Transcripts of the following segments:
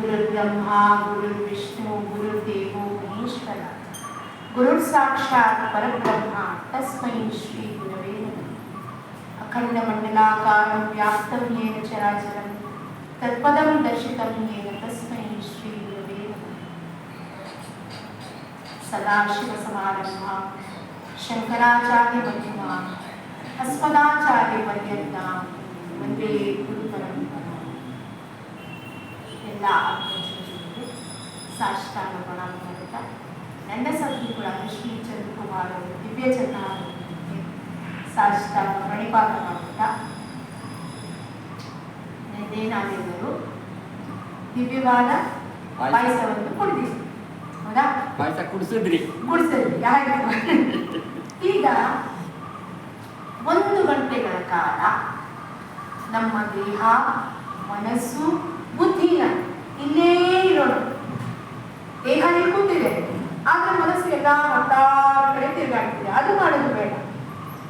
गुरुर्ब्रह्मा गुरुर्विष्णु गुरुर्देवो महेश्वर गुरुर्साक्षात् परब्रह्म तस्मै श्री गुरवे नमः। अखंडमंडलाकारं व्याप्तं येन चराचरं तत्पदं दर्शितं येन तस्मै श्री गुरवे नमः। सदाशिवसमारम्भां शंकराचार्यमध्यमाम् अस्मदाचार्यपर्यन्तां वन्दे गुरुपरम्पराम्। ಎಲ್ಲ ಆತ್ಮಜನರಿಗೆ ಸಾಷ್ಟಾಂಗ ಪ್ರಣಾಮ ಮಾಡುತ್ತಾ ನನ್ನ ಸದ್ಗುರುಗಳಾದ ಶ್ರೀ ಚಂದ್ರಕುಮಾರ್ ಅವರು ದಿವ್ಯ ಚರಣಾರವಿಂದಕ್ಕೆ ಸಾಷ್ಟಾಂಗ ಪ್ರಣಿಪಾತ ಮಾಡುತ್ತಾ ನಾವೆಲ್ಲರೂ ದಿವ್ಯವಾದ ಪಾಯಸವನ್ನು ಕುಡಿದಿದ್ವಿ. ಹೌದಾ? ಪಾಯಸ ಕುಡಿಸಿದ್ರಿ ಯಾರು? ಈಗ 1 ಗಂಟೆಗಳ ಕಾಲ ನಮ್ಮ ದೇಹ ಮನಸ್ಸು ಬುದ್ಧಿನ ಇಲ್ಲೇ ಇರೋಣ. ದೇಹ ಇಲ್ಲಿ ಕೂತಿದೆ, ಆದ್ರೆ ಮನಸ್ಸು ಎಲ್ಲ ಕಡೆ ತಿರುಗಾಡ್ತಿದೆ. ಅದು ಮಾಡೋದು ಬೇಡ.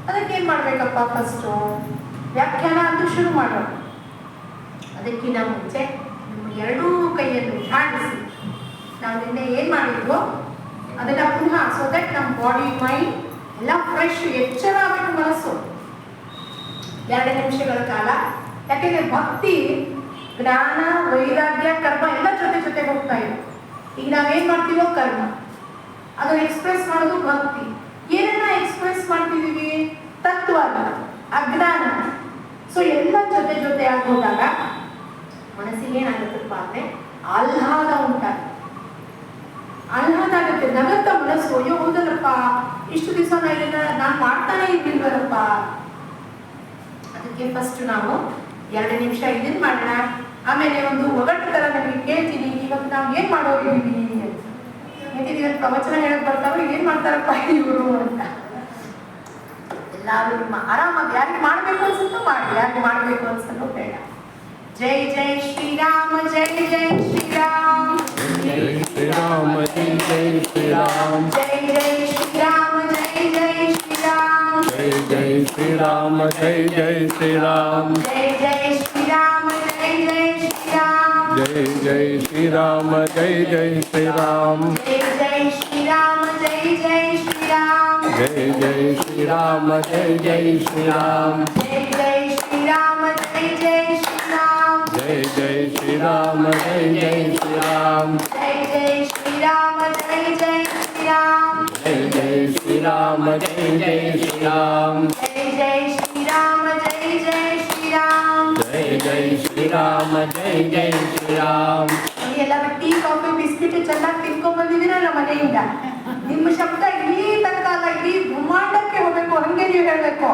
ಅದಕ್ಕೆ ಏನ್ ಮಾಡ್ಬೇಕಪ್ಪ? ಫಸ್ಟು ವ್ಯಾಖ್ಯಾನ ಅಂತ ಶುರು ಮಾಡೋಣ. ಅದಕ್ಕಿಂತ ಮುಂಚೆ ನಿಮ್ಮ 2 ಕೈಯನ್ನು ಝಾಡಿಸಿ ನಾವು ನಿನ್ನೆ ಏನ್ ಮಾಡಿದ್ವೋ ಅದನ್ನ ಪುನಃ, ಸೊ ದಟ್ ನಮ್ಮ ಬಾಡಿ ಮೈಂಡ್ ಎಲ್ಲ ಫ್ರೆಶ್ ಎಚ್ಚರ ಆಗಬೇಕು. ಮನಸ್ಸು 2 ನಿಮಿಷಗಳ ಕಾಲ. ಯಾಕೆಂದ್ರೆ ಭಕ್ತಿ, ಜ್ಞಾನ, ವೈರಾಗ್ಯ, ಕರ್ಮ ಎಲ್ಲ ಜೊತೆ ಹೋಗ್ತಾ ಇದೆ. ಈಗ ನಾವೇನ್ ಮಾಡ್ತೀವೋ ಕರ್ಮ, ಅದನ್ನ ಎಕ್ಸ್ಪ್ರೆಸ್ ಮಾಡೋದು ಭಕ್ತಿ. ಏನನ್ನ ಎಕ್ಸ್ಪ್ರೆಸ್ ಮಾಡ್ತಿದೀವಿ? ತತ್ವ, ಅಜ್ಞಾನ. ಸೊ ಎಲ್ಲ ಜೊತೆ ಆಗೋದಾಗ ಮನಸ್ಸಿಗೆ ಏನಾಗುತ್ತಪ್ಪ ಅಂದ್ರೆ ಆಹ್ಲಾದ ಉಂಟಾಗುತ್ತೆ. ಆಹ್ಲಾದ ಆಗುತ್ತೆ, ನಗತ್ತ ಮನಸ್ಸು. ಅಯ್ಯೋ ಹೌದಲ್ಲಪ್ಪ, ಇಷ್ಟು ದಿವಸ ನಾನು ಮಾಡ್ತಾನೆ ಇದ್ದಿಲ್ವಲ್ಲಪ್ಪ. ಅದಕ್ಕೆ ಫಸ್ಟ್ ನಾವು 2 ನಿಮಿಷ ಇದನ್ನ ಮಾಡೋಣ. ಆಮೇಲೆ ಒಂದು ಒಗಟ್ಟು ತರ ನನಗೆ ಕೇಳ್ತೀನಿ, ಇವತ್ತು ನಾವು ಏನ್ ಮಾಡೋರಿದ್ದೀವಿ ಅಂತ. ಪ್ರವಚನ ಹೇಳಕ್ ಬರ್ತಾರೋ ಏನ್ ಮಾಡ್ತಾರಪ್ಪ ಇವರು ಅಂತ. ಎಲ್ಲಾರು ನಿಮ್ಮ ಆರಾಮಾಗಿ ಯಾರಿಗೆ ಮಾಡ್ಬೇಕು ಅನ್ಸುತ್ತೋ ಮಾಡಿ, ಯಾರಿಗೆ ಮಾಡ್ಬೇಕು ಅನ್ಸಲ್ಲೋ ಬೇಡ. ಜೈ ಜೈ ಶ್ರೀರಾಮ, ಜೈ ಜೈ ಶ್ರೀರಾಮ್, ಜೈ ಶ್ರೀರಾಮ, ಜೈ ಜೈ ಶ್ರೀರಾಮ್, ಜೈ ಜೈ ಶ್ರೀರಾಮ, ಜೈ ಜೈ ಶ್ರೀರಾಮ್, ಜೈ ಜೈ ಶ್ರೀರಾಮ, ಜೈ ಜೈ ಶ್ರೀರಾಮ್, ಜೈ ಜೈ ಶ್ರೀರಾಮ, ಜೈ ಜೈ ಶ್ರೀರಾಮ್, ಜೈ ಜೈ ಶ್ರೀರಾಮ, ಜೈ ಜೈ ಶ್ರೀರಾಮ್, ಜೈ ಜೈ ಶ್ರೀರಾಮ, ಜೈ ಜೈ ಶ್ರೀರಾಮ್, ಜೈ ಜೈ ಶ್ರೀರಾಮ, ಜೈ ಜೈ ಶ್ರೀರಾಮ್, ಜೈ ಜೈ ಶ್ರೀರಾಮ, ಜೈ ಜೈ ಶ್ರೀರಾಮ್, ಜೈ ಜೈ ಶ್ರೀರಾಮ, ಜೈ ಜೈ ಶ್ರೀರಾಮ್, ಜೈ ಜೈ ಶ್ರೀರಾಮ, ಜೈ ಜೈ ಶ್ರೀರಾಮ್, ಜೈ ಜೈ ಶ್ರೀರಾಮ, ಜೈ ಜೈ ಶ್ರೀರಾಮ್, ಜೈ ಜೈ ಶ್ರೀರಾಮ, ಜೈ ಜೈ ಶ್ರೀರಾಮ್, ಜೈ ಜೈ ಶ್ರೀರಾಮ, ಜೈ ಜೈ ಶ್ರೀರಾಮ್. ಎಲ್ಲ ಟೀ ಕಾಫಿ ಬಿಸ್ಕಿಟ್ ಚೆನ್ನಾಗಿ ತಿನ್ಕೊಂಡ್ ಬಂದಿದ್ದೀರಲ್ಲ ಮನೆಯಿಂದ. ನಿಮ್ಮ ಶಬ್ದ ಇಡೀ ತನಕ ಅಲ್ಲ, ಇಡೀ ಬ್ರಹ್ಮಾಂಡಕ್ಕೆ ಹೋಗ್ಬೇಕು. ಹಂಗೆ ನೀವು ಹೇಳ್ಬೇಕು,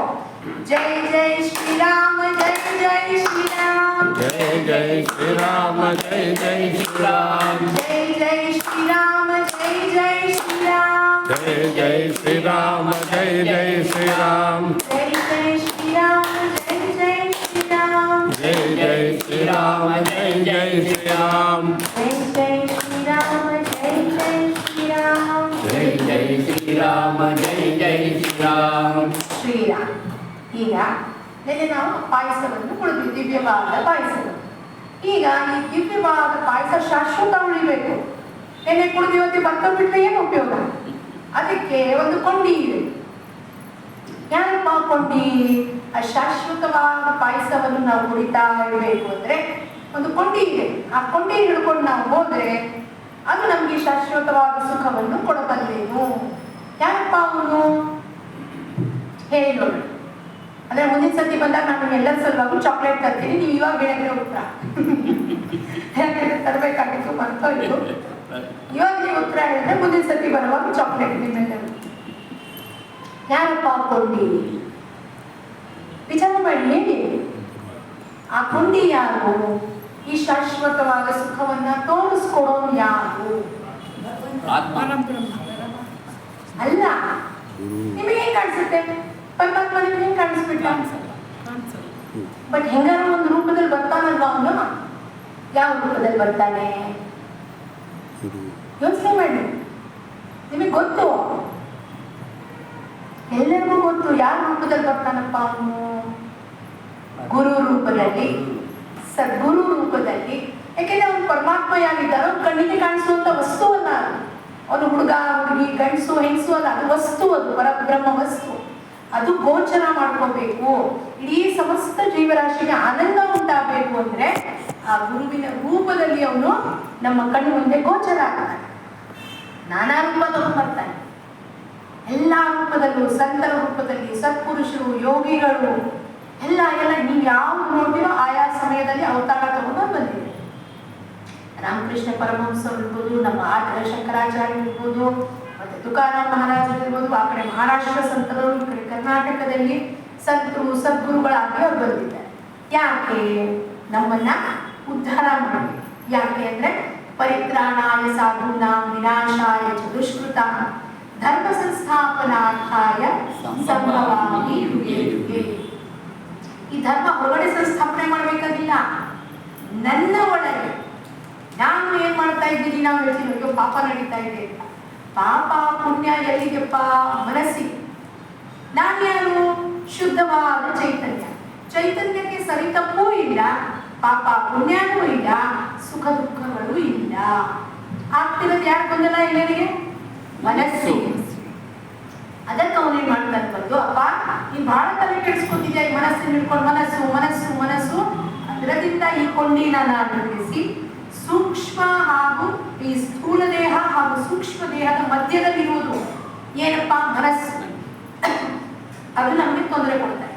ಜೈ ಜೈ ಶ್ರೀರಾಮ, ಜೈ ಜೈ ಶ್ರೀರಾಮ್, ಜೈ ಜೈ ಶ್ರೀರಾಮ, ಜೈ ಜೈ ಶ್ರೀರಾಮ್, ಜೈ ಜೈ ಶ್ರೀರಾಮ, ಜೈ ಜೈ ಶ್ರೀರಾಮ್, ಜೈ ಜೈ ಶ್ರೀರಾಮ, ಜೈ ಜೈ ಶ್ರೀರಾಮ್, ಜೈ ಜೈ ಶ್ರೀರಾಮ, ಜೈ ಜೈ ಶ್ರೀರಾಮ್, ಜೈ ಜೈ ಶ್ರೀರಾಮ, ಜೈ ಜೈ ಶ್ರೀರಾಮ್, ಜೈ ಜೈ ಶ್ರೀರಾಮ, ಜೈ ಜೈ ಶ್ರೀರಾಮ್, ಜೈ ಜೈ ಶ್ರೀರಾಮ, ಜೈ ಜೈ ಶ್ರೀರಾಮ್. ಶ್ರೀರಾಮ್. ಈಗ ನಿನ್ನೆ ನಾವು ಪಾಯಸವನ್ನು ಕುಡಿದ್ವಿ, ದಿವ್ಯವಾದ ಪಾಯಸವನ್ನು. ಈಗ ಈ ದಿವ್ಯವಾದ ಪಾಯಸ ಶಾಶ್ವತ ಉಳಿಬೇಕು. ನಿನ್ನೆ ಕುಡಿದಿವತ್ತಿ ಭತ್ತ ಬಿಟ್ಟರೆ ಏನು ಉಪಯೋಗ? ಅದಕ್ಕೆ ಒಂದು ಕೊಂಡಿ ಇದೆ. ಯಾರಪ್ಪ ಕೊಂಡಿ? ಆ ಶಾಶ್ವತವಾದ ಪಾಯಸವನ್ನು ನಾವು ಕುಡಿತಾ ಇರಬೇಕು ಅಂದ್ರೆ ಒಂದು ಕೊಂಡಿ ಇದೆ. ಆ ಕೊಂಡಿ ಹಿಡ್ಕೊಂಡು ನಾವು ಹೋದ್ರೆ ಅದು ನಮ್ಗೆ ಶಾಶ್ವತವಾದ ಸುಖವನ್ನು ಕೊಡಬಲ್ಲೇನು. ಯಾರಪ್ಪ ಅವನು? ಹೇಳಿ ನೋಡಿ. ಅಂದ್ರೆ ಮುಂದಿನ ಸತಿ ಬಂದಾಗ ನಾನು ಎಲ್ಲರ ಸಲುವಾಗಿ ಚಾಕ್ಲೇಟ್ ತರ್ತೀನಿ, ನೀವು ಇವಾಗ ಹೇಳಿದ್ರೆ ಉತ್ತರ. ಯಾಕಂದ್ರೆ ತರಬೇಕಾಗಿತ್ತು ಮರ್ತೋಯ್ತು. ಇವಾಗ ನೀವು ಉತ್ತರ ಹೇಳಿದ್ರೆ ಮುಂದಿನ ಸತಿ ಬರುವಾಗ ಚಾಕ್ಲೇಟ್ ನಿಮ್ಮೆಲ್ಲರೂ. ಯಾರಪ್ಪ ಕೊಂಡಿ? ವಿಚಾರ ಮಾಡಿ ಹೇಳಿ. ಆ ಕೊಂಡಿ ಯಾರು? ಈ ಶಾಶ್ವತವಾದ ಸುಖವನ್ನ ತೋರಿಸ್ಕೊಡೋನು ಯಾರು? ಅಲ್ಲ, ನಿಮಗೆ ಹೆಂಗ್ ಕಾಣಿಸುತ್ತೆ? ಪರಮಾತ್ಮ ನಿಮ್ಗೆ ಹೆಂಗ್ ಕಾಣಿಸ್ಬಿಟ್ಟ? ಬಟ್ ಹೆಂಗಾರ ಒಂದು ರೂಪದಲ್ಲಿ ಬರ್ತಾನಲ್ವಾ ಅವನು? ಯಾವ ರೂಪದಲ್ಲಿ ಬರ್ತಾನೆ ಯೋಚನೆ ಮಾಡಿ. ನಿಮಗೆ ಗೊತ್ತು, ಎಲ್ಲರಿಗೂ ಗೊತ್ತು ಯಾವ ರೂಪದಲ್ಲಿ ಬರ್ತಾನಪ್ಪ ಅವನು. ಗುರು ರೂಪದಲ್ಲಿ, ಸದ್ಗುರು ರೂಪದಲ್ಲಿ. ಯಾಕೆಂದ್ರೆ ಅವನು ಪರಮಾತ್ಮ ಯಾಗಿದ್ದಾರೋ ಕಣ್ಣಿಗೆ ಕಾಣಿಸುವಂತ ವಸ್ತುವಲ್ಲ, ಅವನು ಹುಡುಗ ಹುಡುಗಿ ಗಂಡಸು ಹೆಂಗಸು ಅಲ್ಲ, ಅದು ವಸ್ತು, ಅದು ಪರಬ್ರಹ್ಮ ವಸ್ತು. ಅದು ಗೋಚರ ಮಾಡ್ಕೋಬೇಕು. ಇಡೀ ಸಮಸ್ತ ಜೀವರಾಶಿಗೆ ಆನಂದ ಉಂಟಾಗಬೇಕು ಅಂದ್ರೆ ಆ ಗುರುವಿನ ರೂಪದಲ್ಲಿ ಅವನು ನಮ್ಮ ಕಣ್ಣು ಮುಂದೆ ಗೋಚರ ಆಗ್ತಾನೆ. ನಾನಾ ರೂಪ ತಗೊಂಡ್ಬರ್ತಾನೆ. ಎಲ್ಲಾ ರೂಪದಲ್ಲೂ, ಸಂತರ ರೂಪದಲ್ಲಿ, ಸತ್ಪುರುಷರು, ಯೋಗಿಗಳು ಎಲ್ಲ ನೀವು ಯಾವ್ದು ನೋಡ್ತೀರೋ ಆಯಾ ಸಮಯದಲ್ಲಿ ಅವತಾರ ತಗೊಂಡು ಬಂದಿದೆ. ರಾಮಕೃಷ್ಣ ಪರಮಹಂಸರು ಇರ್ಬೋದು, ನಮ್ಮ ಶಂಕರಾಚಾರ್ಯ ಇರ್ಬೋದು, ಮತ್ತೆ ತುಕಾರಾಮ್ ಮಹಾರಾಜರು ಇರ್ಬೋದು, ಆ ಕಡೆ ಮಹಾರಾಷ್ಟ್ರ ಸಂತರು, ಈ ಕಡೆ ಕರ್ನಾಟಕದಲ್ಲಿ ಸಂತರು ಸದ್ಗುರುಗಳಾಗಿ ಅವ್ರು ಬಂದಿದ್ದಾರೆ. ಯಾಕೆ? ನಮ್ಮನ್ನ ಉದ್ಧಾರ ಮಾಡಿ. ಯಾಕೆ ಅಂದ್ರೆ ಪರಿತ್ರಾಣಾಯ ಸಾಧೂನಾಂ ವಿನಾಶಾಯ ಚ ದುಷ್ಕೃತಾಂ ಧರ್ಮ ಸಂಸ್ಥಾಪನಾರ್ಥಾಯ ಸಂಭವಾಮಿ ಯುಗೆ ಯುಗೆ. ಈ ಧರ್ಮ ಹೊರಗಡೆ ಸಂಸ್ಥಾಪನೆ ಮಾಡ್ಬೇಕಾಗಿಲ್ಲ, ನನ್ನ ಒಳಗೆ ನಾನು ಏನ್ ಮಾಡ್ತಾ ಇದ್ದೀನಿ. ನಾವು ಹೇಳ್ತೀವಿ ಅಯ್ಯೋ ಪಾಪ ನಡೀತಾ ಇದೆ ಅಂತ. ಪಾಪ ಪುಣ್ಯ ಎಲ್ಲಿಗೆಪ್ಪ? ಮನಸ್ಸಿಗೆ. ನಾನು ಯಾರು? ಶುದ್ಧವಾದ ಚೈತನ್ಯ. ಚೈತನ್ಯಕ್ಕೆ ಸರಿ ತಪ್ಪೂ ಇಲ್ಲ, ಪಾಪ ಪುಣ್ಯನೂ ಇಲ್ಲ, ಸುಖ ದುಃಖಗಳು ಇಲ್ಲ. ಆಗ್ತಿರೋದು ಯಾರು ಗೊಂದಲ ಎಲ್ಲರಿಗೆ? ಮನಸ್ಸಿಗೆ. ಅದಕ್ಕೆ ಅವನೇನ್ ಮಾಡ್ತಾನೆ ಬಂದು, ಅಪ್ಪ ನೀನ್ ಬಹಳ ತಲೆ ಕೆಡಿಸ್ಕೊತಿದ್ಯಾ ಈ ಮನಸ್ಸನ್ನು ಹಿಡ್ಕೊಂಡು, ಮನಸ್ಸು ಮನಸ್ಸು ಮನಸ್ಸು ಅದರದಿಂದ ಈ ಕೊಂಡಿನ ನಾನು ಬಿಡಿಸಿ ಸೂಕ್ಷ್ಮ ಹಾಗೂ ಈ ಸ್ಥೂಲ ದೇಹ ಹಾಗೂ ಸೂಕ್ಷ್ಮ ದೇಹದ ಮಧ್ಯದಲ್ಲಿರುವುದು ಏನಪ್ಪ? ಮನಸ್ಸು. ಅದು ನಮಗೆ ತೊಂದರೆ ಕೊಡ್ತಾರೆ.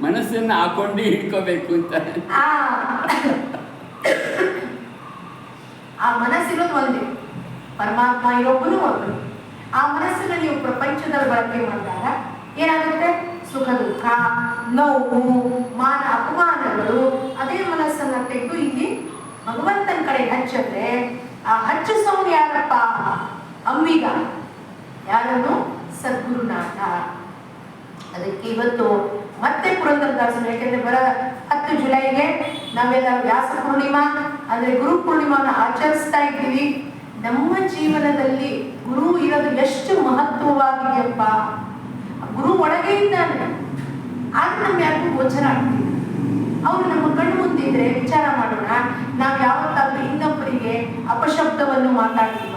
ಮನಸ್ಸನ್ನು ಹಾಕೊಂಡು ಹಿಡ್ಕೋಬೇಕು ಅಂತ. ಆ ಮನಸ್ಸಿರೋದು ಒಂದೇ, ಪರಮಾತ್ಮ ಇರೋಬ್ಬನು ಒಬ್ಬನು. ಆ ಮನಸ್ಸನ್ನು ನೀವು ಪ್ರಪಂಚದಲ್ಲಿ ಬಳಕೆ ಮಾಡಿದಾಗ ಏನಾಗುತ್ತೆ? ಸುಖ ದುಃಖ, ನೋವು, ಮಾನ ಅಪಮಾನಗಳು. ಅದೇ ಮನಸ್ಸನ್ನ ತೆಗೆದು ಇಲ್ಲಿ ಭಗವಂತನ ಕಡೆ ಹಚ್ಚಿದ್ರೆ ಆ ಹಚ್ಚಿಸೋನು ಯಾರಪ್ಪ? ಅಂಬಿಗ. ಯಾರನ್ನು? ಸದ್ಗುರುನಾಥ. ಅದಕ್ಕೆ ಇವತ್ತು ಮತ್ತೆ ಪುರಂದರದಾಸರು, ಯಾಕೆಂದ್ರೆ ಬರ 10 ಜುಲೈಗೆ ನಾವೆಲ್ಲ ವ್ಯಾಸ ಪೂರ್ಣಿಮಾ ಅಂದ್ರೆ ಗುರು ಪೂರ್ಣಿಮಾನ ಆಚರಿಸ್ತಾ ಇದ್ದೀವಿ. ನಮ್ಮ ಜೀವನದಲ್ಲಿ ಗುರು ಇರೋದು ಎಷ್ಟು ಮಹತ್ವವಾಗಿದೆಯಪ್ಪ. ಗುರು ಒಳಗೆ ಇದ್ದಾನೆ, ಆದ್ರೆ ನಮ್ಗೆ ಯಾರಿಗೂ ಗೋಚರ ಆಗ್ತೀವಿ. ಅವ್ರು ನಮ್ಮ ಕಣ್ಣು ಮುಂದಿದ್ರೆ ವಿಚಾರ ಮಾಡೋಣ, ನಾವು ಯಾವತ್ತಾದ್ರೂ ಇನ್ನೊಬ್ಬರಿಗೆ ಅಪಶಬ್ದವನ್ನು ಮಾತಾಡ್ತೀವ?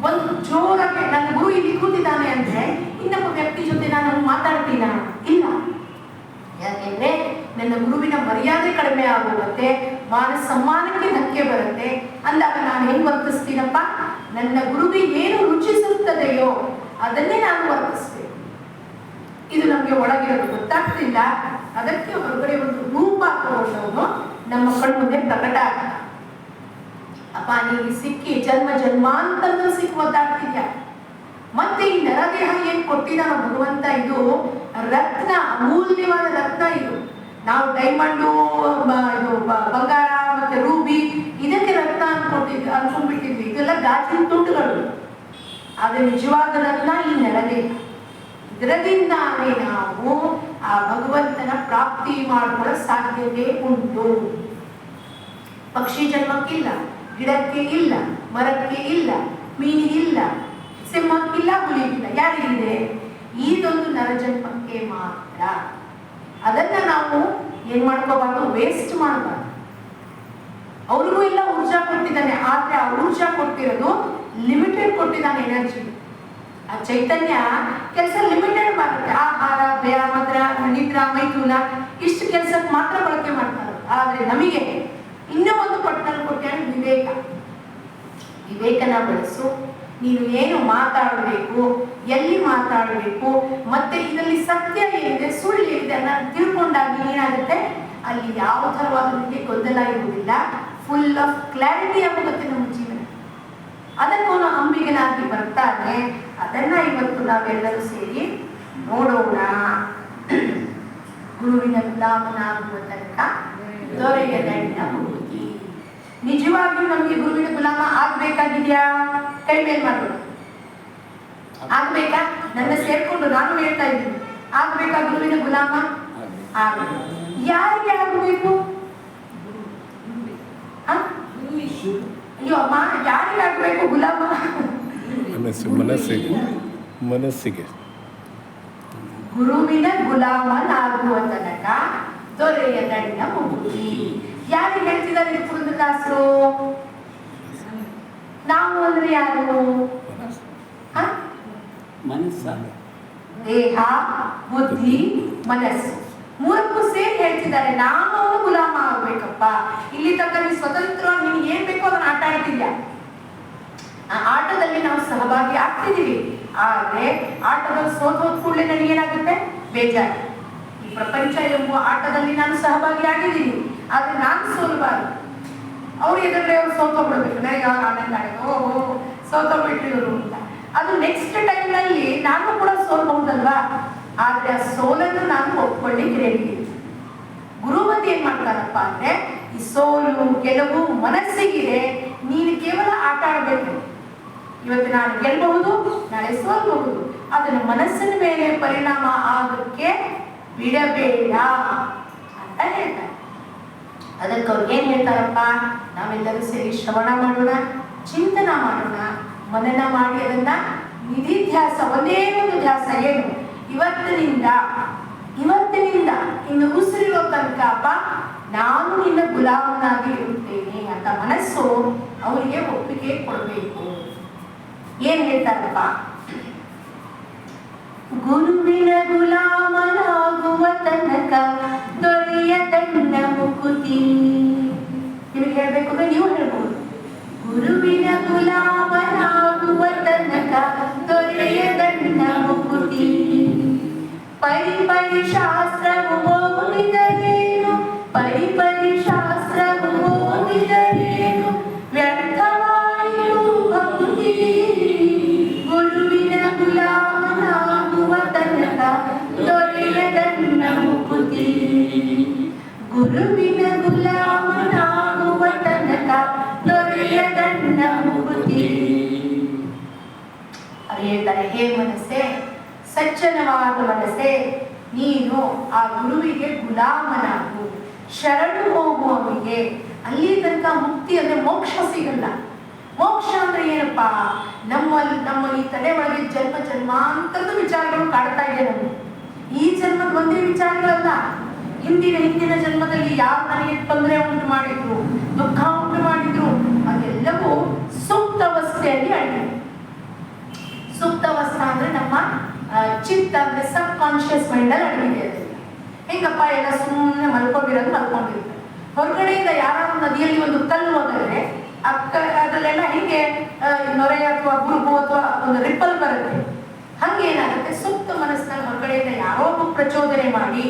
ಒಂದು ಜೋರಾಗಿ ನನ್ನ ಗುರು ಇಲ್ಲಿ ಕೂತಿದ್ದಾನೆ ಅಂದ್ರೆ ಇನ್ನೊಬ್ಬ ವ್ಯಕ್ತಿ ಜೊತೆ ನಾನು ಮಾತಾಡ್ತೀನ? ಇಲ್ಲ. ಯಾಕೆಂದ್ರೆ ನನ್ನ ಗುರುವಿನ ಮರ್ಯಾದೆ ಕಡಿಮೆ ಆಗೋಗುತ್ತೆ, ಮಾನ ಸಮ್ಮಾನಕ್ಕೆ ಧಕ್ಕೆ ಬರುತ್ತೆ. ಅಂದಾಗ ನಾನು ಹೆಂಗ್ ವರ್ತಿಸ್ತೀನಪ್ಪ? ನನ್ನ ಗುರುವಿಗೆ ಏನು ರುಚಿಸುತ್ತದೆಯೋ ಅದನ್ನೇ ನಾನು ವರ್ತಿಸ್ತೇನೆ. ಇದು ನಮ್ಗೆ ಒಳಗಿರೋದು ಗೊತ್ತಾಗ್ತಿಲ್ಲ. ಅದಕ್ಕೆ ಹೊರಗಡೆ ಒಂದು ರೂಪ ತಗೊಂಡವನು ನಮ್ಮ ಕಣ್ಮುಂದೆ ಪ್ರಕಟ ಆಗ್ತಾನೆ. ಅಪ್ಪ ನೀನು ಸಿಕ್ಕಿ ಜನ್ಮ ಜನ್ಮಾಂತರದಲ್ಲಿ ಸಿಕ್ಕಿ ಒದ್ದಾಡ್ತಿದ್ಯಾ. ಮತ್ತೆ ಈ ನರದೇಹ ಏನ್ ಕೊಟ್ಟಿದ್ದಾನೋ ಭಗವಂತ, ಇದು ರತ್ನ, ಅಮೂಲ್ಯವಾದ ರತ್ನ. ಇದು ನಾವು ಡೈಮಂಡು, ಬಂಗಾರ ಮತ್ತೆ ರೂಬಿ ಇದಕ್ಕೆ ರತ್ನ ಅನ್ಕೊಂಡ್ಬಿಟ್ಟಿದ್ವಿ. ಇದೆಲ್ಲ ಗಾಜಿನ ತುಂಡುಗಳು. ಆದ್ರೆ ನಿಜವಾದ ರತ್ನ ಈ ನರದೇಹ. ಇದರದಿಂದಾನೇ ನಾವು ಆ ಭಗವಂತನ ಪ್ರಾಪ್ತಿ ಮಾಡಿಕೊಳ್ಳೋ ಸಾಧ್ಯತೆ ಉಂಟು. ಪಕ್ಷಿ ಜನ್ಮಕ್ಕಿಲ್ಲ, ಗಿಡಕ್ಕೆ ಇಲ್ಲ, ಮರಕ್ಕೆ ಇಲ್ಲ, ಮೀನಿಗಿಲ್ಲ, ಸಿಂಹಕ್ಕಿಲ್ಲ, ಹುಲಿಗಿಲ್ಲ. ಯಾರಿಗಿದೆ? ಇದೊಂದು ನರಜನ್ಮಕ್ಕೆ ಮಾತ್ರ. ಅದನ್ನ ನಾವು ಏನ್ ಮಾಡ್ಕೋಬಾರ್ದು? ವೇಸ್ಟ್ ಮಾಡಬಾರ್ದು. ಅವ್ರಿಗೂ ಇಲ್ಲ ಊರ್ಜಾ ಕೊಟ್ಟಿದ್ದಾನೆ, ಆದ್ರೆ ಆ ಊರ್ಜಾ ಕೊಟ್ಟಿರೋದು ಲಿಮಿಟೆಡ್ ಕೊಟ್ಟಿದ್ದಾನೆ ಎನರ್ಜಿ. ಆ ಚೈತನ್ಯ ಕೆಲಸ ಲಿಮಿಟೆಡ್ ಮಾಡುತ್ತೆ. ಆಹಾರ, ಭಯ, ಮದ್ರ, ನಿದ್ರಾ, ಮೈಥುನ ಇಷ್ಟು ಕೆಲಸಕ್ಕೆ ಮಾತ್ರ ಬಳಕೆ ಮಾಡ್ತಾರೆ. ಆದ್ರೆ ನಮಗೆ ಇನ್ನೂ ಒಂದು ಪಟ್ಟಣ ಕೊಟ್ಟಾನೆ ವಿವೇಕ. ವಿವೇಕನ ಬಳಸು. ನೀನು ಏನು ಮಾತಾಡಬೇಕು, ಎಲ್ಲಿ ಮಾತಾಡಬೇಕು, ಮತ್ತೆ ಇದರಲ್ಲಿ ಸತ್ಯ ಏನಿದೆ, ಸುಳ್ಳು ಏನಿದೆ ಅನ್ನೋದು ತಿಳ್ಕೊಂಡಾಗ ಏನಾಗುತ್ತೆ? ಅಲ್ಲಿ ಯಾವ ಥರವಾದ ನಿಮಗೆ ಗೊಂದಲ ಇರುವುದಿಲ್ಲ. ಫುಲ್ ಆಫ್ ಕ್ಲಾರಿಟಿ ಆಗುತ್ತೆ ನಮ್ಮ ಜೀವನ. ಅದಕ್ಕವನು ಅಂಬಿಗನಾಗಿ ಬರ್ತಾನೆ. ಅದನ್ನ ಇವತ್ತು ನಾವೆಲ್ಲರೂ ಸೇರಿ ನೋಡೋಣ. ಗುರುವಿನ ಗುಲಾಮನಾಗುವ ತನಕ ದೊರೆಯದಣ್ಣ ಮುಕ್ತಿ. ನಿಜವಾಗಿಯೂ ನಮ್ಗೆ ಗುರುವಿನ ಗುಲಾಮ ಆಗ್ಬೇಕಾಗಿದ್ಯಾ? ಕೈ ಮೇಲ್ ಮಾಡೋಣ. ಆಗ್ಬೇಕಾ? ನನ್ನ ಸೇರ್ಕೊಂಡು ನಾನು ಹೇಳ್ತಾ ಇದ್ದೀನಿ, ಆಗ್ಬೇಕಾ ಗುರುವಿನ ಗುಲಾಮ? ಯಾರಿಗೆ ಆಗಬೇಕು? ಅಯ್ಯೋ ಅಮ್ಮ, ಯಾರಿಗೆ ಆಗ್ಬೇಕು ಗುಲಾಮ? ಮನಸ್ಸಿಗೆ ಗುರುವಿನ ಗುಲಾಮನಾಗುವ ತನಕ ದೊರೆಯದಣ್ಣ ಮುಕ್ತಿ. ಯಾರಿಗೆ ದಾಸರು? ನಾವು ಅಂದ್ರೆ ಯಾರು? ಮನಸ್ಸ, ದೇಹ, ಬುದ್ಧಿ, ಮನಸ್ಸು ಮೂರಕ್ಕೂ ಸೇರಿ ಹೇಳ್ತಿದ್ದಾರೆ ನಾನು ಅವನು ಗುಲಾಮ ಆಗ್ಬೇಕಪ್ಪ. ಇಲ್ಲಿ ತನಕ ನೀ ಸ್ವತಂತ್ರ, ನಿನ್ಗೆ ಏನ್ ಬೇಕೋ ಅದನ್ನ ಆಟ ಆಡ್ತಿದ್ಯಾ. ಆ ಆಟದಲ್ಲಿ ನಾವು ಸಹಭಾಗಿ ಆಗ್ತಿದೀವಿ. ಆದ್ರೆ ಆಟದಲ್ಲಿ ಸೋತ್ ಹೋದ ಕೂಡಲೇ ನನಗೇನಾಗುತ್ತೆ? ಬೇಜಾರು. ಈ ಪ್ರಪಂಚ ಎಂಬುವ ಆಟದಲ್ಲಿ ನಾನು ಸಹಭಾಗಿ ಆಗಿದ್ದೀನಿ, ಆದ್ರೆ ನಾನು ಸೋಲ್ಬಾರ್ದು. ಅವ್ರು ಎದುರುಗಡೆ ಅವ್ರು ಸೋತೋಗ್ಬಿಡ್ಬೇಕು. ನನಗೆ ಅವಾಗ ಆನಂದ ಆಗುತ್ತೆ, ಓಹೋ ಸೋತೋಗ್ಬಿಟ್ರಿ ಇವರು ಅಂತ. ಅದು ನೆಕ್ಸ್ಟ್ ಟೈಮ್ ನಲ್ಲಿ ನಾನು ಕೂಡ ಸೋಲ್ಬಹುದಲ್ವಾ? ಆದ್ರೆ ಆ ಸೋಲನ್ನು ನಾನು ಒಪ್ಕೊಳ್ಳಿಕ್ಕೆ ರೆಡಿ. ಗುರುಮತಿ ಏನ್ ಮಾಡ್ತಾರಪ್ಪ ಅಂದ್ರೆ, ಈ ಸೋಲು ಗೆಲುವು ಮನಸ್ಸಿಗಿದೆ, ನೀನು ಕೇವಲ ಆಟ ಆಡ್ಬೇಕು. ಇವತ್ತು ನಾನು ಗೆಲ್ಲಬಹುದು, ನಾಳೆ ಸೋಲ್ಬಹುದು. ಅದನ್ನು ಮನಸ್ಸಿನ ಮೇಲೆ ಪರಿಣಾಮ ಆಗೋಕ್ಕೆ ಬಿಡಬೇಡ ಅಂತ ಹೇಳ್ತಾರೆ. ಅದಕ್ಕೆ ಅವ್ರು ಏನ್ ಹೇಳ್ತಾರಪ್ಪ, ನಾವೆಲ್ಲರೂ ಸೇರಿ ಶ್ರವಣ ಮಾಡೋಣ, ಚಿಂತನ ಮಾಡೋಣ, ಮನನ ಮಾಡಿ ಅದನ್ನ ನಿಧಿಧ್ಯಾಸ, ಒಂದೇ ಒಂದು ಧ್ಯಾಸ. ಏನು? ಇವತ್ತಿನಿಂದ ಇನ್ನು ಉಸಿರಿರೋ ತನಕ ಅಪ್ಪ ನಾನು ನಿನ್ನ ಗುಲಾಮನಾಗಿ ಇರುತ್ತೇನೆ ಅಂತ ಮನಸ್ಸು ಅವರಿಗೆ ಒಪ್ಪಿಗೆ ಕೊಡಬೇಕು. ಏನ್ ಹೇಳ್ತಾರಪ್ಪ? ಗುರುವಿನ ಗುಲಾಮನಾಗುವ ತನಕ ದೊರೆಯದನ್ನ ಮುಕುತಿ. ನಿಮಗೆ ಹೇಳ್ಬೇಕು ಅಂದ್ರೆ ನೀವು ಹೇಳ್ಬೋದು. ಗುರುವಿನ ಗುಲಾಮನಾಗುವ ತನಕ ದೊರೆಯದನ್ನ ಮುಕುತಿ. ಪರಿಪರಿ ಶಾಸ್ತ್ರವು ಓದಿದರೇನು, ಪರಿಪರಿ ಶಾಸ್ತ್ರವು ಓದಿದರೇನು, ವ್ಯರ್ಥವಾಯಿತು ಭಕ್ತಿ. ಗುರುವಿನ ಗುಲಾಮನಾಗುವ ತನಕ ದೊರೆಯದನ್ನ ಮುಕುತಿ. ಗುರುವಿನ ಗುಲಾಮನಾಗುವ ತನಕ ದೊರೆಯದನ್ನ ಮುಕುತಿ. ಅವ್ರು ಹೇಳ್ತಾರೆ, ಹೇ ಮನಸ್ಸೇ, ಸಜ್ಜನವಾದ ಮನಸ್ಸೇ, ನೀನು ಆ ಗುರುವಿಗೆ ಗುಲಾಮನಾಗು, ಶರಣು ಹೋಗುವವನಿಗೆ. ಅಲ್ಲಿ ತನಕ ಮುಕ್ತಿ ಅಂದ್ರೆ ಮೋಕ್ಷ ಸಿಗಲ್ಲ. ಮೋಕ್ಷ ಅಂದ್ರೆ ಏನಪ್ಪಾ? ನಮ್ಮ ಈ ತಲೆ ಒಳಗೆ ಜನ್ಮ ಜನ್ಮಾಂತರದ ವಿಚಾರಗಳು ಕಾಡ್ತಾ ಇದೆ. ನಮಗೆ ಈ ಜನ್ಮದ ಒಂದೇ ವಿಚಾರಗಳಲ್ಲ, ಹಿಂದಿನ ಜನ್ಮದಲ್ಲಿ ಯಾರು ನನಗೆ ತೊಂದರೆ ಉಂಟು ಮಾಡಿದ್ರು, ದುಃಖ ಉಂಟು ಮಾಡಿದ್ರು, ಅದೆಲ್ಲವೂ ಸುಪ್ತಾವಸ್ಥೆಯಲ್ಲಿ ಅಡಗಿದೆ. ಸುಪ್ತಾವಸ್ಥೆ ಅಂದ್ರೆ ನಮ್ಮ ಚಿತ್ತ ಅಂದ್ರೆ ಸಬ್ ಕಾನ್ಶಿಯಸ್ ಮೈಂಡ್ ಅಲ್ಲಿ ಅಡಗಿದೆ. ಅದೆಲ್ಲ ಹೆಂಗಪ್ಪ? ಎಲ್ಲ ಸುಮ್ಮನೆ ಮಲ್ಕೊಂಡಿರೋದು ಮಲ್ಕೊಂಡಿರ್ತಾರೆ. ಹೊರಗಡೆಯಿಂದ ಯಾರಾದ್ರೂ ನದಿಯಲ್ಲಿ ಒಂದು ಕಲ್ಲು ಹೋದರೆ ಅದರಲ್ಲೆಲ್ಲ ಹಿಂಗೆ ನೊರೆ ಅಥವಾ ಗುರುಗು ಅಥವಾ ಒಂದು ರಿಪ್ಪಲ್ ಬರುತ್ತೆ. ಹಂಗೆ ಏನಾಗುತ್ತೆ? ಸುಪ್ತ ಮನಸ್ಸಿನ ಹೊರಗಡೆಯಿಂದ ಯಾರೋ ಪ್ರಚೋದನೆ ಮಾಡಿ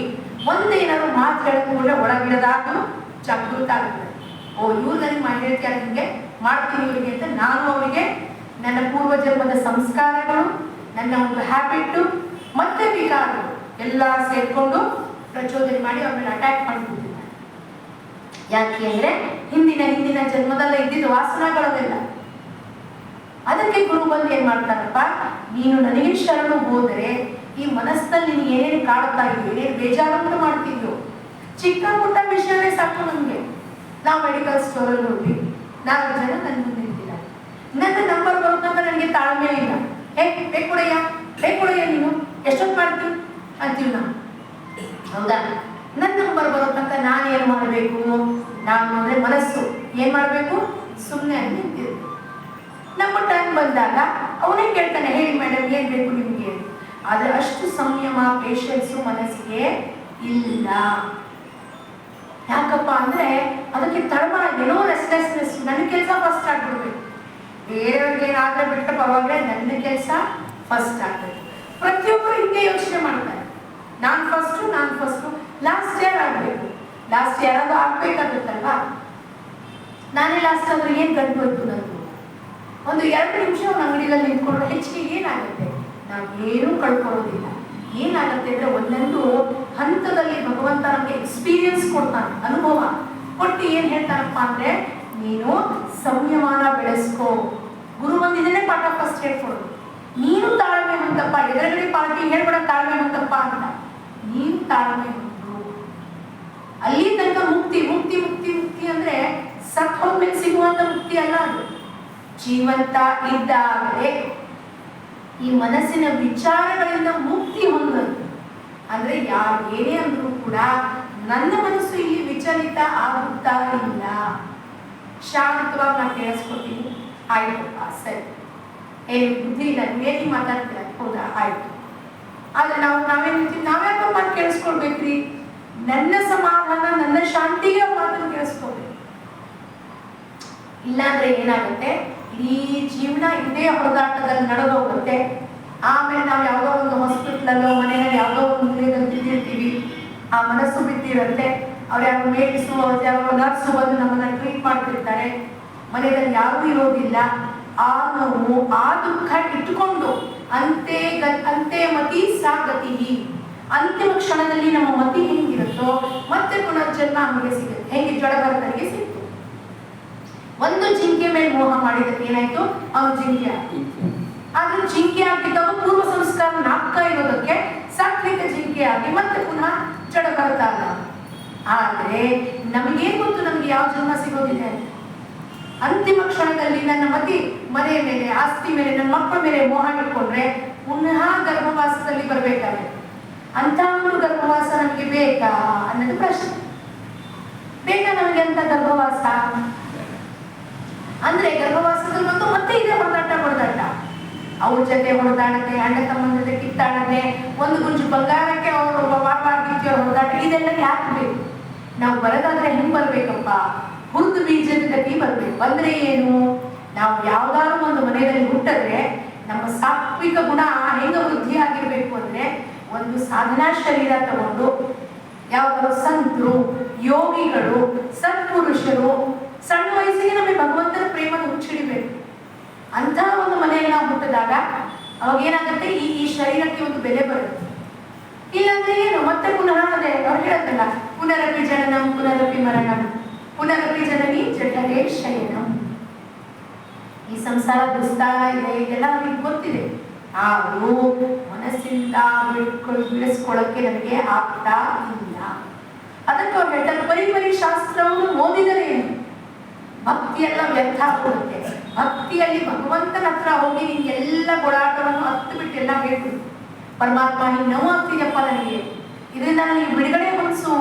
ಒಂದೇನಾದ್ರು ಮಾತು ಹೇಳ್ಕೊಂಡ್ರೆ ಒಳಗಿಡದಾದ್ರೂ ಜಾಗೃತ ಆಗುತ್ತೆ. ಓ, ಇವ್ರು ನನಗೆ ಮಾಡಿ ಹೇಳ್ತಾರೆ, ಹಿಂಗೆ ಮಾಡ್ತೀನಿ ಇವರಿಗೆ ಅಂತ ನಾನು ಅವರಿಗೆ ನನ್ನ ಪೂರ್ವ ಜನ್ಮದ ಸಂಸ್ಕಾರಗಳು, ನನ್ನ ಒಂದು ಹ್ಯಾಬಿಟ್ಟು ಮತ್ತೆ ವಿಕಾರಗಳು ಎಲ್ಲ ಸೇರ್ಕೊಂಡು ಪ್ರಚೋದನೆ ಮಾಡಿ ಅವ್ರನ್ನ ಅಟ್ಯಾಕ್ ಮಾಡಿಬಿಡ್ತಿದ್ದಾರೆ. ಯಾಕೆ ಅಂದ್ರೆ ಹಿಂದಿನ ಜನ್ಮದಲ್ಲ ಇದ್ದಿದ್ದು ವಾಸನಗಳವೆಲ್ಲ. ಅದಕ್ಕೆ ಗುರು ಬಂದು ಏನ್ ಮಾಡ್ತಾರಪ್ಪ, ನೀನು ನನಗೆ ಶರಣು ಹೋದರೆ ಈ ಮನಸ್ಸಲ್ಲಿ ನಿನಗೆ ಏನೇನು ಕಾಡ್ತಾ ಇದೆಯೋ, ಏನೇನು ಬೇಜಾರಂತ ಮಾಡ್ತಿದ್ಯೋ, ಚಿಕ್ಕ ಪುಟ್ಟ ವಿಷಯವೇ ಸಾಕು ನಮ್ಗೆ. ನಾವು ಮೆಡಿಕಲ್ ಸ್ಟೋರಲ್ಲಿ ಹೋಗಿ 4 ಜನ ನನ್ನ ಮುಂದೆ ನಿಂತಿದ್ದಾರೆ. ನನ್ನ ನಂಬರ್ ಬರೋದಂತ ನನಗೆ ತಾಳ್ಮೆ ಇಲ್ಲ. ಬೇಕೊಡಯ್ಯ ನೀನು ಎಷ್ಟೊತ್ತು ಮಾಡ್ತೀವಿ ಅಂತೀವಿ ನಾವು, ಹೌದಾ? ನನ್ನ ನಂಬರ್ ಬರೋ ತನಕ ನಾನು ಏನ್ ಮಾಡಬೇಕು? ನಾನು ಅಂದ್ರೆ ಮನಸ್ಸು ಏನ್ ಮಾಡ್ಬೇಕು? ಸುಮ್ಮನೆ ಅಲ್ಲಿ ನಿಂತಿರ್ಬೇಕು. ನಮ್ಮ ಟೈಮ್ ಬಂದಾಗ ಅವನೇ ಕೇಳ್ತಾನೆ, ಹೇಳಿ ಮೇಡಮ್ ಏನ್ ಬೇಕು ನಿಮ್ಗೆ? ಆದ್ರೆ ಅಷ್ಟು ಸಂಯಮ, ಪೇಷನ್ಸು ಮನಸ್ಸಿಗೆ ಇಲ್ಲ. ಯಾಕಪ್ಪ ಅಂದ್ರೆ ಅದಕ್ಕೆ ತಡಮಾಡ, ಏನೋ ರೆಸ್ಟ್ಲೆಸ್ನೆಸ್. ನನ್ನ ಕೆಲಸ ಫಸ್ಟ್ ಆಗ್ಬಿಡ್ಬೇಕು, ಬೇರೆಯವ್ರಿಗೆ ಏನಾದ್ರೆ ಬಿಟ್ಟ ಪರವಾಗಿಲ್ಲ, ನನ್ನ ಕೆಲಸ ಫಸ್ಟ್ ಆಗ್ಬೇಕು. ಪ್ರತಿಯೊಬ್ಬರು ಹಿಂಗೆ ಯೋಚನೆ ಮಾಡ್ತಾರೆ, ನಾನು ಫಸ್ಟು ಲಾಸ್ಟ್ ಇಯರ್ ಆಗ್ಬೇಕು. ಲಾಸ್ಟ್ ಇಯರ್ ಅದು ಆಗ್ಬೇಕಾಗುತ್ತಲ್ವಾ? ನಾನೇ ಲಾಸ್ಟ್ ಆದ್ರೆ ಏನ್ ಗಂಟು ಹೋಯ್ತು ನಂದು? ಒಂದು 2 ನಿಮಿಷ ಒಂದು ಅಂಗಡಿಯಲ್ಲಿ ನಿಂತ್ಕೊಂಡು ಹೆಚ್ಚಿಗೆ ಏನಾಗುತ್ತೆ? ನಾವು ಏನೂ ಕಳ್ಕೊಳ್ಳೋದಿಲ್ಲ. ಏನಾಗುತ್ತೆ ಅಂದ್ರೆ ಒಂದೊಂದು ಹಂತದಲ್ಲಿ ಭಗವಂತ ನಮಗೆ ಎಕ್ಸ್ಪೀರಿಯನ್ಸ್ ಕೊಡ್ತಾನೆ, ಅನುಭವ ಕೊಟ್ಟು ಏನ್ ಹೇಳ್ತಾನಪ್ಪ ಅಂದ್ರೆ, ನೀನು ಸಂಯಮಾನ ಬೆಳೆಸ್ಕೋ. ಗುರು ಬಂದಿದ್ದೇನೆ ಪಾಠ ಫಸ್ಟ್ ಹೇಳ್ಕೊಡೋದು. ನೀನು ತಾಳ್ಮೆ ಹೊಂದಪ್ಪ. ಎದುರುಗಡೆ ಪಾರ್ಟಿ ಹೇಳ್ಬೇಡ ತಾಳ್ಮೆ ಹೊಂದಪ್ಪ ಅಂತ. ನೀನು ತಾಳ್ಮೆ ಹೊಂದು ಅಲ್ಲಿ ತನಕ ಮುಕ್ತಿ. ಮುಕ್ತಿ ಮುಕ್ತಿ ಮುಕ್ತಿ ಅಂದ್ರೆ ಸತ್ ಹೋದ್ಮೇಲೆ ಸಿಗುವಂತ ಮುಕ್ತಿ ಅಲ್ಲ, ಅದು ಜೀವಂತ ಇದ್ದಾಗಲೇ ಈ ಮನಸ್ಸಿನ ವಿಚಾರಗಳಿಂದ ಮುಕ್ತಿ ಹೊಂದೋದು. ಅಂದ್ರೆ ಯಾರು ಏನೇ ಅಂದ್ರೂ ಕೂಡ ನನ್ನ ಮನಸ್ಸು ಇಲ್ಲಿ ವಿಚಲಿತ ಆಗುತ್ತಾ ಇಲ್ಲ. ಶಾಂತವಾಗಿ ನಾನು ಕೇಳಿಸ್ಕೊತೀನಿ. ಆಯ್ತಪ್ಪ ಸರಿ, ಏನು ಬುದ್ಧಿ ಇಲ್ಲ, ನೀವೇನು ಮಾತಾಡ್ತೀರ, ಹೌದಾ ಆಯ್ತು. ಆದ್ರೆ ನಾವೇನ್ ನಾವ್ಯಾಕೋ ಮಾತು ಕೇಳಿಸ್ಕೊಳ್ಬೇಕ್ರಿ? ನನ್ನ ಸಮಾಧಾನ ನನ್ನ ಶಾಂತಿಗೆ ಮಾತನ್ನು ಕೇಳಿಸ್ಕೊಳ್ಬೇಕು. ಇಲ್ಲಾಂದ್ರೆ ಏನಾಗುತ್ತೆ, ಈ ಜೀವನ ಇದೇ ಹೊಡೆದಾಟದಲ್ಲಿ ನಡೆದೋಗುತ್ತೆ. ಆಮೇಲೆ ನಾವು ಯಾವುದೋ ಒಂದು ಹಾಸ್ಪಿಟ್ಲಲ್ಲೋ ಮನೆಯಲ್ಲಿ ಯಾವುದೋ ಒಂದು ಬಿದ್ದಿರ್ತೀವಿ, ಆ ಮನಸ್ಸು ಬಿದ್ದಿರುತ್ತೆ. ಅವ್ರು ಯಾವ ಮೇಡಿಸು ಯಾವ ನರ್ಸು ಬಂದು ನಮ್ಮನ್ನ ಟ್ರೀಟ್ ಮಾಡ್ತಿರ್ತಾರೆ. ಮನೆಯಲ್ಲಿ ಯಾರೂ ಇರೋದಿಲ್ಲ. ಆ ನೋವು ಆ ದುಃಖ ಇಟ್ಟುಕೊಂಡು ಅಂತೆ ಮತಿ ಸಾಗತಿ, ಅಂತಿಮ ಕ್ಷಣದಲ್ಲಿ ನಮ್ಮ ಮತಿ ಹೆಂಗಿರುತ್ತೋ ಮತ್ತೆ ಪುನರ್ಜನ್ಮ ನಮಗೆ ಸಿಗುತ್ತೆ. ಹೆಂಗೆ ಜಡಭರತನಿಗೆ ಸಿಕ್ತು. ಒಂದು ಜಿಂಕೆ ಮೇಲೆ ಮೋಹ ಮಾಡಿದಕ್ಕೆ ಏನಾಯ್ತು, ಅವನು ಜಿಂಕೆ ಆಗಿ. ಆದ್ರೆ ಜಿಂಕೆ ಆಗಿದ್ದವ ಪೂರ್ವ ಸಂಸ್ಕಾರ ನಾಲ್ಕ ಇರೋದಕ್ಕೆ ಸಾತ್ವಿಕ ಜಿಂಕೆ ಆಗಿ ಮತ್ತೆ ಪುನಃ ಜಡಭರತ ಅಲ್ಲ. ಆದ್ರೆ ನಮಗೇನ್ ಗೊತ್ತು ನಮ್ಗೆ ಯಾವ ಜನ್ಮ ಸಿಗೋದಿದೆ. ಅಂತಿಮ ಕ್ಷಣದಲ್ಲಿ ನನ್ನ ಮನೆ ಮೇಲೆ, ಆಸ್ತಿ ಮೇಲೆ, ನನ್ನ ಮಕ್ಕಳ ಮೇಲೆ ಮೋಹ ಇಟ್ಕೊಂಡ್ರೆ ಪುನಃ ಗರ್ಭವಾಸದಲ್ಲಿ ಬರ್ಬೇಕಾಗುತ್ತೆ. ಅಂತ ಒಂದು ಗರ್ಭವಾಸ ನಮಗೆ ಬೇಕಾ ಅನ್ನೋದು ಪ್ರಶ್ನೆ. ಬೇಕಾ ನಮಗೆ ಅಂತ ಗರ್ಭವಾಸ? ಅಂದ್ರೆ ಗರ್ಭವಾಸದಲ್ಲಿ ಬಂದು ಮತ್ತೆ ಇದೆ ಹೊಡೆದಾಟ. ಅವ್ರ ಜೊತೆ ಹೊಡೆದಾಡದೆ, ಅಣ್ಣ ತಮ್ಮನ ಜೊತೆ ಕಿತ್ತಾಡದೆ, ಒಂದು ಗುಂಜು ಬಂಗಾರಕ್ಕೆ ಅವರು ವಾರವಾಗಿದ್ಯೋ ಹೊಡೆದಾಟ, ಇದೆಲ್ಲ ಯಾಕೆ ಬೇಕು? ನಾವು ಬರೋದಾದ್ರೆ ಹೆಂಗ್ ಬರ್ಬೇಕಪ್ಪ? ಹುರಿದು ಬೀಜದ ಗತಿ ಬರ್ಬೇಕು. ಅಂದ್ರೆ ಏನು, ನಾವು ಯಾವ್ದಾದ್ರು ಒಂದು ಮನೆಯಲ್ಲಿ ಹುಟ್ಟಿದ್ರೆ ನಮ್ಮ ಸಾತ್ವಿಕ ಗುಣ ಹೆಂಗ ವೃದ್ಧಿ ಆಗಿರ್ಬೇಕು ಅಂದ್ರೆ, ಒಂದು ಸಾಧನಾ ಶರೀರ ತಗೊಂಡು ಯಾವ್ದಾದ್ರು ಸಂತರು, ಯೋಗಿಗಳು, ಸತ್ಪುರುಷರು ಸಣ್ಣ ವಯಸ್ಸಿಗೆ ನಮಗೆ ಭಗವಂತನ ಪ್ರೇಮ ಹುಚ್ಚಿಡಿಬೇಕು. ಅಂತ ಒಂದು ಮನೆಯಲ್ಲಿ ನಾವು ಹುಟ್ಟಿದಾಗ ಅವಾಗ ಏನಾಗುತ್ತೆ, ಈ ಶರೀರಕ್ಕೆ ಒಂದು ಬೆಲೆ ಬರುತ್ತೆ. ಇಲ್ಲಾಂದ್ರೆ ಏನು, ಮತ್ತೆ ಪುನಃ ಅದೇ ಅವ್ರು ಹೇಳತ್ತಲ್ಲ, ಪುನರಪಿ ಜನನಂ ಪುನರಪಿ ಮರಣಂ ಪುನರಪಿ ಜನನಿ ಜಠರೇ ಶಯನಂ. ಈ ಸಂಸಾರ ದುಸ್ತಾರ ಇದೆ, ಇದೆಲ್ಲ ನಮಗೆ ಗೊತ್ತಿದೆ. ಆದ್ರೂ ಮನಸ್ಸಿಂದ ಬಿಡಿಸ್ಕೊಳ್ಳಕ್ಕೆ ನಮಗೆ ಆಗ್ತಾ ಇಲ್ಲ. ಅದಕ್ಕೆ ಅವ್ರು ಹೇಳ್ತಾರೆ, ಬರೀ ಶಾಸ್ತ್ರವನ್ನು ಓದಿದರೆ ಏನು, ಭಕ್ತಿಯೆಲ್ಲ ವ್ಯರ್ಥ ಆಗುತ್ತೆ. ಭಕ್ತಿಯಲ್ಲಿ ಭಗವಂತನ ಹತ್ರ ಹೋಗಿ ನಿಮ್ಗೆಲ್ಲ ಗೋಳಾಟವನ್ನು ಹತ್ತು ಬಿಟ್ಟು ಎಲ್ಲ ಹೇಳ್ಬಿಡು, ಪರಮಾತ್ಮ ಹಿಂಗೆ ನೋವು ಆಗ್ತಿದೆಯಪ್ಪ ನನಗೆ, ಇದರಿಂದ ನನಗೆ ಬಿಡುಗಡೆ ಮನಸ್ಸು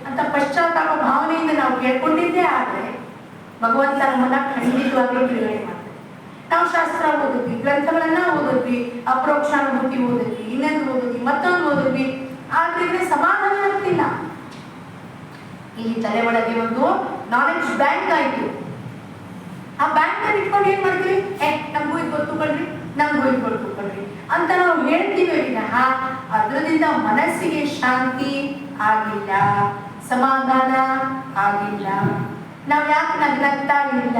ಅಂತ ಪಶ್ಚಾತ್ತಾಪ ಭಾವನೆಯಿಂದ ನಾವು ಕೇಳ್ಕೊಂಡಿದ್ದೇ ಆದ್ರೆ ಭಗವಂತ ನಮ್ಮನ್ನ ಖಂಡಿತವಾಗಿ ಬಿಡುಗಡೆ ಮಾಡ್ತಾರೆ. ನಾವು ಶಾಸ್ತ್ರ ಓದಿದ್ವಿ, ಗ್ರಂಥಗಳನ್ನ ಓದಿದ್ವಿ, ಅಪ್ರೋಕ್ಷಾನುಭೂತಿ ಓದಿದ್ವಿ, ಇನ್ನೊಂದು ಓದಿದ್ವಿ, ಮತ್ತೊಂದು ಓದಿದ್ವಿ, ಆದ್ರೆ ಸಮಾಧಾನ ಆಗ್ತಿಲ್ಲ. ಇಲ್ಲಿ ತಲೆ ಒಳಗೆ ಒಂದು ನಾಲೆಡ್ಜ್ ಬ್ಯಾಂಕ್ ಆಯ್ತು. ಆ ಬ್ಯಾಂಕ್ ಅಲ್ಲಿ ಇಟ್ಕೊಂಡು ಏನ್ ಮಾಡ್ತೀವಿ, ನಮಗೂ ಇದು ಗೊತ್ತು ಕಣ್ರಿ, ನಮಗೂ ಇದು ಗೊತ್ತು ಕಣ್ರಿ ಅಂತ ನಾವು ಹೇಳ್ತೀವಿ ವಿನಃ ಅದರಿಂದ ಮನಸ್ಸಿಗೆ ಶಾಂತಿ ಆಗಿಲ್ಲ, ಸಮಾಧಾನ ಆಗಿಲ್ಲ. ನಾವು ಯಾಕೆ ನಗ್ನಗ್ತಾ ಇಲ್ಲ?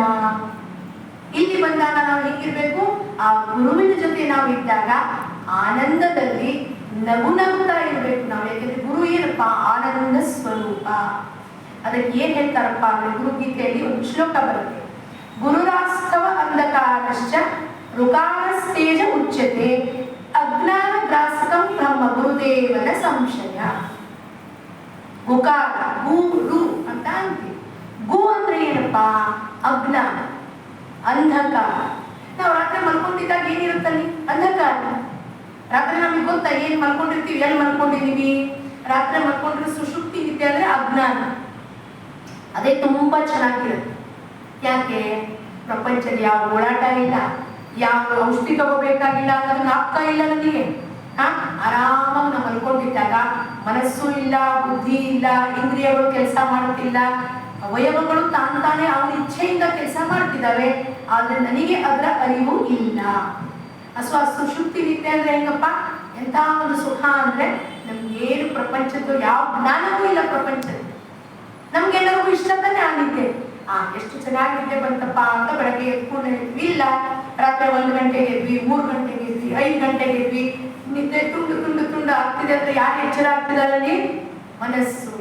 ಇಲ್ಲಿ ಬಂದಾಗ ನಾವು ಹೇಗಿರ್ಬೇಕು, ಆ ಗುರುವಿನ ಜೊತೆ ನಾವು ಇದ್ದಾಗ ಆನಂದದಲ್ಲಿ ನಗುತ್ತಾ ಇರ್ಬೇಕು ನಾವು. ಯಾಕೆಂದ್ರೆ ಗುರು ಏನಪ್ಪ, ಆನಂದ ಸ್ವರೂಪ. ಅದಕ್ಕೆ ಏನ್ ಹೇಳ್ತಾರಪ್ಪ ಅಂದ್ರೆ, ಗುರುಗೀತೆಯಲ್ಲಿ ಒಂದು ಶ್ಲೋಕ ಬರುತ್ತೆ, ಗುರುರಾಸ್ತವ ಅಂಧಕಾರಶ್ಚ ಋಕಾರಸ್ತೇಜ ಉಚ್ಯತೆ ಅಜ್ಞಾನ ಗ್ರಾಸಕಂ ಬ್ರಹ್ಮ ಗುರುದೇವನ ಸಂಶಯ. ಗುಕಾರ, ಗುರು ಅಂತ ಅಂತೀವಿ. ಗು ಅಂದ್ರೆ ಏನಪ್ಪ, ಅಜ್ಞಾನ, ಅಂಧಕಾರ. ನಾವು ರಾತ್ರಿ ಮಲ್ಕೊಂಡಿದ್ದಾಗ ಏನಿರುತ್ತಲ್ಲಿ, ಅಂಧಕಾರ. ರಾತ್ರಿ ನಮಗೆ ಗೊತ್ತಾ ಏನ್ ಮಲ್ಕೊಂಡಿರ್ತೀವಿ, ಎಲ್ಲಿ ಮಲ್ಕೊಂಡಿದೀವಿ? ರಾತ್ರಿ ಮಲ್ಕೊಂಡ್ರೆ ಸುಷುಪ್ತಿ ನಿದ್ದೆ ಅಂದ್ರೆ ಅಜ್ಞಾನ. ಅದೇ ತುಂಬಾ ಚೆನ್ನಾಗಿರುತ್ತೆ. ಯಾಕೆ? ಪ್ರಪಂಚದ ಯಾವ ಓಡಾಟ ಇಲ್ಲ, ಯಾವ ಔಷಧಿ ತಗೋಬೇಕಾಗಿಲ್ಲ, ಅನ್ನೋದನ್ನ ಆಗ್ತಾ ಇಲ್ಲ ನನಗೆ. ಆರಾಮಾಗಿ ನಾವು ಮಲ್ಕೊಂಡಿದ್ದಾಗ ಮನಸ್ಸು ಇಲ್ಲ, ಬುದ್ಧಿ ಇಲ್ಲ, ಇಂದ್ರಿಯಗಳು ಕೆಲಸ ಮಾಡುತ್ತಿಲ್ಲ, ಅವಯವಗಳು ತಾನೇ ಅವನ ಇಚ್ಛೆಯಿಂದ ಕೆಲಸ ಮಾಡ್ತಿದ್ದಾವೆ. ಆದ್ರೆ ನನಗೆ ಅದರ ಅರಿವು ಇಲ್ಲ. ಸುಷುಪ್ತಿ ನಿದ್ದೆ ಅಂದ್ರೆ ಹೆಂಗಪ್ಪ, ಎಂತ ಒಂದು ಸುಖ ಅಂದ್ರೆ ನಮ್ಗೆ ಏನು ಪ್ರಪಂಚದ್ದು ಯಾವ ಜ್ಞಾನವೂ ಇಲ್ಲ. ಪ್ರಪಂಚದ ನಮ್ಗೆಲ್ಲರಿಗೂ ಇಷ್ಟ ತಾನೆ ಆ ನಿದ್ದೆ. ಎಷ್ಟು ಚೆನ್ನಾಗಿ ನಿದ್ದೆ ಬಂತಪ್ಪ ಅಂತ ಬೆಳಗ್ಗೆ ಎತ್ಕೊಂಡು ಇಲ್ಲ, ರಾತ್ರಿ 1 ಗಂಟೆಗೆ ಎದ್ವಿ, 3 ಗಂಟೆಗೆ ಎದ್ವಿ, 5 ಗಂಟೆಗೆ ಎದ್ವಿ, ನಿದ್ದೆ ತುಂಡು ಆಗ್ತಿದೆ ಅಂತ ಯಾರು ಎಚ್ಚರ ಆಗ್ತಿದಾರಲ್ಲಿ? ಮನಸ್ಸು.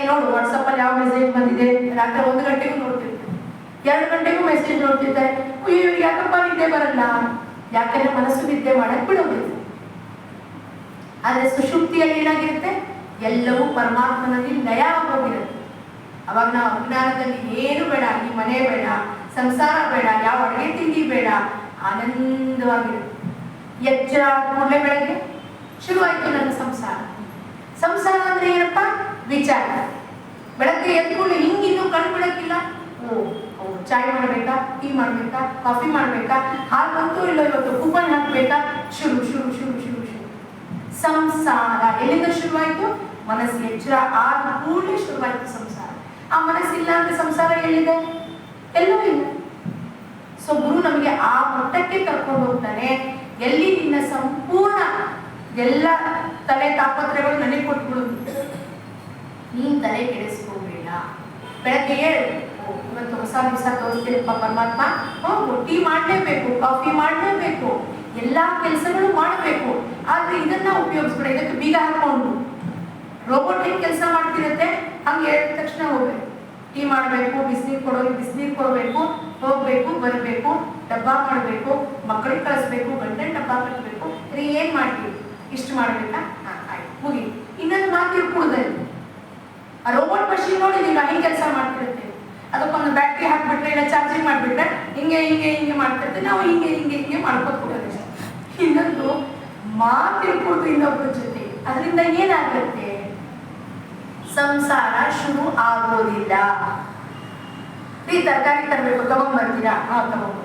ನೋಡು ವಾಟ್ಸಪ್ ಅಲ್ಲಿ ಯಾವ ಮೆಸೇಜ್ ಬಂದಿದೆ, ರಾತ್ರಿ 1 ಗಂಟೆಗೂ ನೋಡ್ತಿರ್ತಾರೆ, 2 ಗಂಟೆಗೂ ಮೆಸೇಜ್ ನೋಡ್ತಿರ್ತಾರೆ. ಇವ್ರಿಗೆ ಯಾಕಪ್ಪ ನಿದ್ದೆ ಬರಲ್ಲ? ಯಾಕಂದ್ರೆ ಮನಸ್ಸು ನಿದ್ದೆ ಮಾಡಕ್ ಬಿಡೋದಿಲ್ಲ. ಆದ್ರೆ ಸುಷುಪ್ತಿಯಲ್ಲಿ ಏನಾಗಿರುತ್ತೆ, ಎಲ್ಲವೂ ಪರಮಾತ್ಮನಲ್ಲಿ ಲಯ ಹೋಗಿರುತ್ತೆ. ಅವಾಗ ನಾವು ಅಜ್ಞಾನದಲ್ಲಿ ಏನು ಬೇಡ, ಈ ಮನೆ ಬೇಡ, ಸಂಸಾರ ಬೇಡ, ಯಾವ ಅಡುಗೆ ತಿಂಡಿ ಬೇಡ, ಆನಂದವಾಗಿರುತ್ತೆ. ಎಚ್ಚರ ಕೂಡಲೇ ಬೆಳಗ್ಗೆ ಶುರುವಾಯ್ತು ನನ್ನ ಸಂಸಾರ. ಸಂಸಾರ ಅಂದ್ರೆ ಏನಪ್ಪ, ವಿಚಾರ. ಬೆಳಗ್ಗೆ ಎದ್ಕೊಂಡು ಹಿಂಗಿನ್ನೂ ಕಣ್ಣು ಬಿಡಕ್ಕಿಲ್ಲ, ಚಾಯ್ ಮಾಡಬೇಕಾ, ಟೀ ಮಾಡಬೇಕಾ, ಕಾಫಿ ಮಾಡಬೇಕಾ, ಹಾಲು ಬಂತು ಇಲ್ಲ ಇವತ್ತು ಕೂಪನ್ ಹಾಕಬೇಕಾ, ಶುರು ಶುರು ಶುರು ಶುರು ಶುರು. ಸಂಸಾರ ಎಲ್ಲಿಂದ ಶುರುವಾಯಿತು? ಮನಸ್ಸು ಎಚ್ಚರ ಆದ ಕೂಡಲೇ ಶುರುವಾಯಿತು ಸಂಸಾರ. ಆ ಮನಸ್ಸಿಲ್ಲ ಅಂದ್ರೆ ಸಂಸಾರ ಎಲ್ಲಿದೆ? ಎಲ್ಲೂ ಇಲ್ಲ. ಸೊ ಗುರು ನಮಗೆ ಆ ಮಟ್ಟಕ್ಕೆ ಕರ್ಕೊಂಡು ಹೋಗ್ತಾನೆ, ಎಲ್ಲಿ ನಿನ್ನ ಸಂಪೂರ್ಣ ಎಲ್ಲ ತಲೆ ತಾಪತ್ರೆಗಳು ನನಗೆ ಕೊಟ್ಬಿಡು, ನೀನ್ ತಲೆ ಕೆಡಿಸ್ಕೋಬೇಡ. ಬೆಳಗ್ಗೆ ಹೇಳು, ಇವತ್ತು ಹೊಸ ದಿವಸ ತೋರಿಸ್ತೀರಪ್ಪ ಪರಮಾತ್ಮ, ಹೋಗು, ಟೀ ಮಾಡಲೇಬೇಕು, ಕಾಫಿ ಮಾಡಲೇಬೇಕು, ಎಲ್ಲಾ ಕೆಲಸಗಳು ಮಾಡಬೇಕು. ಆದ್ರೆ ಇದನ್ನ ಉಪಯೋಗಿಸ್ಬೇಡ, ಇದಕ್ಕೆ ಬೀಗ ಹಾಕೊಂಡು ರೋಬೋಟ್ ಹೇಗೆ ಕೆಲಸ ಮಾಡ್ತಿರತ್ತೆ ಹಂಗೆ ಹೇಳಿದ ತಕ್ಷಣ ಹೋಗ್ಬೇಕು. ಟೀ ಮಾಡಬೇಕು, ಬಿಸಿನೀರು ಕೊಡಬೇಕು, ಹೋಗ್ಬೇಕು ಬರಬೇಕು, ಡಬ್ಬ ಮಾಡಬೇಕು, ಮಕ್ಕಳಿಗೆ ಕಳಿಸ್ಬೇಕು, ಗಂಟೆ ಡಬ್ಬ ಕಟ್ಟಬೇಕು. ಏನ್ ಮಾಡ್ತೀವಿ? ಇಷ್ಟು ಮಾಡ್ಬೇಕಾ? ಆಯ್ತು ಮುಗಿ. ಇನ್ನೊಂದು ಮಾತು ಕುಡ್ದಲ್ಲಿ ಆ ರೋಬೋಟ್ ಮಷೀನ್ ನೋಡಿ ನೀವು ಹಿಂಗೆ ಕೆಲಸ ಮಾಡ್ತಿರುತ್ತೆ, ಅದಕ್ಕೊಂದು ಬ್ಯಾಟ್ರಿ ಹಾಕ್ಬಿಟ್ರೆ ಇಲ್ಲ ಚಾರ್ಜಿಂಗ್ ಮಾಡಿಬಿಟ್ರೆ ಹಿಂಗೆ ಹಿಂಗೆ ಹಿಂಗೆ ಮಾಡ್ತಿರ್ತೀವಿ ನಾವು, ಹಿಂಗೆ ಹಿಂಗೆ ಹಿಂಗೆ ಮಾಡ್ಕೊತ ಕೊಡೋದು. ಇನ್ನೊಂದು ಮಾತಿರ್ಕೊಡ್ದು ಇನ್ನೊಬ್ಬರ ಜೊತೆ, ಅದರಿಂದ ಏನಾಗುತ್ತೆ? ಸಂಸಾರ ಶುರು ಆಗೋದಿಲ್ಲ. ತರಕಾರಿ ತರಬೇಕು, ತಗೊಂಡ್ಬರ್ತೀರಾ? ತಗೊಂಡು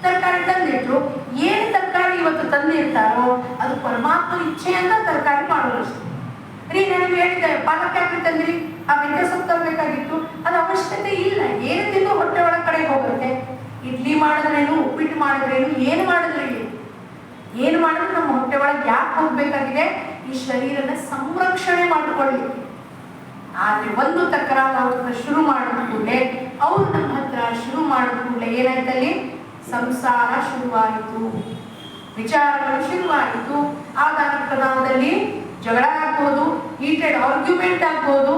ತರಕಾರಿ ತಂದಿಟ್ರು, ಏನ್ ತರಕಾರಿ ಇವತ್ತು ತಂದಿರ್ತಾರೋ ಅದು ಪರಮಾತ್ಮ ಇಚ್ಛೆ ಅಂತ ತರಕಾರಿ ಮಾಡೋದಷ್ಟು. ನನಗೆ ಹೇಳಿದೆ ಪಾಲಕ್ ಯಾಕೆ ತಂದ್ರಿ, ಆ ಮೆಂತ್ಯ ಸೊಪ್ಪು ತರಬೇಕಾಗಿತ್ತು, ಅದು ಅವಶ್ಯಕತೆ ಇಲ್ಲ. ಏನು ತಿಂದು ಹೊಟ್ಟೆ ಒಳಗೆ ಕಡೆ ಹೋಗುತ್ತೆ. ಇಡ್ಲಿ ಮಾಡಿದ್ರೇನು, ಉಪ್ಪಿಟ್ಟು ಮಾಡಿದ್ರೇನು, ಏನು ಮಾಡಿದ್ರು ನಮ್ಮ ಹೊಟ್ಟೆ ಒಳಗೆ ಯಾಕೆ ಹೋಗ್ಬೇಕಾಗಿದೆ? ಈ ಶರೀರನ ಸಂರಕ್ಷಣೆ ಮಾಡಿಕೊಳ್ಳಿಕ್ಕೆ. ಆದ್ರೆ ಒಂದು ತಕರಾರು ಅವ್ರನ್ನ ಶುರು ಮಾಡಿದ ಕೂಡಲೇ, ಅವ್ರು ನಮ್ಮ ಹತ್ರ ಶುರು ಮಾಡಿದ ಕೂಡಲೇ ಏನಾಯ್ತಲ್ಲಿ? ಸಂಸಾರ ಶುರುವಾಯಿತು, ವಿಚಾರಗಳು ಶುರುವಾಯಿತು. ಆದಾನ ಪ್ರದಾನದಲ್ಲಿ ಜಗಳ ಆಗ್ಬೋದು, ಹೀಟೆಡ್ ಆರ್ಗ್ಯುಮೆಂಟ್ ಆಗ್ಬೋದು.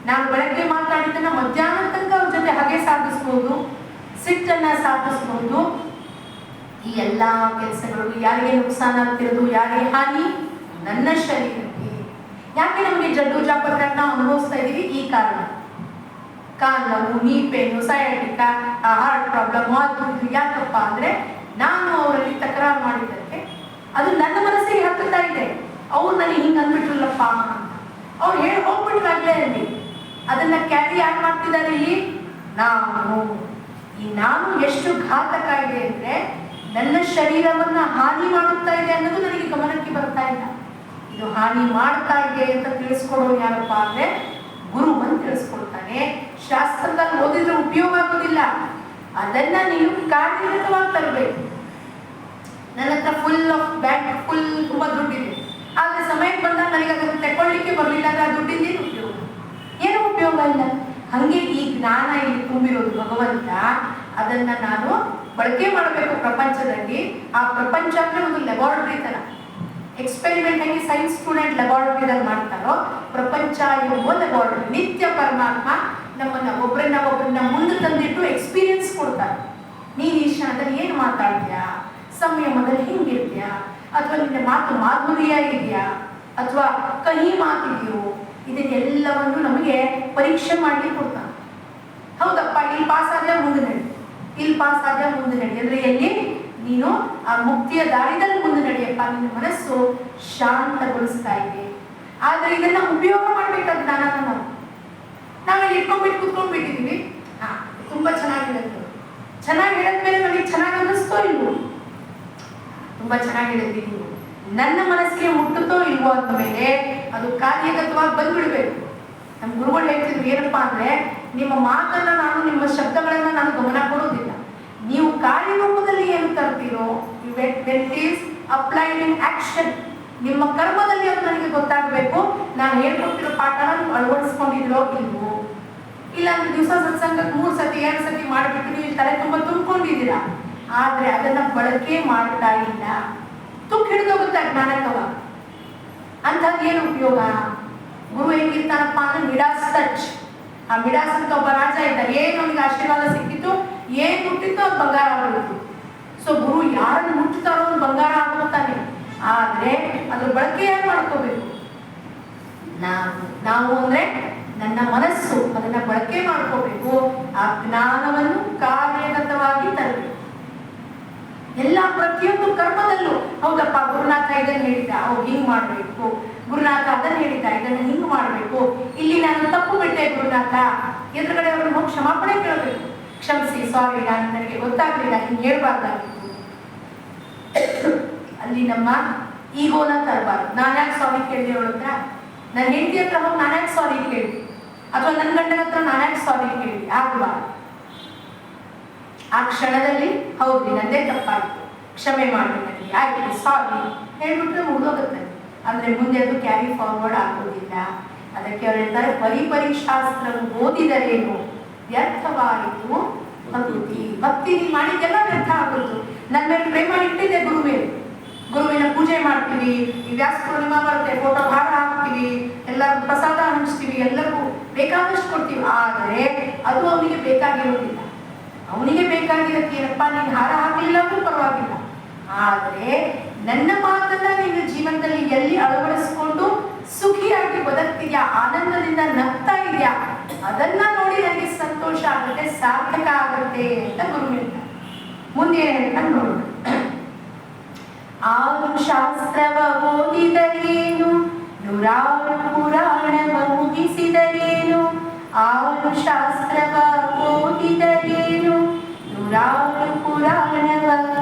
ನಾನು ಬೆಳಗ್ಗೆ ಮಾತಾಡಿದ್ದನ್ನ ಮಧ್ಯಾಹ್ನ ತನಕ ಅವ್ರ ಜೊತೆ ಹಾಗೆ ಸಾಧಿಸ್ಬೋದು, ಸಿಟ್ಟನ್ನ ಸಾಧಿಸ್ಬೋದು. ಈ ಎಲ್ಲಾ ಕೆಲಸಗಳು ಯಾರಿಗೆ ನುಕ್ಸಾನ ಆಗ್ತಿರೋದು? ಯಾರಿಗೆ ಹಾನಿ? ನನ್ನ ಶರೀರಕ್ಕೆ. ಯಾಕೆ ನಮಗೆ ಜಡ್ಡು ಜಾಪತ್ರನ್ನ ಅನುಭವಿಸ್ತಾ ಇದೀವಿ? ಈ ಕಾರಣ. ಕಾಲು ನೋವು, ನೀ ಪೇನು, ಸಯಾಟಿಕ, ಹಾರ್ಟ್ ಪ್ರಾಬ್ಲಮ್, ಅದು ಯಾಕಪ್ಪ ಅಂದ್ರೆ ನಾನು ಅವರಲ್ಲಿ ತಕರಾರು ಮಾಡಿದ್ದಕ್ಕೆ ಅದು ನನ್ನ ಮನಸ್ಸಿಗೆ ಹತ್ತುತ್ತಾ ಇದೆ. ಅವ್ರು ನನಗೆ ಹಿಂಗೆ ಅಂದ್ಬಿಟ್ರಲ್ಲಪ್ಪ ಅಂತ ಅವ್ರು ಹೇಳಿ ಹೋಗ್ಬಿಟ್ರಾಗ್ಲೇ ಅಲ್ಲಿ. ಅದನ್ನ ಕ್ಯಾರಿ ಯಾರು ಮಾಡ್ತಿದ್ದಾರೆ ಇಲ್ಲಿ? ನಾನು. ಈ ನಾನು ಎಷ್ಟು ಘಾತಕ ಇದೆ ಅಂದ್ರೆ ನನ್ನ ಶರೀರವನ್ನ ಹಾನಿ ಮಾಡುತ್ತಾ ಇದೆ ಅನ್ನೋದು ನನಗೆ ಗಮನಕ್ಕೆ ಬರ್ತಾ ಇಲ್ಲ. ಇದು ಹಾನಿ ಮಾಡ್ತಾ ಇದೆ ಅಂತ ತಿಳಿಸ್ಕೊಡೋರು ಯಾರಪ್ಪ ಅಂದ್ರೆ ಗುರು ಅಂತ ತಿಳಿಸ್ಕೊಡ್ತಾನೆ. ಶಾಸ್ತ್ರದಲ್ಲಿ ಓದಿದ್ರೆ ಉಪಯೋಗ ಆಗೋದಿಲ್ಲ, ಅದನ್ನ ನೀವು ಕಾರ್ಯಗತವಾಗಿ ತರಬೇಕು. ನನ್ನ ಹತ್ರ ಫುಲ್ ತುಂಬಾ ದುಡ್ಡಿದೆ, ಆದ್ರೆ ಸಮಯಕ್ಕೆ ಬಂದಾಗ ನನಗೆ ಅದನ್ನು ತಗೊಳ್ಳಿಕ್ಕೆ ಬರಲಿಲ್ಲ ಅಂದ್ರೆ ಆ ದುಡ್ಡಿಂದ ಏನು ಉಪಯೋಗ ಇಲ್ಲ. ಹಂಗೆ ಈ ಜ್ಞಾನ ಇಲ್ಲಿ ತುಂಬಿರೋದು ಭಗವಂತ, ಅದನ್ನ ನಾನು ಬಳಕೆ ಮಾಡಬೇಕು ಪ್ರಪಂಚದಲ್ಲಿ. ಆ ಪ್ರಪಂಚ ಅಂದ್ರೆ ಒಂದು ಲ್ಯಾಬೋರೇಟರಿ ತರ, ಎಕ್ಸ್ಪೆರಿಮೆಂಟ್ ಆಗಿ ಸೈನ್ಸ್ ಸ್ಟೂಡೆಂಟ್ ಲ್ಯಾಬೋರೇಟರಿದಲ್ಲಿ ಮಾಡ್ತಾರೋ, ಪ್ರಪಂಚ ಎಂಬ ಲ್ಯಾಬೋರೇಟರಿ. ನಿತ್ಯ ಪರಮಾತ್ಮ ಒಬ್ಬರನ್ನ ಮುಂದೆ ತಂದಿಟ್ಟು ಎಕ್ಸ್ಪೀರಿಯನ್ಸ್ ಕೊಡ್ತಾರೆ. ನೀನ್ ಈ ಕ್ಷಣದಲ್ಲಿ ಏನ್ ಮಾತಾಡ್ತೀಯಾ, ಸಂಯಮದಲ್ಲಿ ಹಿಂಗಿರ್ತೀಯಾ, ಅಥವಾ ನಿನ್ನ ಮಾತು ಮಾಧುರ್ಯ ಇದೆಯಾ, ಅಥವಾ ಕಹಿ ಮಾತಿದೆಯೋ, ಇದನ್ನೆಲ್ಲವನ್ನು ನಮಗೆ ಪರೀಕ್ಷೆ ಮಾಡಿ ಕೊಡ್ತಾನೆ. ಹೌದಪ್ಪ, ಇಲ್ಲಿ ಪಾಸ್ ಆದ್ರೆ ಮುಂದೆ ನಡಿ, ಇಲ್ಲಿ ಪಾಸ್ ಆದ್ರೆ ಮುಂದೆ ನಡಿ ಅಂದ್ರೆ ಎಲ್ಲಿ? ನೀನು ಆ ಮುಕ್ತಿಯ ದಾರಿದಲ್ಲಿ ಮುಂದೆ ನಡೆಯಪ್ಪ. ನಿನ್ನ ಮನಸ್ಸು ಶಾಂತಗೊಳಿಸ್ತಾ ಇದೆ. ಆದ್ರೆ ಇದನ್ನ ಉಪಯೋಗ ಮಾಡ್ಬೇಕಾದ ಜ್ಞಾನ ನಾವಲ್ಲಿ ಇಟ್ಕೊಂಡ್ಬಿಟ್ಟು ಕುತ್ಕೊಂಡ್ಬಿಟ್ಟಿದೀವಿ. ತುಂಬಾ ಚೆನ್ನಾಗಿ ಹೇಳಿದ್ಮೇಲೆ ನನಗೆ ಚೆನ್ನಾಗಿ ಅನ್ನಿಸ್ತೋ ಇಲ್ವೋ? ತುಂಬಾ ಚೆನ್ನಾಗಿ ಹೇಳಿದ್ವಿ ನೀವು, ನನ್ನ ಮನಸ್ಸಿಗೆ ಮುಟ್ಟುತ್ತೋ ಇಲ್ವೋ ಅಂದಮೇಲೆ ಅದು ಕಾರ್ಯಗತವಾಗಿ ಬಂದ್ಬಿಡ್ಬೇಕು. ನಮ್ಮ ಗುರುಗಳು ಹೇಳ್ತಿದ್ರು ಏನಪ್ಪಾ ಅಂದ್ರೆ, ನಿಮ್ಮ ಮಾತನ್ನ ನಾನು, ನಿಮ್ಮ ಶಬ್ದಗಳನ್ನ ನಾನು ಗಮನ ಕೊಡೋದಿಲ್ಲ, ನೀವು ಕಾರ್ಯರೂಪದಲ್ಲಿ ಏನು ತರ್ತೀರೋ, ಅಪ್ಲೈಡ್ ಇನ್ ಆಕ್ಷನ್, ನಿಮ್ಮ ಕರ್ಮದಲ್ಲಿ ಅದು ನನಗೆ ಗೊತ್ತಾಗಬೇಕು. ನಾನು ಹೇಳ್ಕೊಟ್ಟಿರೋ ಪಾಠನ ನೀವು ಅಳವಡಿಸ್ಕೊಂಡಿದ್ರೋ ಇಲ್ವೋ? ಇಲ್ಲ ಅಂದ್ರೆ ದಿವಸ ಸತ್ಸಂಗಕ್ಕೆ 3 ಸತಿ 2 ಸತಿ ಮಾಡಿಬಿಟ್ಟು ನೀವು ತಲೆ ತುಂಬ ತುಂಬಿಕೊಂಡಿದ್ದೀರಾ, ಆದ್ರೆ ಅದನ್ನ ಬಳಕೆ ಮಾಡ್ತಾ ಇಲ್ಲ. ತುಕ್ ಹಿಡಿದೋಗುತ್ತೆ ಜ್ಞಾನಕವ. ಅಂಥದ್ದು ಏನು ಉಪಯೋಗ? ಗುರು ಹೆಂಗಿರ್ತಾನಪ್ಪ ಅಂದ್ರೆ ಮಿಡಾಸ್ ಟಚ್. ಆ ಮಿಡಾಸ್ ಅಂತ ಒಬ್ಬ ರಾಜ ಇದ್ದ, ಏನು ಅವನಿಗೆ ಆಶೀರ್ವಾದ ಸಿಕ್ಕಿತ್ತು, ಏನ್ ಮುಟ್ಟಿತ್ತು ಅದು ಬಂಗಾರ ಆಗೋದು. ಸೊ ಗುರು ಯಾರನ್ನು ಮುಟ್ಟುತ್ತಾರೋ ಅವ್ನು ಬಂಗಾರ ಆಗೋಗ್ತಾನೆ. ಆದ್ರೆ ಅದ್ರ ಬಳಕೆ ಯಾರು ಮಾಡ್ಕೋಬೇಕು? ನಾವು ಅಂದ್ರೆ ನನ್ನ ಮನಸ್ಸು ಅದನ್ನ ಬಳಕೆ ಮಾಡ್ಕೋಬೇಕು. ಆ ಜ್ಞಾನವನ್ನು ಕಾರ್ಯಗತವಾಗಿ ತರಬೇಕು. ಎಲ್ಲ ಪ್ರತಿಯೊಂದು ಕರ್ಮದಲ್ಲೂ ಹೌದಪ್ಪ, ಗುರುನಾಥ ಇದನ್ನ ಹೇಳಿದ್ದ, ಹಿಂಗ್ ಮಾಡ್ಬೇಕು, ಗುರುನಾಥ ಅದನ್ನ ಹೇಳಿದ್ದ, ಇದನ್ನ ಹಿಂಗ್ ಮಾಡ್ಬೇಕು, ಇಲ್ಲಿ ನಾನು ತಪ್ಪು ಬಿಟ್ಟೆ ಗುರುನಾಥ, ಎದುರುಗಡೆ ಅವ್ರನ್ನ ಹೋಗಿ ಕ್ಷಮಾಪಣೆ ಕೇಳಬೇಕು. ಕ್ಷಮಿಸಿ, ಸಾರಿ, ನನಗೆ ಗೊತ್ತಾಗ್ಲಿಲ್ಲ, ಹಿಂಗೆ ಹೇಳ್ಬಾರ್ದಾಗಿತ್ತು. ಅಲ್ಲಿ ನಮ್ಮ ಈಗೋನ ತರಬಾರ್ದು. ನಾನ್ಯಾಕೆ ಸಾರಿ ಕೇಳಿದೆ ಅವಳ ಹತ್ರ? ನನ್ನ ಹೆಂಡತಿ ಹತ್ರ ಹೋಗಿ ನಾನ್ಯಾಕೆ ಸಾರಿ ಕೇಳಿ, ಅಥವಾ ನನ್ನ ಗಂಡನ ಹತ್ರ ನಾನ್ಯಾಕೆ ಸಾರಿ ಕೇಳಿ ಆಗಬಾರ್ದು. ಆ ಕ್ಷಣದಲ್ಲಿ ಹೌದು ನಂದೇ ತಪ್ಪಾಯ್ತು, ಕ್ಷಮೆ ಮಾಡಿ ನನಗೆ, ಆಯ್ತು ಸಾರಿ ಹೇಳ್ಬಿಟ್ರೆ ಮುಗಿದೋಗುತ್ತೆ. ಅಂದ್ರೆ ಮುಂದೆ ಅದು ಕ್ಯಾರಿ ಫಾರ್ವರ್ಡ್ ಆಗೋದಿಲ್ಲ. ಅದಕ್ಕೆ ಅವ್ರು ಹೇಳ್ತಾರೆ, ಪರಿಪರಿಶಾಸ್ತ್ರವು ಓದಿದರೇನು ವ್ಯರ್ಥವಾಯಿತು ಭಕ್ತಿ. ಭಕ್ತಿ ನೀನು ಮಾಡಿದ್ದೆಲ್ಲ ವ್ಯರ್ಥ ಆಗೋದು. ನನ್ನ ಮೇಲೆ ಪ್ರೇಮ ಇಟ್ಟಿದೆ ಗುರುವಿನ ಪೂಜೆ ಮಾಡ್ತೀವಿ, ಈ ವ್ಯಾಸ ಪೂರ್ಣಿಮಾ ಬರುತ್ತೆ, ಫೋಟೋ ಹಾರ ಹಾಕ್ತೀವಿ, ಎಲ್ಲರೂ ಪ್ರಸಾದ ಹಂಚ್ತೀವಿ, ಎಲ್ಲರಿಗೂ ಬೇಕಾದಷ್ಟು ಕೊಡ್ತೀವಿ. ಆದರೆ ಅದು ಅವನಿಗೆ ಬೇಕಾಗಿರೋದಿಲ್ಲ. ಅವನಿಗೆ ಬೇಕಾಗಿರೋದೇನಪ್ಪ, ನೀನು ಹಾರ ಹಾಕಲಿಲ್ಲ ಅಂದ್ರೂ ಪರವಾಗಿಲ್ಲ, ಆದರೆ ನನ್ನ ಮಾತನ್ನ ನೀನು ಜೀವನದಲ್ಲಿ ಎಲ್ಲಿ ಅಳವಡಿಸ್ಕೊಂಡು ಸುಖಿಯಾಗಿ ಬದುಕ್ತಿದ್ಯಾ, ಆನಂದದಿಂದ ನಗ್ತಾ ಇದೆಯಾ, ಅದನ್ನ ನೋಡಿ ನನಗೆ ಸಂತೋಷ ಆಗುತ್ತೆ, ಸಾರ್ಥಕ ಆಗುತ್ತೆ ಅಂತ ಗುರು ಹೇಳ್ತಾರೆ. ಮುಂದೆ ಹೇಳ್ಕೊಂಡು ನೋಡೋಣ. ಆರು ಶಾಸ್ತ್ರವ ಓದಿದರೇನು, ನೂರಾರು ಪುರಾಣವ ಮುಗಿಸಿದರೇನು. ಆರು ಶಾಸ್ತ್ರವ ಓದಿದರೇನು, ನೂರಾರು ಪುರಾಣವ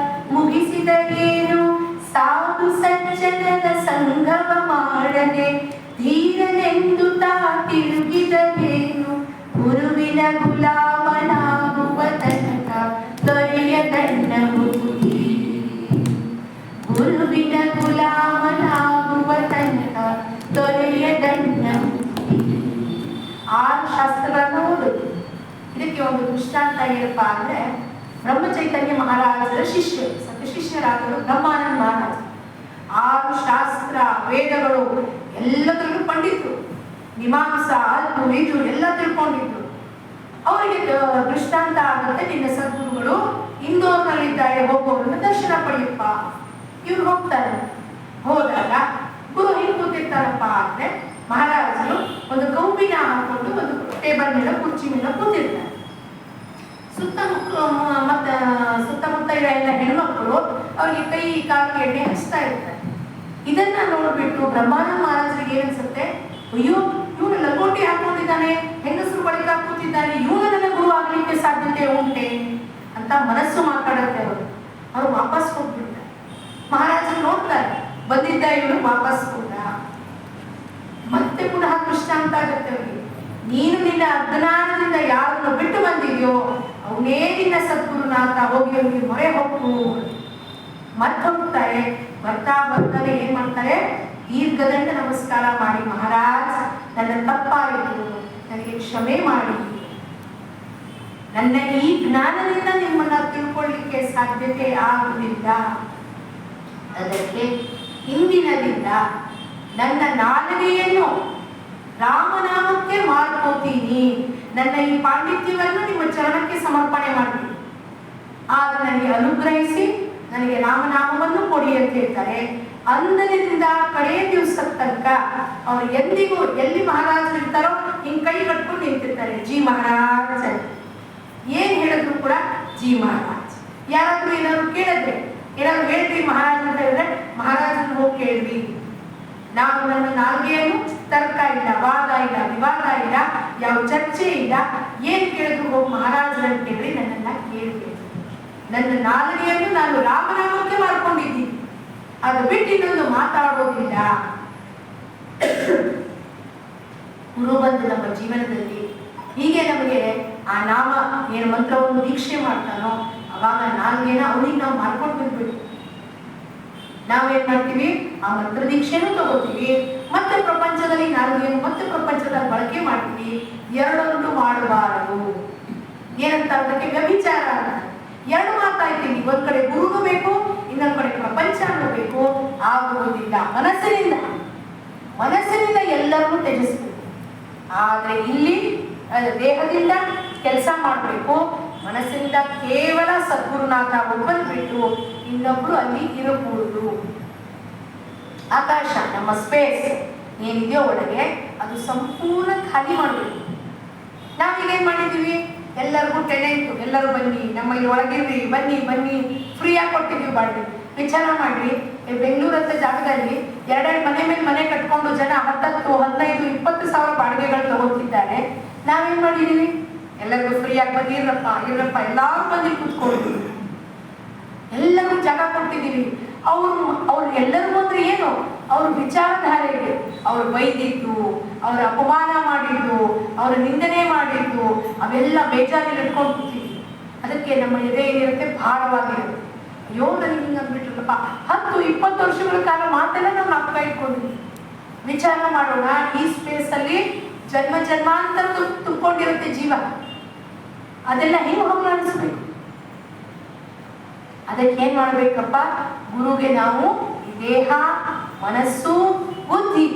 ಮುಗಿಸಿದರೇನು. ಸಾಧು ಸಜ್ಜನರ ಸಂಗವ ಮಾಡದೆ ಧೀರನೆಂದು ತಾ ತಿರುಗಿದರೇನು. ಗುರುವಿನ ಗುಲಾಮನಾಗುವ ತನಕ ದೊರೆಯದಣ್ಣ ಮುಗಿ. ಗುರುವಿನ ಗುಲಾಮನಾಗುವ ತನಕ ದೊರೆಯದಣ್ಣ ಮುಗಿ. ಆರು ಶಾಸ್ತ್ರಗಳನ್ನು ಓದುದು. ಇದಕ್ಕೆ ಒಂದು ದೃಷ್ಟಾಂತ ಏನಪ್ಪ ಅಂದ್ರೆ, ಬ್ರಹ್ಮಚೈತನ್ಯ ಮಹಾರಾಜರ ಶಿಷ್ಯರು, ಸತ್ಯಶಿಷ್ಯರಾದರು ಬ್ರಹ್ಮಾನಂದ ಮಹಾರಾಜ. ಆರು ಶಾಸ್ತ್ರ ವೇದಗಳು ಎಲ್ಲದರಲ್ಲೂ ಪಂಡಿತರು, ಮೀಮಾಂಸ ಅದು ಇದು ಎಲ್ಲ ತಿಳ್ಕೊಂಡಿದ್ರು. ಅವರಿಗೆ ದೃಷ್ಟಾಂತ ಆಗುತ್ತೆ, ನಿನ್ನ ಸದ್ಗುರುಗಳು ಇಂದೋರ್ನಲ್ಲಿದ್ದಾರೆ, ಹೋಗೋರನ್ನ ದರ್ಶನ ಪಡೆಯಪ್ಪ. ಇವ್ರು ಹೋಗ್ತಾರೆ. ಹೋದಾಗ ಗುರು ಹಿಂಗ್ ಕೂತಿರ್ತಾರಪ್ಪ ಅಂದ್ರೆ, ಮಹಾರಾಜರು ಒಂದು ಕೌಪಿನ ಹಾಕೊಂಡು ಒಂದು ಟೇಬಲ್ ಮೇಲೆ ಕುರ್ಚಿ ಮೇಲೆ ಕೂತಿರ್ತಾರೆ. ಸುತ್ತಮುತ್ತ ಇರೋ ಎಲ್ಲ ಹೆಣ್ಮಕ್ಳು ಅವ್ರಿಗೆ ಕೈ ಕಾಲು ಎಣ್ಣೆ ಹಚ್ತಾ ಇರ್ತಾರೆ. ಇದನ್ನ ನೋಡ್ಬಿಟ್ಟು ಬ್ರಹ್ಮಾನಂದ ಮಹಾರಾಜರಿಗೆ ಏನ್ಸುತ್ತೆ, ಅಯ್ಯೋ ಇವನು ಲಗೋಟಿ ಹಾಕೊಂಡಿದ್ದಾನೆ, ಹೆಂಗಸರು ಬಳಿಕ ಕೂತಿದ್ದಾನೆ, ಇವನು ನನ್ನ ಗುರು ಆಗ್ಲಿಕ್ಕೆ ಸಾಧ್ಯತೆ ಉಂಟೆ ಅಂತ ಮನಸ್ಸು ಮಾತಾಡುತ್ತೆ. ಅವರು ವಾಪಸ್ ಹೋಗ್ಬಿಡ್ತಾರೆ. ಮಹಾರಾಜರು ನೋಡ್ತಾರೆ, ಬಂದಿದ್ದ ಇವನು ವಾಪಸ್ ಹೋದ. ಮತ್ತೆ ಪುನಃ ಕೃಷ್ಣ ಅಂತ ಆಗುತ್ತೆ ಅವರಿಗೆ, ನೀನು ನಿನ್ನ ಅಜ್ಞಾನದಿಂದ ಯಾರನ್ನು ಬಿಟ್ಟು ಬಂದಿದ್ಯೋ ಅವನೇ ನಿನ್ನ ಸದ್ಗುರುನಾಥ, ಹೋಗಿ ಅವನಿಗೆ ಮೊರೆ ಹೋಗು. ಮತ್ತೆ ಹೋಗ್ತಾರೆ. ಬರ್ತಾನೆ ಏನ್ ಮಾಡ್ತಾರೆ, ದೀರ್ಘದಂಡ ನಮಸ್ಕಾರ ಮಾಡಿ, ಮಹಾರಾಜ್ ನನ್ನ ತಪ್ಪಾಯಿತು, ನನಗೆ ಕ್ಷಮೆ ಮಾಡಿ, ನನ್ನ ಈ ಜ್ಞಾನದಿಂದ ನಿಮ್ಮನ್ನ ತಿಳ್ಕೊಳ್ಳಿಕ್ಕೆ ಸಾಧ್ಯತೆ ಆಗುವುದಿಲ್ಲ. ಅದಕ್ಕೆ ಇಂದಿನದಿಂದ ನನ್ನ ನಾಲಿಗೆಯನ್ನು ರಾಮನಾಮಕ್ಕೆ ಮಾಡ್ಕೋತೀನಿ, ನನ್ನ ಈ ಪಾಂಡಿತ್ಯವನ್ನು ನಿಮ್ಮ ಚರಣಕ್ಕೆ ಸಮರ್ಪಣೆ ಮಾಡ್ತೀನಿ, ಆಗ ನನಗೆ ಅನುಗ್ರಹಿಸಿ ನನಗೆ ರಾಮನಾಮವನ್ನು ಕೊಡಿ ಅಂತ ಹೇಳ್ತಾರೆ. ಅಂದಿನಿಂದ ಕಡೆಯ ದಿವಸದ ತನಕ ಅವ್ರು ಎಂದಿಗೂ ಎಲ್ಲಿ ಮಹಾರಾಜರು ಇರ್ತಾರೋ ಹಿಂಗ್ ಕೈ ಕಟ್ಕೊಂಡು ನಿಂತಿರ್ತಾರೆ, ಜಿ ಮಹಾರಾಜ್. ಏನ್ ಹೇಳಿದ್ರು ಕೂಡ ಜಿ ಮಹಾರಾಜ್. ಯಾರಾದ್ರೂ ಏನಾದ್ರು ಕೇಳಿದ್ರೆ, ಏನಾದ್ರು ಹೇಳ್ರಿ ಮಹಾರಾಜ್ ಅಂತ ಹೇಳಿದ್ರೆ, ಮಹಾರಾಜನ ಹೋಗಿ ಕೇಳ್ರಿ. ನಾವು ನನ್ನ ನಾಲ್ಗೆಯನ್ನು ತರ್ಕ ಇಲ್ಲ, ವಾದ ಇಲ್ಲ, ವಿವಾದ ಇಲ್ಲ, ಯಾವ ಚರ್ಚೆ ಇಲ್ಲ, ಏನ್ ಕೇಳಿದ್ರು ಹೋಗಿ ಮಹಾರಾಜರನ್ನು ಕೇಳಿ, ನನ್ನನ್ನ ಕೇಳ್ಬೇಕು. ನನ್ನ ನಾಲ್ಗೆಯನ್ನು ನಾನು ರಾಮನಾಮಕ್ಕೆ ಮಾಡ್ಕೊಂಡಿದ್ದೀನಿ, ಅದು ಬಿಟ್ಟು ಇನ್ನೊಂದು ಮಾತಾಡೋದಿಲ್ಲ. ಗುರು ಬಂದು ನಮ್ಮ ಜೀವನದಲ್ಲಿ ಹೀಗೆ ನಮಗೆ ಆ ನಾಮ ಏನು ಮಂತ್ರವನ್ನು ದೀಕ್ಷೆ ಮಾಡ್ತಾನೋ ಅವಾಗ ನಾಲ್ಗೆನ ಅವನಿಗೆ ನಾವು ಮಾಡ್ಕೊಂಡು ಬಿಡ್ಬೇಕು. ನಾವೇನ್ ಮಾಡ್ತೀವಿ, ಆ ಮಂತ್ರ ದೀಕ್ಷೆನೂ ತಗೋತೀವಿ, ಮತ್ತೆ ಪ್ರಪಂಚದಲ್ಲಿ ನಾಲ್ಗೆಯನ್ನು ಮತ್ತೆ ಪ್ರಪಂಚದಲ್ಲಿ ಬಳಕೆ ಮಾಡ್ತೀವಿ. ಎರಡೊಂದು ಮಾಡಬಾರದು. ಏನಂತ ಅದಕ್ಕೆ ವ್ಯಭಿಚಾರ. ಎರಡು ಮಾತಾಡ್ತೀವಿ, ಒಂದ್ ಕಡೆ ಗುರುನು ಬೇಕು, ಇನ್ನೊಂದ್ ಕಡೆ ಪ್ರಪಂಚನೂ ಬೇಕು, ಆಗುವುದಿಲ್ಲ. ಮನಸ್ಸಿನಿಂದ ಎಲ್ಲರೂ ತ್ಯಜಿಸ್ಬೇಕು. ಆದ್ರೆ ಇಲ್ಲಿ ದೇಹದಿಂದ ಕೆಲಸ ಮಾಡಬೇಕು, ಮನಸ್ಸಿನಿಂದ ಕೇವಲ ಸದ್ಗುರುನಾಥ ಒಬ್ಬನ್ ಬಿಟ್ಟು ಇನ್ನೊಬ್ರು ಅಲ್ಲಿ ಇರಬಹುದು. ಆಕಾಶ ನಮ್ಮ ಸ್ಪೇಸ್ ಏನಿದೆಯೋ ಒಳಗೆ ಅದು ಸಂಪೂರ್ಣ ಖಾಲಿ ಮಾಡಬೇಕು. ನಾವೀಗ ಏನ್ ಮಾಡಿದೀವಿ, ಎಲ್ಲರಿಗೂ ಟೆನೆಂಟ್, ಎಲ್ಲರೂ ಬನ್ನಿ ನಮ್ಮಲ್ಲಿ ಒಳಗಿರ್ರಿ, ಬನ್ನಿ ಫ್ರೀಯಾಗಿ ಕೊಟ್ಟಿದ್ದೀವಿ, ಬಾಡ್ರಿ, ವಿಚಾರ ಮಾಡ್ರಿ. ಬೆಂಗಳೂರಂತ ಜಾಗದಲ್ಲಿ ಎರಡೆರಡು ಮನೆ ಮೇಲೆ ಮನೆ ಕಟ್ಕೊಂಡು ಜನ 10, 15, 20 ಸಾವಿರ ಬಾಡಿಗೆಗಳು ತಗೋತಿದ್ದಾರೆ. ನಾವೇನ್ ಮಾಡಿದೀವಿ, ಎಲ್ಲರಿಗೂ ಫ್ರೀಯಾಗಿ ಬಂದು ಇರಪ್ಪ ಇರಪ್ಪ ಎಲ್ಲರೂ ಬಂದು ಕೂತ್ಕೊಂಡು ಎಲ್ಲರಿಗೂ ಜಾಗ ಕೊಟ್ಟಿದ್ದೀವಿ. ಅವ್ರು ಎಲ್ಲರಿಗೂ ಅಂದ್ರೆ ಏನು, ಅವ್ರ ವಿಚಾರಧಾರೆಗೆ ಅವ್ರು ಬೈದಿದ್ದು, ಅವ್ರ ಅಪಮಾನ ಮಾಡಿದ್ದು, ಅವ್ರ ನಿಂದನೆ ಮಾಡಿದ್ದು ಅವೆಲ್ಲ ಬೇಜಾರಲ್ಲಿ ಇಟ್ಕೊಂಡು ಕೂತೀವಿ. ಅದಕ್ಕೆ ನಮ್ಮ ಎದೆ ಏನಿರುತ್ತೆ ಭಾರವಾಗಿರುತ್ತೆ. ಅಯ್ಯೋ ನನಗೆ ಹಿಂಗೆ ಅಂದ್ಬಿಟ್ರಲ್ಲಪ್ಪ. 10-20 ವರ್ಷಗಳ ಕಾಲ ಮಾತೆಲ್ಲ ನಾವು ನಾಪ್ಕ ಇಟ್ಕೊಂಡಿದ್ವಿ. ವಿಚಾರ ಮಾಡೋಣ, ಈ ಸ್ಪೇಸಲ್ಲಿ ಜನ್ಮ ಜನ್ಮಾಂತರ ತುಂಬಿಕೊಂಡಿರುತ್ತೆ ಜೀವ. ಅದೆಲ್ಲ ಹೆಂಗೆ ಹೋಗ್ಲಾಡಿಸ್ಬೇಕು? ಅದಕ್ಕೆ ಏನ್ ಮಾಡ್ಬೇಕಪ್ಪ? ಗುರುಗೆ ನಾವು ದೇಹ, ಮನಸ್ಸು, ಬುದ್ಧಿ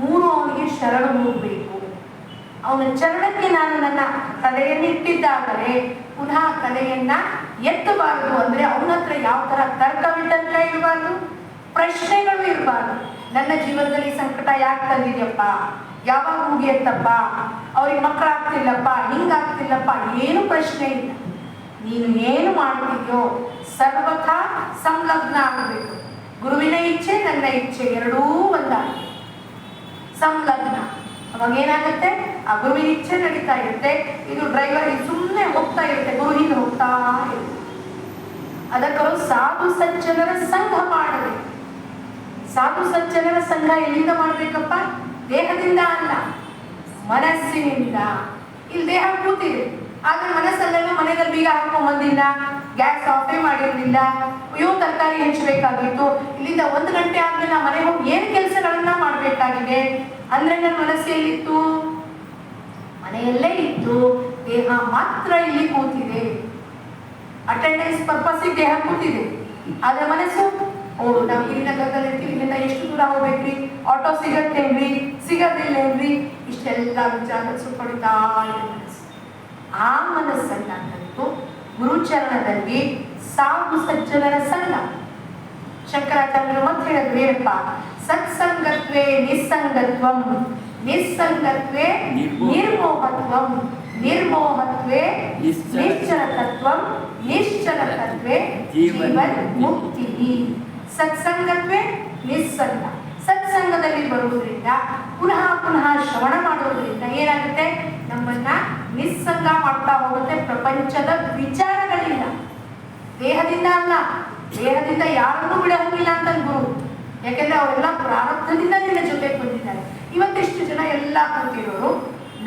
3 ಅವನಿಗೆ ಶರಣ ಹೋಗ್ಬೇಕು. ಅವನ ಚರಣಕ್ಕೆ ನಾನು ನನ್ನ ತಲೆಯನ್ನು ಇಟ್ಟಿದ್ದಾದರೆ ಪುನಃ ತಲೆಯನ್ನ ಎತ್ತಬಾರದು. ಅಂದ್ರೆ ಅವನ ಹತ್ರ ಯಾವ ತರ ತರ್ಕ ವಿತರ್ಕ ಇರಬಾರ್ದು, ಪ್ರಶ್ನೆಗಳು ಇರಬಾರ್ದು. ನನ್ನ ಜೀವನದಲ್ಲಿ ಸಂಕಟ ಯಾಕೆ ತಂದಿದ್ಯಪ್ಪ, ಯಾವಾಗ ಮುಗಿಯತ್ತಪ್ಪ, ಅವ್ರಿಗೆ ಮಕ್ಕಳಾಗ್ತಿಲ್ಲಪ್ಪ, ಹಿಂಗಾಗ್ತಿಲ್ಲಪ್ಪ, ಏನು ಪ್ರಶ್ನೆ ಇಲ್ಲ. ನೀನು ಏನು ಮಾಡ್ತಿದ್ಯೋ ಸರ್ವಥಾ ಸಂಲಗ್ನ ಆಗಬೇಕು. ಗುರುವಿನ ಇಚ್ಛೆ ನನ್ನ ಇಚ್ಛೆ ಎರಡೂ ಒಂದಾಗಿ ಸಂಲಗ್ನ. ಅವಾಗ ಏನಾಗುತ್ತೆ? ಆ ಗುರುವಿನ ಇಚ್ಛೆ ನಡೀತಾ ಇರುತ್ತೆ, ಇದು ಡ್ರೈವರ್ ಸುಮ್ಮನೆ ಹೋಗ್ತಾ ಇರುತ್ತೆ, ಗುರು ಹಿಂದೆ ಹೋಗ್ತಾ ಇರುತ್ತೆ. ಅದಕ್ಕವರು ಸಾಧು ಸಜ್ಜನರ ಸಂಘ ಮಾಡಬೇಕು. ಸಾಧು ಸಜ್ಜನರ ಸಂಘ ಎಲ್ಲಿಂದ ಮಾಡ್ಬೇಕಪ್ಪ? ದೇಹದಿಂದ ಅಲ್ಲ, ಮನಸ್ಸಿನಿಂದ. ಇಲ್ಲಿ ದೇಹ ಕೂತಿದೆ, ಆದ್ರೆ ಮನಸ್ಸಲ್ಲೆಲ್ಲ ಮನೆಯಲ್ಲಿ ಬೀಗ ಹಾಕೊಂಡ್ ಬಂದಿಲ್ಲ, ಗ್ಯಾಸ್ ಆಫೇ ಮಾಡಿರ್ಲಿಲ್ಲ, ಅಯ್ಯೋ ತರಕಾರಿ ಹೆಚ್ಚಬೇಕಾಗಿತ್ತು, ಇಲ್ಲಿಂದ 1 ಗಂಟೆ ಆದ್ಮೇಲೆ ಮನೆಗೆ ಹೋಗಿ ಏನ್ ಕೆಲಸಗಳನ್ನ ಮಾಡ್ಬೇಕಾಗಿದೆ ಅಂದ್ರೆ ನನ್ನ ಮನಸ್ಸೆಲ್ಲಿತ್ತು? ಮನೆಯಲ್ಲೇ ಇತ್ತು. ದೇಹ ಮಾತ್ರ ಇಲ್ಲಿ ಕೂತಿದೆ. ಅಟೆಂಡೆನ್ಸ್ ಪರ್ಪಸ್ ದೇಹ ಕೂತಿದೆ, ಆದ್ರೆ ಮನಸ್ಸು ನಾವು ಇಲ್ಲಿನ ಗದ್ದಲ ಇರ್ತೀವಿ, ಇಲ್ಲಿಂದ ಎಷ್ಟು ದೂರ ಹೋಗ್ಬೇಕ್ರಿ, ಆಟೋ ಸಿಗತ್ತೇನ್ರಿ, ಸಿಗದಿಲ್ಲೇನ್ರಿ, ಇಷ್ಟೆಲ್ಲ ವಿಚಾರ ಸುಪಡಿತಾ ಇದೆ ಮನಸ್ಸು. ಆ ಮನಸ್ಸನ್ನ ತಂದು ಗುರುಚರಣದಲ್ಲಿ ಸಾಧು ಸಜ್ಜನರ ಸಂಘ. ಶಂಕರಾಚಾರ್ಯರು ಮತ್ತೆ ಹೇಳಿದ್ರು ಏನಪ್ಪ? ಸತ್ಸಂಗತ್ವೇ ನಿಸ್ಸಂಗತ್ವಂ, ನಿಸ್ಸಂಗತ್ವೇ ನಿರ್ಮೋಹತ್ವಂ, ನಿರ್ಮೋಹತ್ವೇ ನಿಶ್ಚಲತತ್ವಂ, ನಿಶ್ಚಲತತ್ವೇ ಜೀವನ್ ಮುಕ್ತಿ. ಸತ್ಸಂಗತ್ವೇ ನಿಸ್ಸಂಗ. ಸತ್ಸಂಗದಲ್ಲಿ ಬರುವುದರಿಂದ ಪುನಃ ಪುನಃ ಶ್ರವಣ ಮಾಡುವುದರಿಂದ ಏನಾಗುತ್ತೆ? ನಮ್ಮನ್ನ ನಿಸ್ಸಂಗ ಮಾಡ್ತಾ ಹೋಗುತ್ತೆ. ಪ್ರಪಂಚದ ವಿಚಾರಗಳಿಲ್ಲ, ದೇಹದಿಂದ ಅಲ್ಲ. ದೇಹದಿಂದ ಯಾರನ್ನೂ ಬಿಡೋಂಗಿಲ್ಲ ಅಂತ ಗುರು. ಯಾಕೆಂದ್ರೆ ಅವರೆಲ್ಲ ಪ್ರಾರಬ್ಧದಿಂದ ನಿನ್ನ ಜೊತೆ ಬಂದಿದ್ದಾರೆ. ಇವತ್ತಿಷ್ಟು ಜನ ಎಲ್ಲ ಕೂತಿರೋರು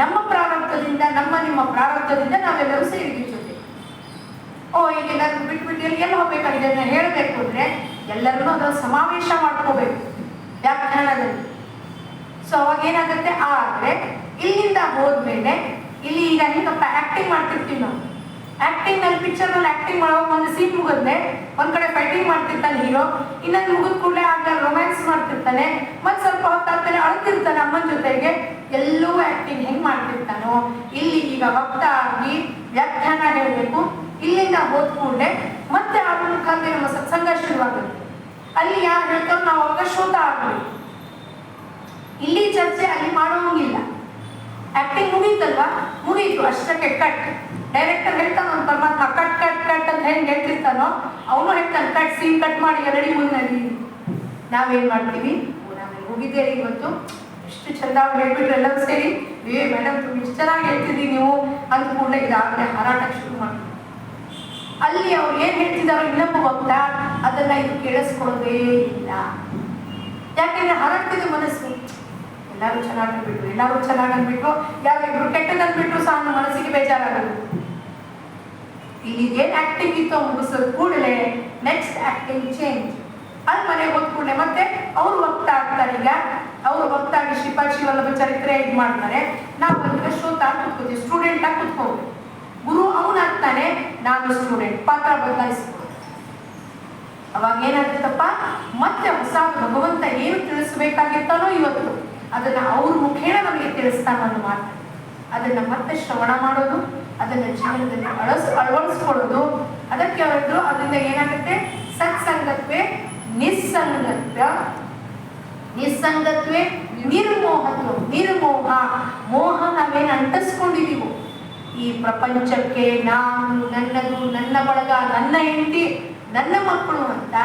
ನಮ್ಮ ಪ್ರಾರಬ್ಧದಿಂದ, ನಿಮ್ಮ ಪ್ರಾರಬ್ಧದಿಂದ ನಾವೆಲ್ಲರೂ ಸೇರಿದ್ವಿ ಜೊತೆ. ಈಗ ನಾನು ಬಿಟ್ಬಿಟ್ಟು ಎಲ್ಲಿ ಹೋಗ್ಬೇಕಾಗಿದೆ ಅದನ್ನ ಹೇಳಬೇಕು ಅಂದ್ರೆ ಎಲ್ಲರನ್ನೂ ಅದರ ಸಮಾವೇಶ ಮಾಡ್ಕೋಬೇಕು ವ್ಯಾಖ್ಯಾನದಲ್ಲಿ. ಸೊ ಅವಾಗ ಏನಾಗುತ್ತೆ? ಆದ್ರೆ ಇಲ್ಲಿಂದ ಹೋದ್ಮೇಲೆ ಇಲ್ಲಿ ಈಗ ಹಿಂಗಪ್ಪ ಆಕ್ಟಿಂಗ್ ಮಾಡ್ತಿರ್ತೀವಿ ನಾವು. ಆಕ್ಟಿಂಗ್ ನಲ್ಲಿ ಪಿಕ್ಚರ್ ನಲ್ಲಿ ಆಕ್ಟಿಂಗ್ ಮಾಡೋ ಒಂದು ಸೀನ್ ಮುಗಿದ್ರೆ ಒಂದ್ ಕಡೆ ಫೈಟಿಂಗ್ ಮಾಡ್ತಿರ್ತಾನೆ ಹೀರೋ, ಇನ್ನೊಂದು ಮುಗಿದ ಕೂಡಲೇ ಆಗ ರೊಮ್ಯಾನ್ಸ್ ಮಾಡ್ತಿರ್ತಾನೆ, ಮತ್ ಸ್ವಲ್ಪ ಹೊತ್ತಾದ್ಮೇಲೆ ಅಳ್ತಿರ್ತಾನೆ ಅಮ್ಮನ ಜೊತೆಗೆ. ಎಲ್ಲವೂ ಆಕ್ಟಿಂಗ್ ಹೆಂಗ್ ಮಾಡ್ತಿರ್ತಾನೋ ಇಲ್ಲಿ ಈಗ ವಕ್ತ ಆಗಿ ವ್ಯಾಖ್ಯಾನ ಹೇಳಬೇಕು. ಇಲ್ಲಿಂದ ಹೋದ ಕೂಡಲೇ ಮತ್ತೆ ಆ ಮುಖಾಂತರ ನಮ್ಮ ಸತ್ಸಂಗ ಶುರುವಾಗುತ್ತೆ. ಅಲ್ಲಿ ಯಾರು ಹೇಳ್ತಾರೋ ನಾವು ಅವಾಗ ಶ್ರೋತ ಆಗ್ಬೇಕು. ಇಲ್ಲಿ ಚರ್ಚೆ ಅಲ್ಲಿ ಮಾಡೋಂಗಿಲ್ಲ. ಆಕ್ಟಿಂಗ್ ಮುಗೀತಲ್ವಾ, ಮುಗೀತು ಅಷ್ಟಕ್ಕೆ ಕಟ್. ಡೈರೆಕ್ಟರ್ ಹೇಳ್ತಾನ ಒಂದು ಪರಮಾತ್ಮ ಕಟ್ ಕಟ್ ಕಟ್ ಅಂತ ಹೆಂಗ್ ಹೇಳ್ತಿರ್ತಾನೋ ಅವನು ಹೇಳ್ತಾನೆ ಕಟ್, ಸೀನ್ ಕಟ್ ಮಾಡಿ ರೆಡಿ ಮುಂದೆ. ನಾವೇನ್ ಮಾಡ್ತೀವಿ? ನಾವೇನು ಹೋಗಿದ್ದೇವೆ ಇವತ್ತು, ಎಷ್ಟು ಚಂದ ಹೇಳ್ಬಿಟ್ರು ಎಲ್ಲರೂ ಸೇರಿ, ಮೇಡಮ್ ಇಷ್ಟು ಚೆನ್ನಾಗಿ ಹೇಳ್ತಿದ್ದೀವಿ ನೀವು ಅಂದ ಕೂಡಲೇ ಇದಾಗಲೇ ಹಾರಾಟಕ್ಕೆ ಶುರು ಮಾಡ್ತೀವಿ. ಅಲ್ಲಿ ಅವ್ರು ಏನ್ ಹೇಳ್ತಿದಾರೋ ಇನ್ನೊಬ್ಬ ಹೋಗ್ತಾ ಅದನ್ನ ಇದು ಕೇಳಿಸ್ಕೊಳ್ಳೋದೇ ಇಲ್ಲ. ಯಾಕೆಂದ್ರೆ ಹಾರಾಡ್ತಿದ್ದ ಮನಸ್ಸು. ಎಲ್ಲರೂ ಚೆನ್ನಾಗಿರ್ಬಿಟ್ರು, ಎಲ್ಲರೂ ಚೆನ್ನಾಗನ್ಬಿಟ್ರು, ಯಾರಿಬ್ರು ಕೆಟ್ಟದನ್ಬಿಟ್ರು ಸಹ ನಮ್ಮ ಮನಸ್ಸಿಗೆ ಬೇಜಾರಾಗಲ್ಲ. ಇಲ್ಲಿ ಏನ್ ಆಕ್ಟಿಂಗ್ ಇತ್ತು ಮುಗಿಸೋದು ಕೂಡಲೇ ನೆಕ್ಸ್ಟ್ ಆಕ್ಟಿಂಗ್ ಚೇಂಜ್. ಅಲ್ಲಿ ಮನೆಗೆ ಹೋದ ಕೂಡಲೇ ಮತ್ತೆ ಅವ್ರು ವಕ್ತ ಆಗ್ತಾರೆ. ಈಗ ಅವ್ರು ವಕ್ತ ಆಗಿ ಶ್ರೀಪಾದ ಶಿವಲ್ಲಭ ಚರಿತ್ರೆ ಇದು ಮಾಡ್ತಾರೆ, ನಾವು ಈಗ ಶ್ರೋತ ಕೂತ್ಕೋತೀವಿ, ಸ್ಟೂಡೆಂಟ್ ಆಗಿ ಕೂತ್ಕೋಬೇಕು. ಗುರು ಅವನಾಗ್ತಾನೆ, ನಾನು ಸ್ಟೂಡೆಂಟ್, ಪಾತ್ರ ಬದಲಾಯಿಸ್ಬೋದು. ಅವಾಗ ಏನಾಗುತ್ತಪ್ಪ? ಮತ್ತೆ ಹೊಸ ಭಗವಂತ ಏನು ತಿಳಿಸ್ಬೇಕಾಗಿರ್ತಾನೋ ಇವತ್ತು ಅದನ್ನ ಅವ್ರ ಮುಖೇನ ನಮಗೆ ತಿಳಿಸ್ತಾನ ಅನ್ನೋ ಮಾತು. ಅದನ್ನ ಮತ್ತೆ ಶ್ರವಣ ಮಾಡೋದು, ಅದನ್ನ ಜೀವನದಲ್ಲಿ ಅಳವಡಿಸ್ಕೊಳ್ಳೋದು. ಅದಕ್ಕೆ ಅವರಿದ್ರು ಅದರಿಂದ ಏನಾಗುತ್ತೆ? ಸತ್ಸಂಗತ್ವೇ ನಿಸ್ಸಂಗತ್ವ, ನಿಸ್ಸಂಗತ್ವೇ ನಿರ್ಮೋಹತ್ವ. ನಿರ್ಮೋಹ, ಮೋಹ ನಾವೇನು ಅಂಟಿಸ್ಕೊಂಡಿದೀವೋ ಈ ಪ್ರಪಂಚಕ್ಕೆ, ನಾನು, ನನ್ನದು, ನನ್ನ ಬಳಗ, ನನ್ನ ಹೆಂಡತಿ, ನನ್ನ ಮಕ್ಕಳು ಅಂತ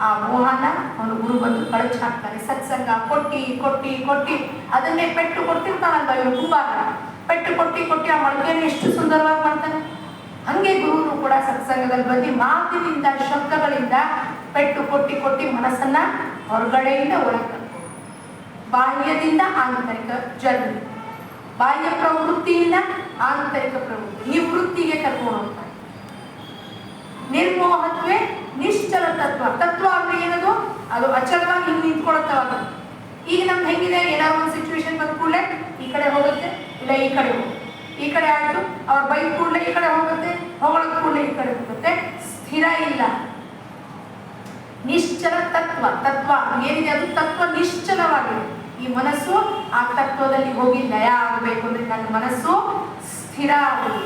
ಆ ಮೋಹನ ಅವನು ಗುರು ಬಂದು ಕಳಚಿ ಹಾಕ್ತಾನೆ. ಸತ್ಸಂಗ ಕೊಟ್ಟಿ ಕೊಟ್ಟಿ ಕೊಟ್ಟಿ ಅದನ್ನೇ ಪೆಟ್ಟು ಕೊಡ್ತಿರ್ತಾನಲ್ವ ಇವರು ಕುಂಬಾರ. ಪೆಟ್ಟು ಕೊಟ್ಟಿ ಕೊಟ್ಟಿ ಆ ಮಡಿಕೆಯನ್ನು ಎಷ್ಟು ಸುಂದರವಾಗಿ ಮಾಡ್ತಾನೆ. ಹಂಗೆ ಗುರುನು ಕೂಡ ಸತ್ಸಂಗದಲ್ಲಿ ಬಂದು ಮಾತಿನಿಂದ ಶಬ್ದಗಳಿಂದ ಪೆಟ್ಟು ಕೊಟ್ಟಿ ಕೊಟ್ಟಿ ಮನಸ್ಸನ್ನ ಹೊರಗಡೆಯಿಂದ ಒಳಗೆ ಬಾಹ್ಯದಿಂದ ಆಂತರಿಕ ಜರ್ನಿ, ಬಾಹ್ಯ ಪ್ರವೃತ್ತಿಯಿಂದ ಆಂತರಿಕ ಪ್ರವೃತ್ತಿ, ನಿವೃತ್ತಿಗೆ ಕರ್ಕೊಂಡು ಹೋಗ್ತಾರೆ. ನಿರ್ಮೋಹತ್ವೇ ನಿಶ್ಚಲ ತತ್ವ. ತತ್ವ ಅಂದ್ರೆ ಏನದು? ಅದು ಅಚಲವಾಗಿ ಹಿಂಗೆ ನಿಂತ್ಕೊಳತ್ತವಾಗ. ಈಗ ನಮ್ದು ಹೆಂಗಿದೆ, ಏನಾದ್ರು ಒಂದು ಸಿಚುವೇಶನ್ ಬಂದ ಕೂಡಲೇ ಈ ಕಡೆ ಹೋಗುತ್ತೆ, ಇಲ್ಲ ಈ ಕಡೆ ಹೋಗುತ್ತೆ. ಈ ಕಡೆ ಆಯ್ತು, ಅವ್ರ ಬೈಕ್ ಕೂಡಲೇ ಈ ಕಡೆ ಹೋಗುತ್ತೆ, ಹೊಗಳದ ಕೂಡಲೇ ಈ ಕಡೆ ಹೋಗುತ್ತೆ. ಸ್ಥಿರ ಇಲ್ಲ. ನಿಶ್ಚಲ ತತ್ವ. ತತ್ವ ಏನಿದೆ ಅದು ತತ್ವ ನಿಶ್ಚಲವಾಗಿದೆ. ಈ ಮನಸ್ಸು ಆ ತತ್ವದಲ್ಲಿ ಹೋಗಿ ಲಯ ಆಗಬೇಕು ಅಂದ್ರೆ ನನ್ನ ಮನಸ್ಸು ಸ್ಥಿರ ಆಗಿದೆ.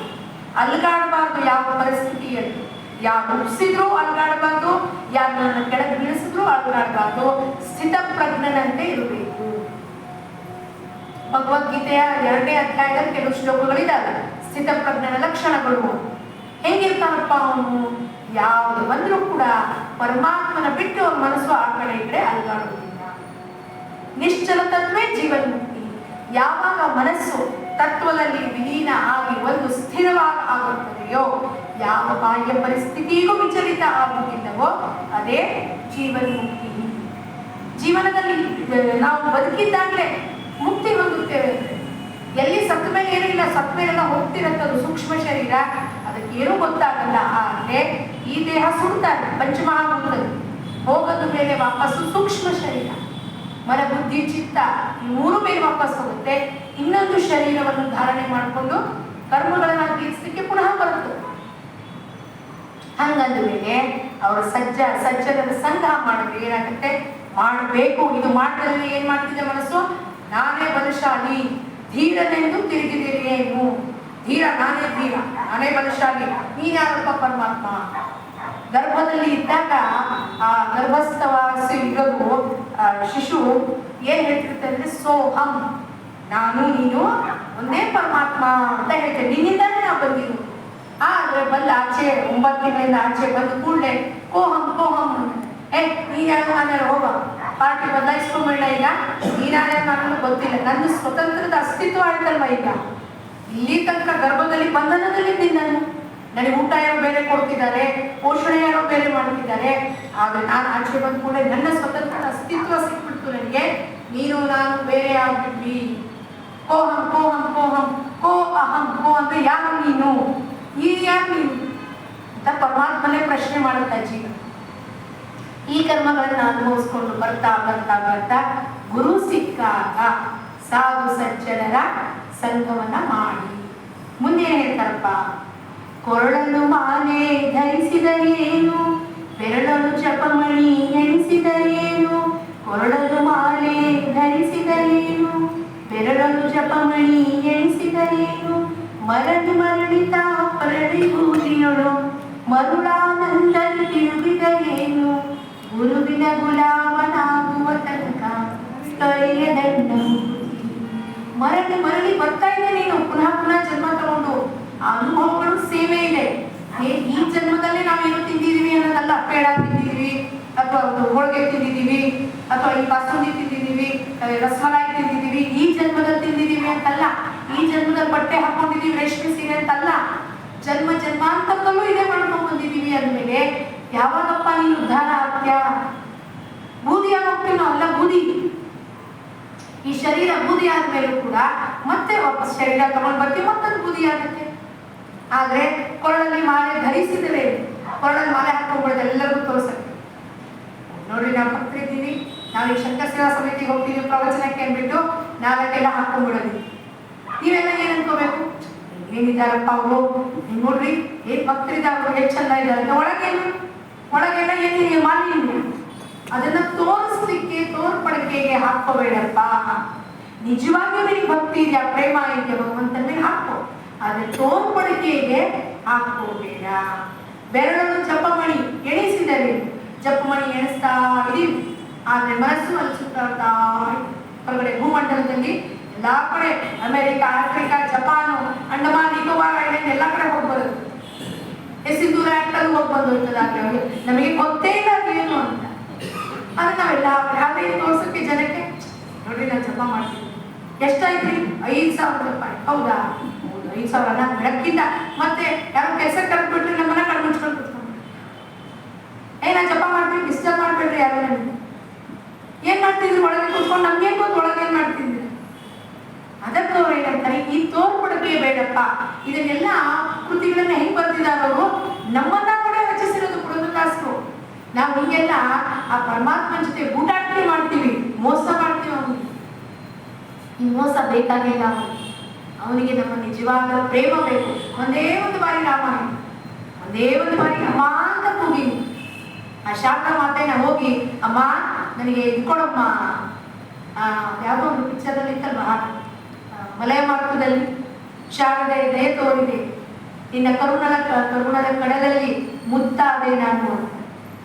ಅಲ್ಗಾಡಬಾರ್ದು ಯಾವ ಪರಿಸ್ಥಿತಿಯಲ್ಲಿ. ಯಾರು ಉಪ್ಸಿದ್ರು ಅಲ್ಗಾಡಬಾರ್ದು, ಯಾರು ನನ್ನ ಕೆಳಗೆ ಬೀಳಿಸಿದ್ರು ಅಲ್ಗಾಡಬಾರ್ದು. ಸ್ಥಿತ ಪ್ರಜ್ಞನಂತೆ ಇರಬೇಕು. ಭಗವದ್ಗೀತೆಯ 2ನೇ ಅಧ್ಯಾಯದಲ್ಲಿ ಕೆಲವು ಶ್ಲೋಕಗಳಿದ್ದಾವೆ. ಸ್ಥಿತ ಪ್ರಜ್ಞನ ಲಕ್ಷಣಗಳು. ಹೆಂಗಿರ್ತಾನಪ್ಪ ಅವನು? ಯಾವುದು ಬಂದರೂ ಕೂಡ ಪರಮಾತ್ಮನ ಬಿಟ್ಟು ಅವನ ಮನಸ್ಸು ಆ ಕಡೆ ಈ ಕಡೆ ಅಲ್ಗಾಡುವುದಿಲ್ಲ. ನಿಶ್ಚಲ ತತ್ವೇ ಜೀವನ್ ಮುಕ್ತಿ. ಯಾವಾಗ ಮನಸ್ಸು ತತ್ವದಲ್ಲಿ ವಿಲೀನ ಆಗಿ ಒಂದು ಸ್ಥಿರವಾಗಿ ಆಗುತ್ತದೆಯೋ, ಯಾವ ಬಾಹ್ಯ ಪರಿಸ್ಥಿತಿಗೂ ವಿಚಲಿತ ಆಗುವುದಿಲ್ಲವೋ ಅದೇ ಜೀವನ್ ಮುಕ್ತಿ. ಜೀವನದಲ್ಲಿ ನಾವು ಬದುಕಿದ್ದಾಗಲೇ ಮುಕ್ತಿ ಹೊಂದುತ್ತೇವೆ. ಎಲ್ಲಿ ಸತ್ತ ಮೇಲೆ ಏನಿಲ್ಲ, ಸತ್ತ ಮೇಲೆಲ್ಲ ಹೋಗ್ತಿರತ್ತದು ಸೂಕ್ಷ್ಮ ಶರೀರ, ಅದಕ್ಕೆ ಏನೂ ಗೊತ್ತಾಗಲ್ಲ. ಆದರೆ ಈ ದೇಹ ಸುಡ್ತಾರೆ, ಪಂಚಮಹಾಭೂತದಲ್ಲಿ ಹೋಗೋದು ಮೇಲೆ ವಾಪಸ್ಸು ಸೂಕ್ಷ್ಮ ಶರೀರ, ಮನ ಬುದ್ಧಿ ಚಿತ್ತ ಈ 3 ಮೇಲೆ ವಾಪಸ್ ಹೋಗುತ್ತೆ. ಇನ್ನೊಂದು ಶರೀರವನ್ನು ಧಾರಣೆ ಮಾಡಿಕೊಂಡು ಕರ್ಮಗಳನ್ನ ತೀರಿಸಲಿಕ್ಕೆ ಪುನಃ ಬರುತ್ತೆ. ಹಂಗಂದ ಮೇಲೆ ಅವರು ಸಜ್ಜನರ ಸಂಘ ಮಾಡಿದ್ರೆ ಏನಾಗುತ್ತೆ? ಮಾಡಬೇಕು. ಇದು ಮಾಡಿದ್ರೆ ಏನ್ ಮಾಡ್ತಿದ್ದೆ ಮನಸ್ಸು? ನಾನೇ ಬಲಶಾಲಿ, ಧೀರನೆಂದು ತಿರುಗಿದಿರೇನು? ಧೀರ ನಾನೇ, ಧೀರ ನಾನೇ ಬಲಶಾಲಿ, ನೀನ್ಯಾರಪ್ಪ ಪರಮಾತ್ಮ? ಗರ್ಭದಲ್ಲಿ ಇದ್ದಾಗ ಆ ಗರ್ಭಸ್ಥವಾಸಿ ಇರೋದು ಶಿಶು ಏನ್ ಹೇಳ್ತಿರುತ್ತೆ ಅಂದ್ರೆ ಸೋಹಂ, ನಾನು ನೀನು ಒಂದೇ ಪರಮಾತ್ಮ ಅಂತ ಹೇಳ್ತೇನೆ, ನಿನ್ನಿಂದಾನೇ ನಾವು ಬಂದಿದ್ದು. ಆದ್ರೆ ಬಂದು ಆಚೆ 9 ತಿಂಗಳಿಂದ ಆಚೆ ಬಂದು ಕೂಡಲೇ ಕೋಹಂ ಕೋಹಂ, ನೀನ್ಯಾರು ನಾನ್ಯಾರು ಹೋಗ ಪಾರ್ಟಿ ಬದಲಾಯಿಸ್ಕೊಂಬೇಡ. ಈಗ ನೀನ್ಯಾರು ನಾನು ಗೊತ್ತಿಲ್ಲ, ನನ್ನ ಸ್ವತಂತ್ರದ ಅಸ್ತಿತ್ವ ಆಯ್ತಲ್ವ. ಈಗ ಇಲ್ಲಿ ತನಕ ಗರ್ಭದಲ್ಲಿ ಬಂಧನದಲ್ಲಿ ನಾನು, ನನಗೆ ಊಟ ಯಾರೋ ಬೇರೆ ಕೊಡ್ತಿದ್ದಾರೆ, ಪೋಷಣೆ ಯಾರೋ ಬೇರೆ ಮಾಡ್ತಿದ್ದಾರೆ. ಆದ್ರೆ ನಾನು ಆಚೆ ಬಂದ ಕೂಡ ನನ್ನ ಸ್ವತಂತ್ರದ ಅಸ್ತಿತ್ವ ಸಿಕ್ಬಿಡ್ತು ನನಗೆ. ನೀನು ನಾನು ಬೇರೆ ಆಗ್ಬಿಟ್ವಿ. ಕೋಹಂ ಕೋಹಂ ಕೋಹಂ ಕೋ ಅಹಂ. ಕೋ ಅಂದ್ರೆ ಯಾರು ನೀನು, ಈ ಯಾರು ನೀನು ಅಂತ ಪರಮಾತ್ಮನೇ ಪ್ರಶ್ನೆ ಮಾಡುತ್ತಾ ಜೀವ. ಈ ಕರ್ಮಗಳನ್ನ ಅನುಭವಿಸ್ಕೊಂಡು ಬರ್ತಾ ಬರ್ತಾ ಬರ್ತಾ ಗುರು ಸಿಕ್ಕಾಗ ಸಾಧು ಸಜ್ಜನರ ಸಂಘವನ್ನ ಮಾಡಿ ಮುಂದೆ ಏನ್ ಹೇಳ್ತಾರಪ್ಪ? ಕೊರಳಲು ಮಾಲೆ ಧರಿಸಿದರೇನು, ಬೆರಳಲು ಜಪಮಣಿ ಎಣಿಸಿದರೇನು. ಕೊರಳಲು ಮಾಲೆ ಧರಿಸಿದರೇನು, ಬೆರಳಲು ಜಪಮಣಿ ಎಣಿಸಿದರೇನು. ಮರಳಿ ಮರಳಿತ ಪರಳಿ ಬೂದಿಯೊಳು ಮರುಳಾನಂದ ತಿರುಗಿದರೇನು. ಗುರುವಿನ ಗುಲಾಮನಾಗುವ ತನಕ ಸ್ಥೈರ್ಯದಂಡ. ಮರಳಿ ಮರಳಿ ಬರ್ತಾ ಇದೆ ನೀನು, ಪುನಃ ಪುನಃ ಜನ್ಮ ತಗೊಂಡು. ಆ ಅನುಭವಗಳು ಸೇವೆ ಇದೆ. ಈ ಜನ್ಮದಲ್ಲೇ ನಾವೇನು ತಿಂದಿದೀವಿ ಅನ್ನೋದಲ್ಲ. ಪೇಡ ತಿಂದಿದೀವಿ, ಅಥವಾ ಹೋಳಿಗೆ ತಿಂದಿದೀವಿ, ಅಥವಾ ಈ ಬಾಸುಂದಿ ತಿಂದಿದೀವಿ, ರಸಮಲಾಯಿ ತಿಂದಿದೀವಿ, ಈ ಜನ್ಮದಲ್ಲಿ ತಿಂದಿದೀವಿ ಅಂತಲ್ಲ. ಈ ಜನ್ಮದಲ್ಲಿ ಬಟ್ಟೆ ಹಾಕೊಂಡಿದೀವಿ, ರೇಷ್ಮೆ ಸೀರೆ ಅಂತಲ್ಲ. ಜನ್ಮ ಜನ್ಮಾಂತರದಲ್ಲೂ ಇದೇ ಮಾಡ್ಕೊಂಡು ಬಂದಿದೀವಿ ಅಂದ್ಮೇಲೆ ಯಾವಾಗಪ್ಪ ನೀನು ಉದ್ಧಾರ ಆಗ್ತೀಯ? ಬೂದಿಯಾಗಿ ಹೋಗ್ತೀವಿ ನಾವೆಲ್ಲ. ಬೂದಿ, ಈ ಶರೀರ ಬೂದಿ ಆದ್ಮೇಲೂ ಕೂಡ ಮತ್ತೆ ವಾಪಸ್ ಶರೀರ ತಗೊಂಡು ಬರ್ತೀವಿ, ಮತ್ತದು ಬೂದಿ ಆಗುತ್ತೆ. ಆದ್ರೆ ಕೊರಳಲ್ಲಿ ಮಾಲೆ ಧರಿಸಿದರೆ, ಕೊರಳಲ್ಲಿ ಮಾಲೆ ಹಾಕೊಂಡ್ಬಿಡೋದು ಎಲ್ಲರಿಗೂ ತೋರಿಸಕ್ಕೆ. ನೋಡ್ರಿ, ನಾವು ಭಕ್ತರಿದ್ದೀವಿ, ನಾವು ಈ ಶಂಕರ ಸೇವಾ ಸಮಿತಿಗೆ ಹೋಗ್ತೀವಿ ಪ್ರವಚನಕ್ಕೆ ಅಂದ್ಬಿಟ್ಟು ನಾವೆಲ್ಲ ಹಾಕೊಂಡ್ಬಿಡೋದು. ನೀವೆಲ್ಲ ಏನ್ ಅನ್ಕೋಬೇಕು? ಏನಿದ್ದಾರಪ್ಪ ಅವರು, ನೋಡ್ರಿ ಏನ್ ಭಕ್ತರಿದ್ದಾರೆ, ಎಷ್ಟು ಚಂದ ಇದ್ದಾರೆ. ಒಳಗೆಲ್ಲ ಏನಿದೆ ಮಾಲಿನ್ಯ. ಅದನ್ನ ತೋರಿಸ್ಲಿಕ್ಕೆ, ತೋರ್ಪಡಿಕೆಗೆ ಹಾಕೋಬೇಡಪ್ಪ. ನಿಜವಾಗಿಯೂ ನಿನಗೆ ಭಕ್ತಿ ಇದೆಯಾ, ಪ್ರೇಮ ಇದೆಯಾ ಭಗವಂತನ ಮೇಲೆ ಹಾಕೋ. ಆದ್ರೆ ತೋರ್ಪಡಿಕೆಗೆ ಹಾಕೋಬೇಡ. ಬೆರಳನ್ನು ಜಪಮಣಿ ಎಣಿಸಿದರೆ, ಜಪಮಣಿ ಎಣಿಸ್ತಾ ಇದೀವಿ, ಆದ್ರೆ ಮನಸ್ಸು ಅಲ್ಲಿ ಸುತ್ತಾಡ್ತಾ ಹೊರಗಡೆ ಭೂಮಂಡಲದಲ್ಲಿ ಎಲ್ಲಾ ಕಡೆ, America, Africa, Japan, Andaman Nicobar island ಎಲ್ಲ ಕಡೆ ಹೋಗ್ಬೋದು. ಸಿಂಧೂರ ಆಕ್ಟಲ್ಲಿ ಹೋಗಿ ಬಂದೋಗ್ತದಾಗ್ಲಿ ನಮಗೆ ಗೊತ್ತೇ ಇಲ್ಲ ಏನು ಅಂತ. ಆದ್ರೆ ನಾವೆಲ್ಲ ಯಾವ್ದೇ ತೋರ್ಸಕ್ಕೆ ಜನಕ್ಕೆ, ನೋಡ್ರಿ ನಾನು ಜಪ ಮಾಡ್ತೀನಿ, ಎಷ್ಟಾಯ್ತ್ರಿ? 5,000 ರೂಪಾಯಿ. ಹೌದಾ? ಹೌದು, 5,000 ನಾನು ಬೆಳಗ್ಗಿಂದ ಮತ್ತೆ ಯಾರೋ ಕೆಲಸಕ್ಕೆ ಕರೆದ್ಬಿಟ್ರೆ ನಮ್ಮನ್ನ ಕಣ್ಣು ಮುಚ್ಕೊಂಡು ಕೂತ್ಕೊಂಡು ನಾನು ಜಪ ಮಾಡ್ತೀನಿ, ಡಿಸ್ಟರ್ಬ್ ಮಾಡ್ಬೇಡ್ರಿ ಯಾರು ನನಗೆ. ಏನ್ ಮಾಡ್ತಿದ್ರಿ ಒಳಗೆ ಕೂತ್ಕೊಂಡು? ನಮ್ಗೆ ಗೊತ್ತು ಒಳಗೆ ಏನ್ ಮಾಡ್ತಿದ್ರಿ. ಅದಕ್ಕೆ ಅವ್ರು ಏನಂತಾರೆ, ಈ ತೋರ್ಪಡಿಕೆ ಬೇಡಪ್ಪ. ಇದನ್ನೆಲ್ಲ ಕೃತಿಗಳನ್ನ ಹೆಂಗ್ ಬರ್ತಿದ್ದಾರೆ ಅವರು, ನಮ್ಮನ್ನ ಕೂಡ ರಚಿಸಿರೋದು ಪುರಂದರದಾಸರು. ನಾವು ಹಿಂಗೆಲ್ಲ ಆ ಪರಮಾತ್ಮನ ಜೊತೆ ಗೂಟಾಟನೆ ಮಾಡ್ತೀವಿ, ಮೋಸ ಮಾಡ್ತೀವಿ. ಅವನಿಗೆ ಈ ಮೋಸ ಬೇಕಾಗಿಲ್ಲ. ಅವನಿಗೆ ನಮ್ಮ ನಿಜವಾದ ಪ್ರೇಮ ಬೇಕು. ಒಂದೇ ಒಂದು ಬಾರಿ ರಾಮಾಯಣ, ಒಂದೇ ಒಂದು ಬಾರಿ ಅಮ್ಮ ಅಂತ ಕೂಗಿ ಆ ಶಾರದಾ ಮಾತೆನ ಹೋಗಿ, ಅಮ್ಮ ನನಗೆ ಇದ್ಕೊಡಮ್ಮ. ಯಾವುದೋ ಒಂದು ಪಿಕ್ಚರಲ್ಲಿ ಇತ್ತಲ್ವ, ಮಲಯ ಮಾರ್ಗದಲ್ಲಿ ಶಾರದೆ ದಯ ತೋರಿದೆ, ನಿನ್ನ ಕರುಣದ ಕಡಲಲ್ಲಿ ಮುತ್ತಾದೆ ನಾನು.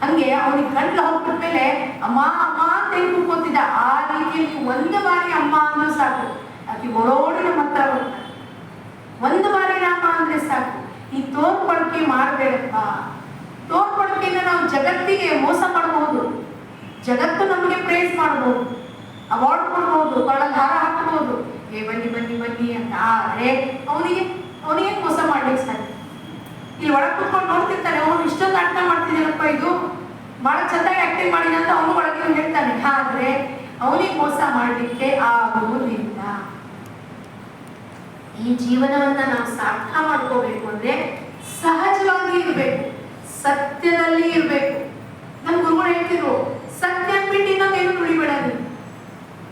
ಹಂಗೆ ಅವನಿಗೆ ಗಂಟ್ಲು ಹೋಗ್ಬಿಟ್ಮೇಲೆ ಅಮ್ಮ ಅಮ್ಮ ಅಂತ ಕೂತ್ಕೋತಿದ್ದ. ಆ ರೀತಿಯಲ್ಲಿ ಒಂದು ಬಾರಿ ಅಮ್ಮ ಅಂದ್ರೆ ಸಾಕು, ಆಕೆ ಓಡೋಡಿ ನಮ್ಮ ಹತ್ರ ಬರ್ತಾನೆ. ಒಂದು ಬಾರಿ ರಾಮ ಅಂದ್ರೆ ಸಾಕು. ಈ ತೋರ್ಪಡಿಕೆ ಮಾಡಬೇಡಪ್ಪ. ತೋರ್ಪಡಿಕೆಯಿಂದ ನಾವು ಜಗತ್ತಿಗೆ ಮೋಸ ಮಾಡಬಹುದು. ಜಗತ್ತು ನಮಗೆ ಪ್ರೇಸ್ ಮಾಡಬಹುದು, ಅವಾರ್ಡ್ ಕೊಡ್ಬಹುದು, ಕೊರಳಲ್ಲಿ ಹಾರ ಹಾಕಬಹುದು, ಬನ್ನಿ ಬನ್ನಿ ಬನ್ನಿ ಅಂತ. ಆದ್ರೆ ಅವನಿಗೆ ಮೋಸ ಮಾಡ್ಲಿಕ್ಕೆ ಸಾಧ್ಯ. ಇಲ್ಲಿ ಒಳಗೆ ಕುತ್ಕೊಂಡು ನೋಡ್ತಿರ್ತಾನೆ, ಅವನು ಇಷ್ಟೊಂದು ಅರ್ಥ ಮಾಡ್ತಿದ್ದೀನಪ್ಪ, ಇದು ಬಹಳ ಚೆನ್ನಾಗಿ ಆಕ್ಟಿಂಗ್ ಮಾಡಿದ ಅಂತ ಅವನು ಒಳಗೆ ಹೇಳ್ತಾನೆ. ಆದ್ರೆ ಅವನಿಗೆ ಮೋಸ ಮಾಡ್ಲಿಕ್ಕೆ ಆಗುವುದಿಲ್ಲ. ಈ ಜೀವನವನ್ನ ನಾವು ಸಾರ್ಥ ಮಾಡ್ಕೋಬೇಕು ಅಂದ್ರೆ ಸಹಜವಾಗಿ ಇರ್ಬೇಕು, ಸತ್ಯದಲ್ಲಿ ಇರ್ಬೇಕು. ನಮ್ ಗುರುಗಳು ಹೇಳ್ತಿದ್ರು, ಸತ್ಯ ಬಿಟ್ಟು ಇನ್ನೊಂದೇನು ನುಡಿಬೇಡ.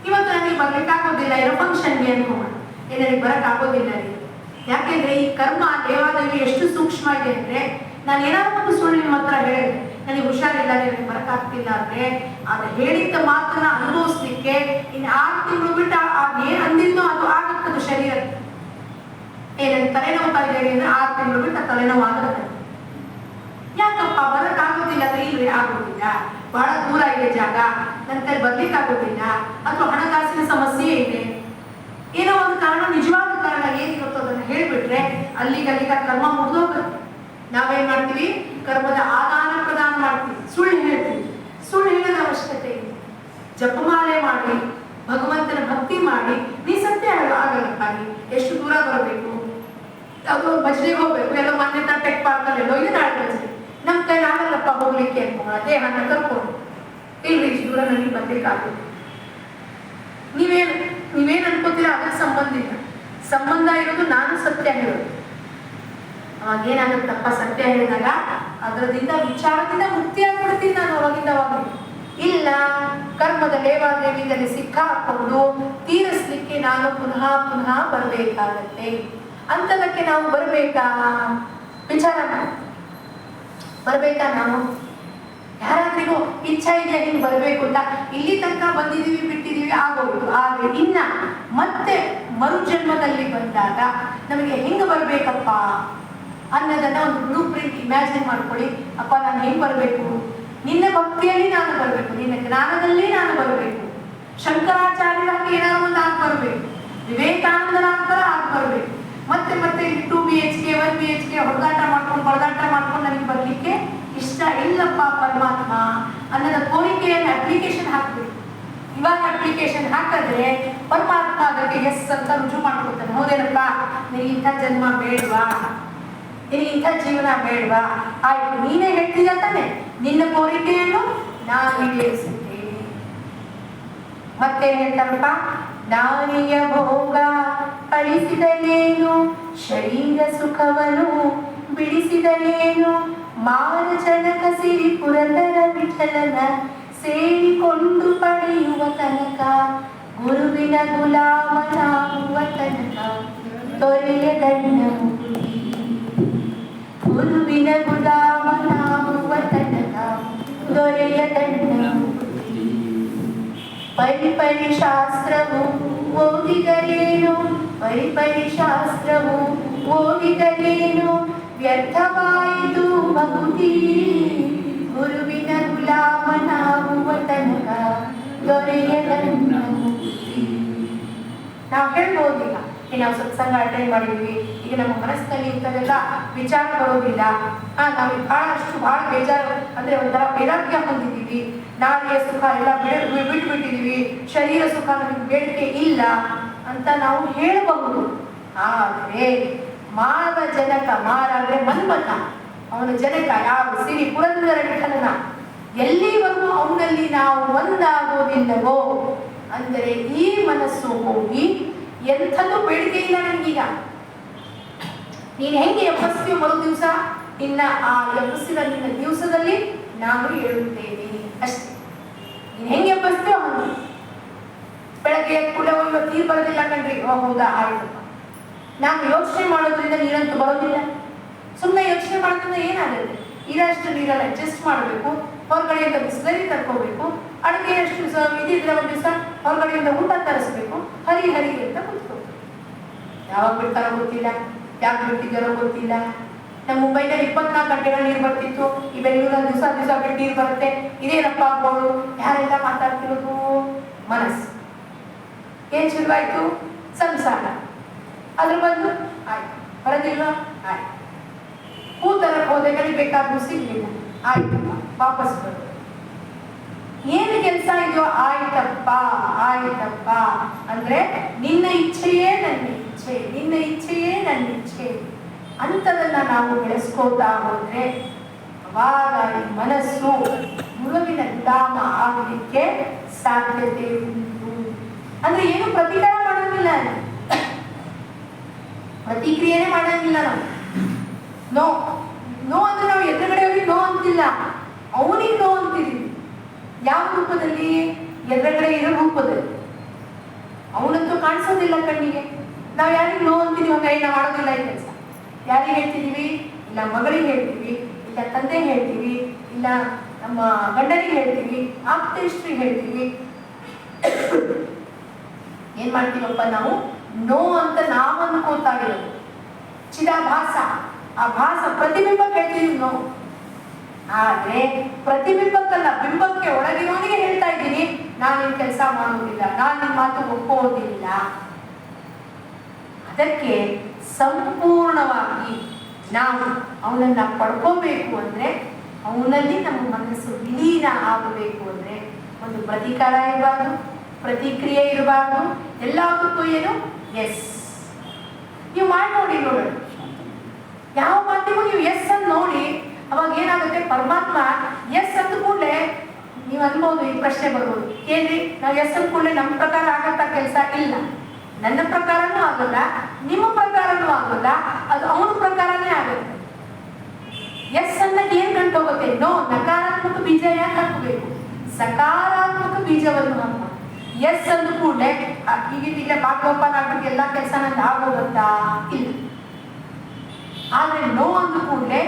ಇವತ್ತು ನನಗೆ ಬರ್ಲಿಕ್ಕೆ ಆಗೋದಿಲ್ಲ, ಇರೋ ಫಂಕ್ಷನ್ಗೆ ಅನ್ಕೋಣ, ನನಗೆ ಬರಕ್ ಆಗೋದಿಲ್ಲ ರೀ. ಯಾಕೆಂದ್ರೆ ಈ ಕರ್ಮ ದೇವಾದೇವಿ ಎಷ್ಟು ಸೂಕ್ಷ್ಮ ಇದೆ ಅಂದ್ರೆ, ನಾನು ಏನಾದ್ರು ಒಂದು ಸುಳ್ಳು ನಿಮ್ಮ ಹತ್ರ ಹೇಳಿದೆ, ನನಗೆ ಹುಷಾರಿಲ್ಲ, ನನಗೆ ಬರಕ್ಕಾಗ್ತಿಲ್ಲ ಅಂದ್ರೆ ಅದು ಹೇಳಿದ್ದ ಮಾತನ್ನ ಅನುಭವಿಸ್ಲಿಕ್ಕೆ ಇನ್ನು 6 ತಿಂಗಳು ಬಿಟ್ಟು ಏನ್ ಅಂದಿದ್ದು ಅದು ಆಗುತ್ತದೆ ಶರೀರ. ನನಗೆ ತಲೆನೋವು ಇದೆ ಅಂದ್ರೆ 6 ತಿಂಗಳು ಬಿಟ್ಟು ತಲೆನೋವು ಆಗುತ್ತೆ. ಯಾಕಪ್ಪ ಬರಕ್ಕಾಗೋದಿಲ್ಲ ಅಂದ್ರೆ, ಇಲ್ರಿ ಆಗೋದಿಲ್ಲ, ಬಹಳ ದೂರ ಇದೆ ಜಾಗ, ನನ್ನ ಕೈ ಬರ್ಲಿಕ್ಕೆ ಆಗೋದಿಲ್ಲ, ಅಥವಾ ಹಣಕಾಸಿನ ಸಮಸ್ಯೆ ಇದೆ, ಏನೋ ಒಂದು ಕಾರಣ, ನಿಜವಾದ ಕಾರಣ ಏನಿರುತ್ತೋ ಅದನ್ನ ಹೇಳ್ಬಿಟ್ರೆ ಅಲ್ಲಿಗಲ್ಲಿಗ ಕರ್ಮ ಮುಗಿದೋಗುತ್ತೆ. ನಾವೇನ್ ಮಾಡ್ತೀವಿ, ಕರ್ಮದ ಆದಾನ ಪ್ರದಾನ ಮಾಡ್ತೀವಿ, ಸುಳ್ಳು ಹೇಳ್ತೀವಿ. ಸುಳ್ಳು ಹೇಳೋದ ಅವಶ್ಯಕತೆ ಇದೆ. ಜಪಮಾಲೆ ಮಾಡಿ, ಭಗವಂತನ ಭಕ್ತಿ ಮಾಡಿ, ನೀ ಸತ್ಯ ಆಗಲ್ಲಪ್ಪ, ನೀ ಎಷ್ಟು ದೂರ ಬರಬೇಕು, ಯಾವುದೋ ಭಜನೆಗೆ ಹೋಗ್ಬೇಕು, ಎಲ್ಲೋ ಮೊನ್ನೆ ಟೆಕ್ ಪಾರ್ಕಲ್ಲಿ ಎಲ್ಲೋ ಇದೆ, ನಾಳೆ ಭಜನೆ, ನಮ್ ಕೈ ಆಗಲ್ಲಪ್ಪ ಹೋಗ್ಲಿಕ್ಕೆ ಅನ್ಕೋಣ, ದೇಹನ ಕರ್ಕೊಂಡು ಇಲ್ರಿ ಇಷ್ಟು ದೂರ ನನಗೆ ಬರ್ಲಿಕ್ಕಾಗುತ್ತೆ. ನೀವೇನ್ ಅನ್ಕೋತೀರ ಅದಕ್ಕೆ ಸಂಬಂಧ ಇಲ್ಲ. ಸಂಬಂಧ ಇರೋದು ನಾನು ಸತ್ಯ ಹೇಳೋದು. ಅವಾಗ ಏನಾಗುತ್ತಪ್ಪ, ಸತ್ಯ ಹೇಳಿದಾಗ ಅದರದಿಂದ ವಿಚಾರದಿಂದ ಮುಕ್ತಿ ಆಗ್ಬಿಡ್ತೀನಿ ನಾನು ಅವಾಗಿಂದ ಅವಾಗ. ಇಲ್ಲ, ಕರ್ಮದ ಲೇವಾದೇವಿಯಲ್ಲಿ ಸಿಕ್ಕಾಕೊಂಡು ತೀರಿಸ್ಲಿಕ್ಕೆ ನಾನು ಪುನಃ ಪುನಃ ಬರಬೇಕಾಗತ್ತೆ. ಅಂತದಕ್ಕೆ ನಾವು ಬರ್ಬೇಕಾ? ವಿಚಾರ ಬರ್ಬೇಕಾ? ನಾವು ಯಾರಾದ್ರಿಗೂ ಇಚ್ಛಾ ಇದೆ ಹಿಂಗ್ ಬರ್ಬೇಕು ಅಂತ, ಇಲ್ಲಿ ತನಕ ಬಂದಿದೀವಿ, ಬಿಟ್ಟಿದೀವಿ, ಆಗೋದು. ಆದ್ರೆ ಇನ್ನ ಮತ್ತೆ ಮರುಜನ್ಮದಲ್ಲಿ ಬಂದಾಗ ನಮಗೆ ಹೆಂಗ್ ಬರ್ಬೇಕಪ್ಪ ಅನ್ನೋದನ್ನ ಒಂದು ಬ್ಲೂ ಪ್ರಿಂಟ್ ಇಮ್ಯಾಜಿನ್ ಮಾಡ್ಕೊಳ್ಳಿ. ಅಪ್ಪ ನಾನು ಹೆಂಗ್ ಬರ್ಬೇಕು? ನಿನ್ನ ಭಕ್ತಿಯಲ್ಲಿ ನಾನು ಬರ್ಬೇಕು, ನಿನ್ನ ಜ್ಞಾನದಲ್ಲಿ ನಾನು ಬರ್ಬೇಕು, ಶಂಕರಾಚಾರ್ಯರಾಗಿ ಏನಾದ್ರು ಒಂದು ಆಗಿ ಬರ್ಬೇಕು, ವಿವೇಕಾನಂದರ ಆಗಿ ಬರ್ಬೇಕು. ಮತ್ತೆ 2 BHK 1 BHK ಹೊಡೆದಾಟ ಮಾಡ್ಕೊಂಡು ನನಗೆ ಬರ್ಲಿಕ್ಕೆ ಇಷ್ಟ ಇಲ್ಲಪ್ಪ ಪರಮಾತ್ಮ ಅನ್ನೋದ ಕೋರಿಕೆಯನ್ನು ಅಪ್ಲಿಕೇಶನ್ ಹಾಕ್ಬೇಕು. ಇವಾಗ ಅಪ್ಲಿಕೇಶನ್ ಹಾಕಿದ್ರೆ ಪರಮಾತ್ಮ ಅದಕ್ಕೆ ಎಸ್ ಅಂತ ರುಜು ಮಾಡ್ಕೊಡ್ತಾನೆ. ಹೌದೇನಪ್ಪ, ನಿನಗೆ ಇಂಥ ಜನ್ಮ ಬೇಡವಾ, ನಿನಗೆ ಇಂಥ ಜೀವನ ಬೇಡವಾ, ಆಯ್ತು ನೀನೇ ಹೇಳ್ತೀಯ ತಾನೆ, ನಿನ್ನ ಕೋರಿಕೆಯನ್ನು ನಾನು ಈಡೇರಿಸುತ್ತೇನೆ. ಮತ್ತೆ ಹೇಳ್ತಾರಪ್ಪ, ನಾನಿಯ ಭೋಗ ಅಳಿಸಿದಲೇನು, ಶರೀರ ಸುಖವನ್ನು ಬಿಡಿಸಿದಲೇನು, ಮಾನ ಜನಕ ಸಿರಿ ಪುರಂದರ ವಿಠಲನ ಸೇರಿಕೊಂಡು ಪಡೆಯುವ ತನಕ, ಗುರುವಿನ ಗುಲಾಮನಾಗುವ ತನಕ ತೊರೆಯ ಗಣ್ಣ ಮುಕ್ತಿ, ಗುರುವಿನ ಗುಲಾಮನಾಗುವ ತನಕ ದೊರೆಯ ಗಣ್ಣ ಮುಕ್ತಿ. ಪರಿಪರಿ ಶಾಸ್ತ್ರವು ಓದಿದರೇನು, ಪರಿಪರಿ ಶಾಸ್ತ್ರವು ಓದಿದರೇನು, ವ್ಯರ್ಥವಾಯಿತು ಭಕ್ತಿ, ಗುರುವಿನ ಗುಲಾಮನಾಗುವ ತನಕ ದೊರೆಯ ಗಣ್ಣ ಮುಕ್ತಿ. ನಾವು ಹೇಳ್ಬೋದಿಲ್ಲ, ನಾವು ಸತ್ಸಂಗ ಅಟೆಂಡ್ ಮಾಡಿದ್ವಿ, ಈಗ ನಮ್ಮ ಮನಸ್ಸಿನಲ್ಲಿ ಇಂಥವೆಲ್ಲ ವಿಚಾರ ಬರೋದಿಲ್ಲ, ನಾವು ಬಹಳ ಬೇಜಾರು ಅಂದ್ರೆ ಒಂಥರ ವೈರಾಗ್ಯ ಹೊಂದಿದ್ದೀವಿ, ನಾಳೆಯ ಸುಖ ಎಲ್ಲ ಬಿಟ್ಬಿಟ್ಟಿದೀವಿ, ಶರೀರ ಸುಖ ನಮಗೆ ಬೇಡಿಕೆ ಇಲ್ಲ ಅಂತ ನಾವು ಹೇಳಬಹುದು. ಆದರೆ ಮಾನವ ಜನಕ, ಮಾರ ಅಂದ್ರೆ ಮನ್ಮಥ, ಅವನ ಜನಕ ಯಾವ ಸಿರಿ ಪುರಂದರ ವಿಠಲನ, ಎಲ್ಲಿವರೆಗೂ ಅವನಲ್ಲಿ ನಾವು ಒಂದಾಗೋದಿಲ್ಲವೋ ಅಂದರೆ ಈ ಮನಸ್ಸು ಹೋಗಿ ಎಂಥದ್ದು ಬೇಡಿಕೆ ಇಲ್ಲ ನನಗೀಗ. ನೀನು ಹೆಂಗೆ ಎಬ್ಬಸ್ತೀಯೋ ಮರು ದಿವಸ, ಇನ್ನ ಆ ಎಬ್ಬಸಿದ ನಿನ್ನ ದಿವಸದಲ್ಲಿ ನಾನು ಹೇಳುತ್ತೇನೆ ಅಷ್ಟೇ. ನೀನು ಹೆಂಗೆ ಎಬ್ಬಸ್ತೀಯೋ ಹಂಗೆ. ಬೆಳಗ್ಗೆ ಕೂಡ ಇವತ್ತು ನೀರು ಬರೋದಿಲ್ಲ ಕಣ್ರಿ, ಹೌದಾ ಆಯ್ತಪ್ಪ. ನಾನು ಯೋಚನೆ ಮಾಡೋದ್ರಿಂದ ನೀರಂತೂ ಬರೋದಿಲ್ಲ. ಸುಮ್ಮನೆ ಯೋಚನೆ ಮಾಡೋದ್ರಿಂದ ಏನಾಗುತ್ತೆ? ಇರಷ್ಟು ನೀರಲ್ಲಿ ಅಡ್ಜಸ್ಟ್ ಮಾಡಬೇಕು, ಹೊರಗಡೆಯಿಂದ ಬಿಸ್ಲರಿ ತರ್ಕೋಬೇಕು, ಅಡುಗೆ ಎಷ್ಟು ಇದಿದ್ರೆ ಒಂದು ದಿವಸ ಹೊರಗಡೆಯಿಂದ ಊಟ ತರಿಸ್ಬೇಕು, ಹರಿ ಹರಿ ಅಂತ ಕೂತ್ಕೋಬೇಕು. ಯಾವಾಗ ಬಿಡ್ತಾರೋ ಗೊತ್ತಿಲ್ಲ, ಯಾಕೆ ಬಿಟ್ಟಿದ್ದಾರೋ ಗೊತ್ತಿಲ್ಲ. ನಮ್ಮ ಮುಂಬೈನಲ್ಲಿ 24 ಗಂಟೆಗಳು ನೀರು ಬರ್ತಿತ್ತು, ಈ ಬೆಂಗಳೂರಲ್ಲಿ ದಿವಸ ಬಿಟ್ಟು ನೀರು ಬರುತ್ತೆ. ಇದೇನಪ್ಪ ಅನ್ಬೋದು. ಯಾರೆಲ್ಲ ಮಾತಾಡ್ತಿರೋದು? ಮನಸ್ಸು. ಏನ್ ಶುರುವಾಯ್ತು? ಸಂಸಾರ. ಅದ್ರ ಬಂದು ಆಯ್ತು, ಬರೋದಿಲ್ವಾ? ಆಯ್ತು. ಹೂ ತರಕ್ಕೆ ಹೋದೆ, ಕಲಿಬೇಕಾದ್ರೂ ಸಿಗ್ಲಿಲ್ಲ, ಆಯ್ತಪ್ಪ ವಾಪಸ್ ಬರೋದು. ಏನು ಕೆಲಸ ಇದೆಯೋ ಆಯ್ತಪ್ಪ ಆಯ್ತಪ್ಪ ಅಂದ್ರೆ ನಿನ್ನ ಇಚ್ಛೆಯೇ ನನ್ನ ಇಚ್ಛೆ, ನಿನ್ನ ಇಚ್ಛೆಯೇ ನನ್ನ ಇಚ್ಛೆ ಅಂತದನ್ನ ನಾವು ಬೆಳೆಸ್ಕೋತಾ ಹೋದ್ರೆ ಅವಾಗ ಈ ಮನಸ್ಸು ಮುಳುಗಿನ ಗುಲಾಮ ಆಗಲಿಕ್ಕೆ ಸಾಧ್ಯತೆ ಉಂಟು. ಅಂದ್ರೆ ಏನು ಪ್ರತಿಕಾರ ಮಾಡೋದಿಲ್ಲ, ಪ್ರತಿಕ್ರಿಯೆನೇ ಮಾಡೋದಿಲ್ಲ. ನಾವು ನೋ ನೋ ಅಂದ್ರೆ ನಾವು ಎದುರುಗಡೆ ಹೋಗಿ ನೋ ಅಂತಿಲ್ಲ, ಅವನಿಗೆ ನೋ ಅಂತಿದೀವಿ. ಯಾವ ರೂಪದಲ್ಲಿ? ಎದುರುಗಡೆ ಇರೋ ರೂಪದಲ್ಲಿ. ಅವನಂತೂ ಕಾಣಿಸೋದಿಲ್ಲ ಕಣ್ಣಿಗೆ. ನಾವು ಯಾರಿಗೆ ನೋ ಅಂತೀವಿ? ಹಂಗಾಗಿ ನಾವು ಮಾಡೋದಿಲ್ಲ ಈ ಕೆಲಸ. ಯಾರಿಗೆ ಹೇಳ್ತಿದೀವಿ? ಇಲ್ಲ ಮಗಳಿಗೆ ಹೇಳ್ತೀವಿ, ಇಲ್ಲ ತಂದೆಗೆ ಹೇಳ್ತೀವಿ, ಇಲ್ಲ ನಮ್ಮ ಗಂಡನಿಗೆ ಹೇಳ್ತೀವಿ, ಆಪ್ತೇಷ್ಟ್ರಿಗೆ ಹೇಳ್ತೀವಿ. ಏನ್ ಮಾಡ್ತೀವಪ್ಪ ನಾವು? ನೋ ಅಂತ ನಾವು ಅನ್ಕೋತಾ ಇರೋದು. ಚಿದಾಭಾಸ, ಆ ಭಾಸ ಪ್ರತಿಬಿಂಬಕ್ಕೆ ಹೇಳ್ತೀವಿ ನೋ. ಆದ್ರೆ ಪ್ರತಿಬಿಂಬಕ್ಕಲ್ಲ, ಬಿಂಬಕ್ಕೆ ಒಳಗಿರೋನಿಗೆ ಹೇಳ್ತಾ ಇದ್ದೀನಿ, ನಾನು ನಿನ್ ಕೆಲಸ ಮಾಡೋದಿಲ್ಲ, ನಾನು ನಿನ್ ಮಾತು ಒಪ್ಪೋದಿಲ್ಲ. ಅದಕ್ಕೆ ಸಂಪೂರ್ಣವಾಗಿ ನಾವು ಅವನನ್ನ ಪಡ್ಕೋಬೇಕು ಅಂದ್ರೆ, ಅವನಲ್ಲಿ ನಮ್ಮ ಮನಸ್ಸು ವಿಲೀನ ಆಗಬೇಕು ಅಂದ್ರೆ ಒಂದು ಪ್ರತಿಕಾರ ಇರಬಾರ್ದು, ಪ್ರತಿಕ್ರಿಯೆ ಇರಬಾರ್ದು. ಎಲ್ಲದಕ್ಕೂ ಏನು? ಎಸ್. ನೀವು ಮಾಡಿ ನೋಡಿ, ನೋಡಿ ಯಾವ ಮಾತಿಗೂ ನೀವು ಎಸ್ ಅಂತ ನೋಡಿ, ಅವಾಗ ಏನಾಗುತ್ತೆ? ಪರಮಾತ್ಮ ಎಸ್ ಅಂದ ಕೂಡಲೇ ನೀವು ಅನ್ಬೋದು, ಈ ಪ್ರಶ್ನೆ ಬರ್ಬೋದು, ಏನ್ರಿ ನಾವು ಎಸ್ ಅಂದ ಕೂಡಲೇ ನಮ್ಮ ಪ್ರಕಾರ ಆಗತ್ತ ಕೆಲಸ? ಇಲ್ಲ, ನನ್ನ ಪ್ರಕಾರನೂ ಆಗಲ್ಲ, ನಿಮ್ಮ ಪ್ರಕಾರನೂ ಆಗಲ್ಲ, ಅದು ಅವನ ಪ್ರಕಾರನೇ ಆಗುತ್ತೆ. ಎಸ್ ಅನ್ನಕ್ಕೆ ಏನ್ ಕಂಡು ಹೋಗುತ್ತೆ? ನೋ. ನಕಾರಾತ್ಮಕ ಬೀಜ ಯಾಕೆ ಹಾಕಬೇಕು? ಸಕಾರಾತ್ಮಕ ಬೀಜವನ್ನು ಹಾಕ. ಎಸ್ ಅಂದ ಕೂಡಲೇ ಈಗ ಬಾಗ್ಲೋಪನ್ ಆಗ್ಬಿಟ್ಟು ಎಲ್ಲಾ ಕೆಲಸ ನಂದು ಆಗೋಗುತ್ತಾ? ಇಲ್ಲ. ಆದ್ರೆ ನೋ ಅಂದ ಕೂಡಲೇ,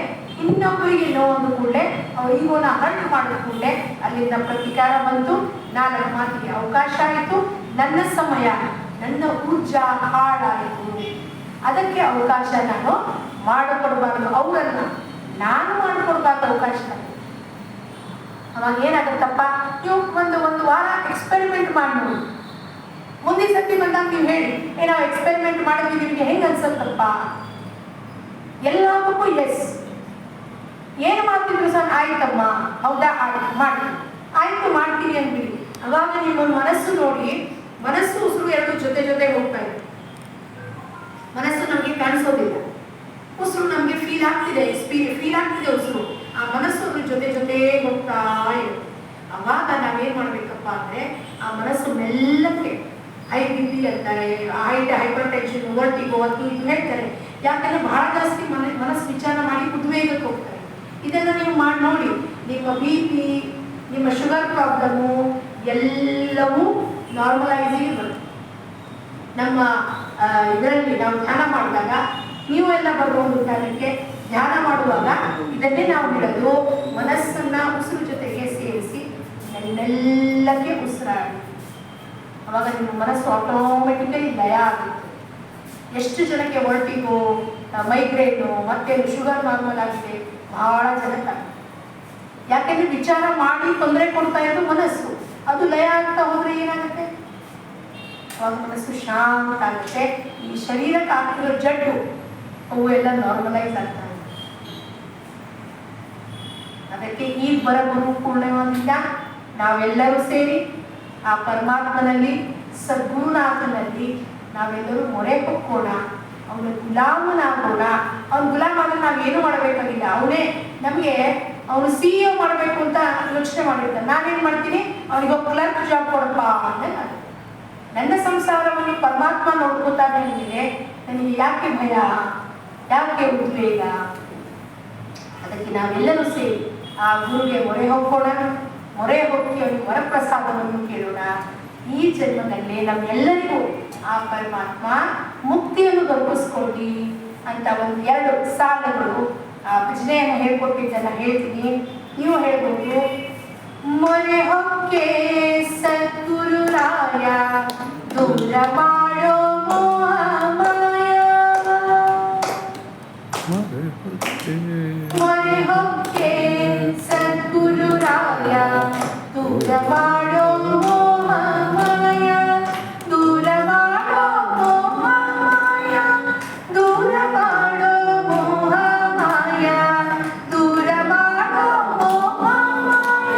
ಇನ್ನೊಬ್ಬರಿಗೆ ನೋ ಅಂದ ಕೂಡಲೇ, ಅವ್ರ ಈಗೋನ ಹರ್ಟ್ ಮಾಡಿದ ಕೂಡಲೇ ಅಲ್ಲಿಂದ ಪ್ರತಿಕಾರ ಬಂತು, 4 ಮಾತಿಗೆ ಅವಕಾಶ ಆಯಿತು, ನನ್ನ ಸಮಯ, ನನ್ನ ಊರ್ಜಾ ಹಾಳಾಯಿತು. ಅದಕ್ಕೆ ಅವಕಾಶ ನಾನು ಮಾಡಿಕೊಡ್ಬಾರ್ದು, ಅವರನ್ನ ನಾನು ಮಾಡಿಕೊಡ್ಬಾರ್ದು ಅವಕಾಶ. ಅವಾಗ ಏನಾಗುತ್ತಪ್ಪ? ನೀವು ಒಂದು ವಾರ ಎಕ್ಸ್ಪೆರಿಮೆಂಟ್ ಮಾಡಿ ನೋಡಿ. ಮುಂದಿನ ಸತಿ ಬಂದಾಗ ನೀವು ಹೇಳಿ, ನಾವು ಎಕ್ಸ್ಪೆರಿಮೆಂಟ್ ಮಾಡಿದ್ವಿ, ನಿಮಗೆ ಹೆಂಗ್ ಅನ್ಸತ್ತಪ್ಪ? ಎಲ್ಲದಕ್ಕೂ ಎಸ್. ಏನು ಮಾಡ್ತಿದ್ರು ಸರ್? ಆಯ್ತಮ್ಮ, ಹೌದಾ, ಆಯ್ತು ಮಾಡಿ, ಆಯ್ತು ಮಾಡ್ತೀವಿ ಅಂದ್ಬಿಡಿ. ಅವಾಗ ನಿಮ್ಮ ಮನಸ್ಸು ನೋಡಿ, ಮನಸ್ಸು ಉಸಿರು ಎರಡು ಜೊತೆ ಜೊತೆ ಹೋಗ್ತಾ ಇದೆ. ಮನಸ್ಸು ನಮಗೆ ಕಾಣಿಸೋದಿಲ್ಲ, ಉಸಿರು ನಮಗೆ ಫೀಲ್ ಆಗ್ತಿದೆ, ಫೀಲ್ ಆಗ್ತಿದೆ ಉಸಿರು. ಆ ಮನಸ್ಸು ಅದ್ರ ಜೊತೆ ಜೊತೆ ಹೋಗ್ತಾ ಇದೆ. ಅವಾಗ ನಾವೇನ್ ಮಾಡ್ಬೇಕಪ್ಪ ಅಂದ್ರೆ, ಆ ಮನಸ್ಸು ಮೆಲ್ಲಕ್ಕೆ ಹೈ ಬಿ ಅಂತಾರೆ, ಹೈಪರ್ ಟೆನ್ಷನ್, ವರ್ಟಿಗೋ ಅದು ಇದು ಹೇಳ್ತಾರೆ. ಯಾಕಂದ್ರೆ ಬಹಳ ಜಾಸ್ತಿ ಮನಸ್ಸು ವಿಚಾರ ಮಾಡಿ ಉದ್ವೇಗಕ್ಕೆ ಹೋಗ್ತಾರೆ. ಇದನ್ನ ನೀವು ಮಾಡಿ ನೋಡಿ, ನಿಮ್ಮ BP, ನಿಮ್ಮ ಶುಗರ್ ಪ್ರಾಬ್ಲಮ್ಮು ಎಲ್ಲವೂ ನಾರ್ಮಲೈಸ್ ಬರುತ್ತೆ. ನಮ್ಮ ಇದರಲ್ಲಿ ನಾವು ಧ್ಯಾನ ಮಾಡಿದಾಗ, ನೀವು ಎಲ್ಲ ಬರಬಹುದು ಧ್ಯಾನಕ್ಕೆ. ಧ್ಯಾನ ಮಾಡುವಾಗ ಇದನ್ನೇ ನಾವು ಬಿಡೋದು, ಮನಸ್ಸನ್ನ ಉಸಿರು ಜೊತೆಗೆ ಸೇರಿಸಿ ಮೆಲ್ಲಕ್ಕೆ ಉಸಿರಾಡಿ. ಅವಾಗ ನಿಮ್ಮ ಮನಸ್ಸು ಆಟೋಮೆಟಿಕಲಿ ಲಯ ಆಗುತ್ತೆ. ಎಷ್ಟು ಜನಕ್ಕೆ ವರ್ಟಿಗೋ, ಮೈಗ್ರೇನು, ಮತ್ತೆ ಶುಗರ್ ನಾರ್ಮಲ್ ಆಗಿದೆ? ಬಹಳ ಜನಕ್ಕೆ. ಯಾಕೆಂದ್ರೆ ವಿಚಾರ ಮಾಡಿ ತೊಂದರೆ ಕೊಡ್ತಾ ಇರೋದು ಮನಸ್ಸು. ಅದು ಲಯ ಆಗ್ತಾ ಹೋದ್ರೆ ಏನಾಗುತ್ತೆ? ಅವಾಗ ಮನಸ್ಸು ಶಾಂತ ಆಗುತ್ತೆ. ಈ ಶರೀರಕ್ಕೆ ಆಗ್ತಿರೋ ಜಡ್ಡು ಅವು ಎಲ್ಲ ನಾರ್ಮಲೈಸ್ ಆಗ್ತಾ ಇದೆ. ಅದಕ್ಕೆ ಈ ಬರಗುರು ಪೂರ್ಣದಿಂದ ನಾವೆಲ್ಲರೂ ಸೇರಿ ಆ ಪರಮಾತ್ಮನಲ್ಲಿ, ಸದ್ಗುರುನಾಥನಲ್ಲಿ ನಾವೆಲ್ಲರೂ ಮೊರೆ ಹೊಕ್ಕೋಣ, ಅವನ ಗುಲಾಮನಾಗೋಣ. ಅವ್ನ ಗುಲಾಮ ಅಂದ್ರೆ ನಾವೇನು ಮಾಡಬೇಕಾಗಿಲ್ಲ, ಅವನೇ ನಮಗೆ ಅವನು CEO ಮಾಡಬೇಕು ಅಂತ ಯೋಚನೆ ಮಾಡಿರ್ತಾನೆ. ನಾನೇನು ಮಾಡ್ತೀನಿ, ಅವನಿಗೆ ಕ್ಲರ್ಕ್ ಜಾಬ್ ಕೊಡಪ್ಪ ಅಂದರೆ ನನ್ನ ಸಂಸಾರವನ್ನು ಪರಮಾತ್ಮ ನೋಡ್ಕೋತಾನೆ ಅಂದರೆ ನನಗೆ ಯಾಕೆ ಭಯ, ಯಾಕೆ ಉದ್ವೇಗ? ಅದಕ್ಕೆ ನಾವೆಲ್ಲರೂ ಸೇರಿ ಆ ಗುರುಗೆ ಮೊರೆ ಹೋಗೋಣ, ಮೊರೆ ಹೋಗಿ ಅವನಿಗೆ ವರಪ್ರಸಾದವನ್ನು ಕೇಳೋಣ. ಈ ಜನ್ಮದಲ್ಲೇ ನಮ್ಮೆಲ್ಲರಿಗೂ ಆ ಪರಮಾತ್ಮ ಮುಕ್ತಿಯನ್ನು ದೊರಕಿಸ್ಕೊಡಿ ಅಂತ ಒಂದು 2 ಸಾಲಗಳು ಆ ಭಜನೆಯನ್ನು ಹೇಳ್ಕೊಟ್ಟಿದ್ದೆಲ್ಲ ಹೇಳ್ತೀನಿ, ನೀವು ಹೇಳ್ಬೋದು. ಮೊರೆ ಹೊಕ್ಕೆ ಸದ್ಗುರುರಾಯ, ದೂರ ಮಾಡೋ ಮೋಹಮಾಯ. ಮೊರೆ ಹೊಕ್ಕೆ ಸದ್ಗುರುರಾಯ, ದೂರ ಮಾಡೋ ಮೋಹಮಾಯ, ದೂರ ಮಾಡೋ ಮೋಹಮಾಯ, ದೂರ ಮಾಡೋ ಮೋಹಮಾಯ, ದೂರ ಮಾಡೋ ಮೋಹಮಾಯ,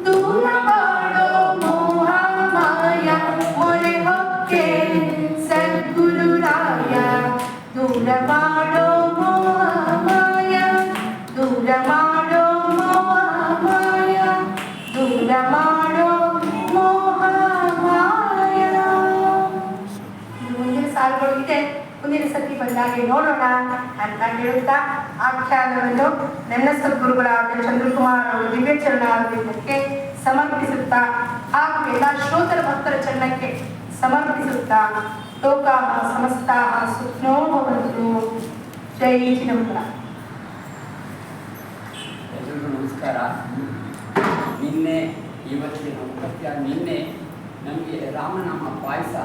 ದೂರ ಮಾಡೋ ಮೋಹಮಾಯ. ಮೊರೆ ಹೊಕ್ಕೆ ಸದ್ಗುರುರಾಯ, ದೂರ ಮಾಡೋ ಮೋಹಮಾಯ, ದೂರ ಮಾಡೋ ಮೋಹಮಾಯ, ದೂರ ಮಾಡೋ ಮೋಹಮಾಯ. ಇದು ಮುಂದಿನ ಸಾಲುಗಳು ಇದೆ, ಮುಂದಿನ ಸತಿ ಬಂದಾಗೆ ನೋಡೋಣ ಅಂತ ಹೇಳುತ್ತಾ ಆಖ್ಯಾನವನ್ನು ನನ್ನ ಸದ್ಗುರುಗಳಾದ ಚಂದ್ರಕುಮಾರ್ ಅವರು ದಿವ್ಯ ಚರಣಾರವಿಂದಕ್ಕೆ ಸಮರ್ಪಿಸುತ್ತಾ ಹಾಗೂ ಎಲ್ಲ ಶ್ರೋತರ ಭಕ್ತರ ಚರಣಕ್ಕೆ ಸಮರ್ಪಿಸುತ್ತಾ ಲೋಕಾಃ ಸಮಸ್ತಾಃ ಸುಖಿನೋ ಭವಂತು. ಜೈ ಚಿದಂಬರ. ಎಲ್ರಿಗೂ ನಮಸ್ಕಾರ. ನಿನ್ನೆ ಇವತ್ತಿನ ಉಪತ್ಯ ನಿನ್ನೆ ನಮಗೆ ರಾಮನಾಮ ಪಾಯಸ,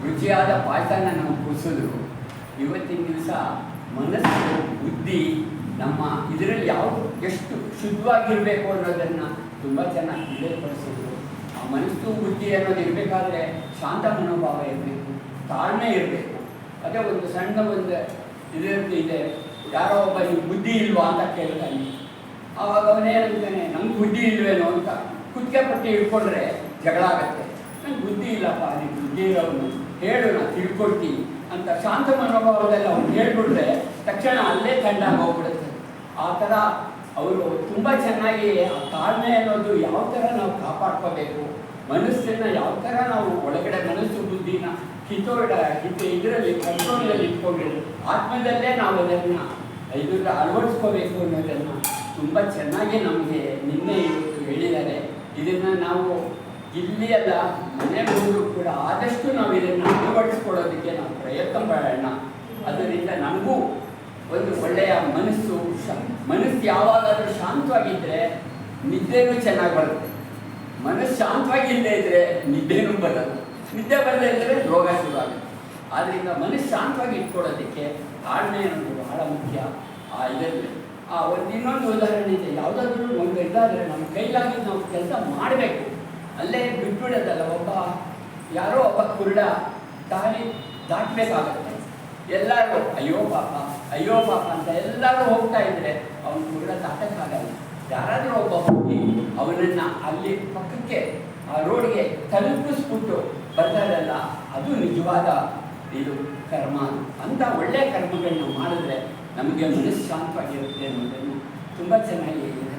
ರುಚಿಯಾದ ಪಾಯಸನ ನಾವು ಕುಡಿಸಿದ್ರು. ಇವತ್ತಿನ ದಿವಸ ಮನಸ್ಸು ಬುದ್ಧಿ ನಮ್ಮ ಇದರಲ್ಲಿ ಯಾವುದು ಎಷ್ಟು ಶುದ್ಧವಾಗಿರಬೇಕು ಅನ್ನೋದನ್ನು ತುಂಬ ಚೆನ್ನಾಗಿ ತಿಳಿಯಪಡಿಸಿದ್ರು. ಆ ಮನಸ್ಸು ಬುದ್ಧಿ ಅನ್ನೋದು ಇರಬೇಕಾದ್ರೆ ಶಾಂತ ಮನೋಭಾವ ಇರಬೇಕು, ತಾಳ್ಮೆ ಇರಬೇಕು. ಅದೇ ಒಂದು ಸಣ್ಣ ಒಂದು ಇದೆ, ಯಾರೋ ಒಬ್ಬ ನಿಮ್ಗೆ ಬುದ್ಧಿ ಇಲ್ವಾ ಅಂತ ಕೇಳ್ತಾನೆ. ಆವಾಗ ಅವನೇನಂತಾನೆ, ನಮ್ಗೆ ಬುದ್ಧಿ ಇಲ್ವೇನೋ ಅಂತ ಕುತ್ತಿಗೆ ಪಟ್ಟಿ ಇಟ್ಕೊಂಡ್ರೆ ಜಗಳ ಆಗುತ್ತೆ. ನಂಗೆ ಬುದ್ಧಿ ಇಲ್ಲಪ್ಪ, ನೀನು ಬುದ್ಧಿ ಇರೋನು ಹೇಳು, ನಾನು ತಿಳ್ಕೊಳ್ತೀನಿ ಅಂತ ಶಾಂತ ಮನೋಭಾವದಲ್ಲಿ ಅವ್ನು ಹೇಳ್ಬಿಟ್ರೆ ತಕ್ಷಣ ಅಲ್ಲೇ ತಣ್ಣಾಗಿ ಹೋಗ್ಬಿಡುತ್ತೆ. ಆ ಥರ ಅವರು ತುಂಬ ಚೆನ್ನಾಗಿ ಆ ತಾಳ್ಮೆ ಅನ್ನೋದು ಯಾವ ಥರ ನಾವು ಕಾಪಾಡ್ಕೋಬೇಕು, ಮನಸ್ಸನ್ನು ಯಾವ ಥರ ನಾವು ಒಳಗಡೆ ಮನಸ್ಸು ಬುದ್ಧಿನ ಇದರಲ್ಲಿ ಕಂಟ್ರೋಲಲ್ಲಿ ಇಟ್ಕೊಂಡಿರೋದು, ಆತ್ಮದಲ್ಲೇ ನಾವು ಅದನ್ನು ಇದನ್ನು ಅಳವಡಿಸ್ಕೋಬೇಕು ಅನ್ನೋದನ್ನು ತುಂಬ ಚೆನ್ನಾಗಿ ನಮಗೆ ನಿನ್ನೆ ಇವತ್ತು ಹೇಳಿದ್ದಾರೆ. ಇದನ್ನು ನಾವು ಇಲ್ಲಿ ಅಲ್ಲ ಮನೆ ಮುಂದೆ ಕೂಡ ಆದಷ್ಟು ನಾವು ಇದನ್ನು ಅಳವಡಿಸ್ಕೊಳ್ಳೋದಕ್ಕೆ ನಾವು ಪ್ರಯತ್ನ ಮಾಡೋಣ. ಅದರಿಂದ ನಮಗೂ ಒಂದು ಒಳ್ಳೆಯ ಮನಸ್ಸು ಯಾವಾಗಾದರೂ ಶಾಂತವಾಗಿದ್ದರೆ ನಿದ್ದೆನೂ ಚೆನ್ನಾಗಿ ಬರುತ್ತೆ. ಮನಸ್ಸು ಶಾಂತವಾಗಿಲ್ಲದೆ ಇದ್ದರೆ ನಿದ್ದೆನೂ ಬರೋದು, ನಿದ್ದೆ ಬರದೇ ಇದ್ದರೆ ರೋಗ ಶುರುವಾಗುತ್ತೆ. ಆದ್ದರಿಂದ ಮನಸ್ಸು ಶಾಂತವಾಗಿ ಇಟ್ಕೊಳ್ಳೋದಕ್ಕೆ ತಾಳ್ಮೆ ಅನ್ನೋದು ಬಹಳ ಮುಖ್ಯ. ಇದರಲ್ಲಿ ಇನ್ನೊಂದು ಉದಾಹರಣೆ ಇದೆ. ಯಾವುದಾದ್ರೂ ಒಂದು ಇದಾದರೆ ನಮ್ಮ ಕೈಲಾಗಿದ್ದು ನಾವು ಕೆಲಸ ಮಾಡಬೇಕು, ಅಲ್ಲೇ ಬಿಟ್ಬಿಡೋದಲ್ಲ. ಯಾರೋ ಒಬ್ಬ ಕುರುಡ ದಾರಿ ದಾಟಬೇಕಾಗತ್ತೆ. ಎಲ್ಲರೂ ಅಯ್ಯೋ ಪಾಪ ಅಂತ ಎಲ್ಲರೂ ಹೋಗ್ತಾ ಇದ್ರೆ ಅವನು ಕುರುಡ ದಾಟಕ್ಕಾಗಲ್ಲ. ಯಾರಾದರೂ ಒಬ್ಬ ಹೋಗಿ ಅವನನ್ನು ಅಲ್ಲಿ ಪಕ್ಕಕ್ಕೆ ಆ ರೋಡ್ಗೆ ತಲುಪಿಸ್ಬಿಟ್ಟು ಬರ್ತಾರಲ್ಲ, ಅದು ನಿಜವಾದ ಇದು ಕರ್ಮ. ಅಂತ ಒಳ್ಳೆಯ ಕರ್ಮಗಳನ್ನ ಮಾಡಿದ್ರೆ ನಮಗೆ ಮನಸ್ಸು ಶಾಂತವಾಗಿರುತ್ತೆ ಅನ್ನೋದನ್ನು ತುಂಬ ಚೆನ್ನಾಗಿ ಹೇಳಿದ್ದಾರೆ.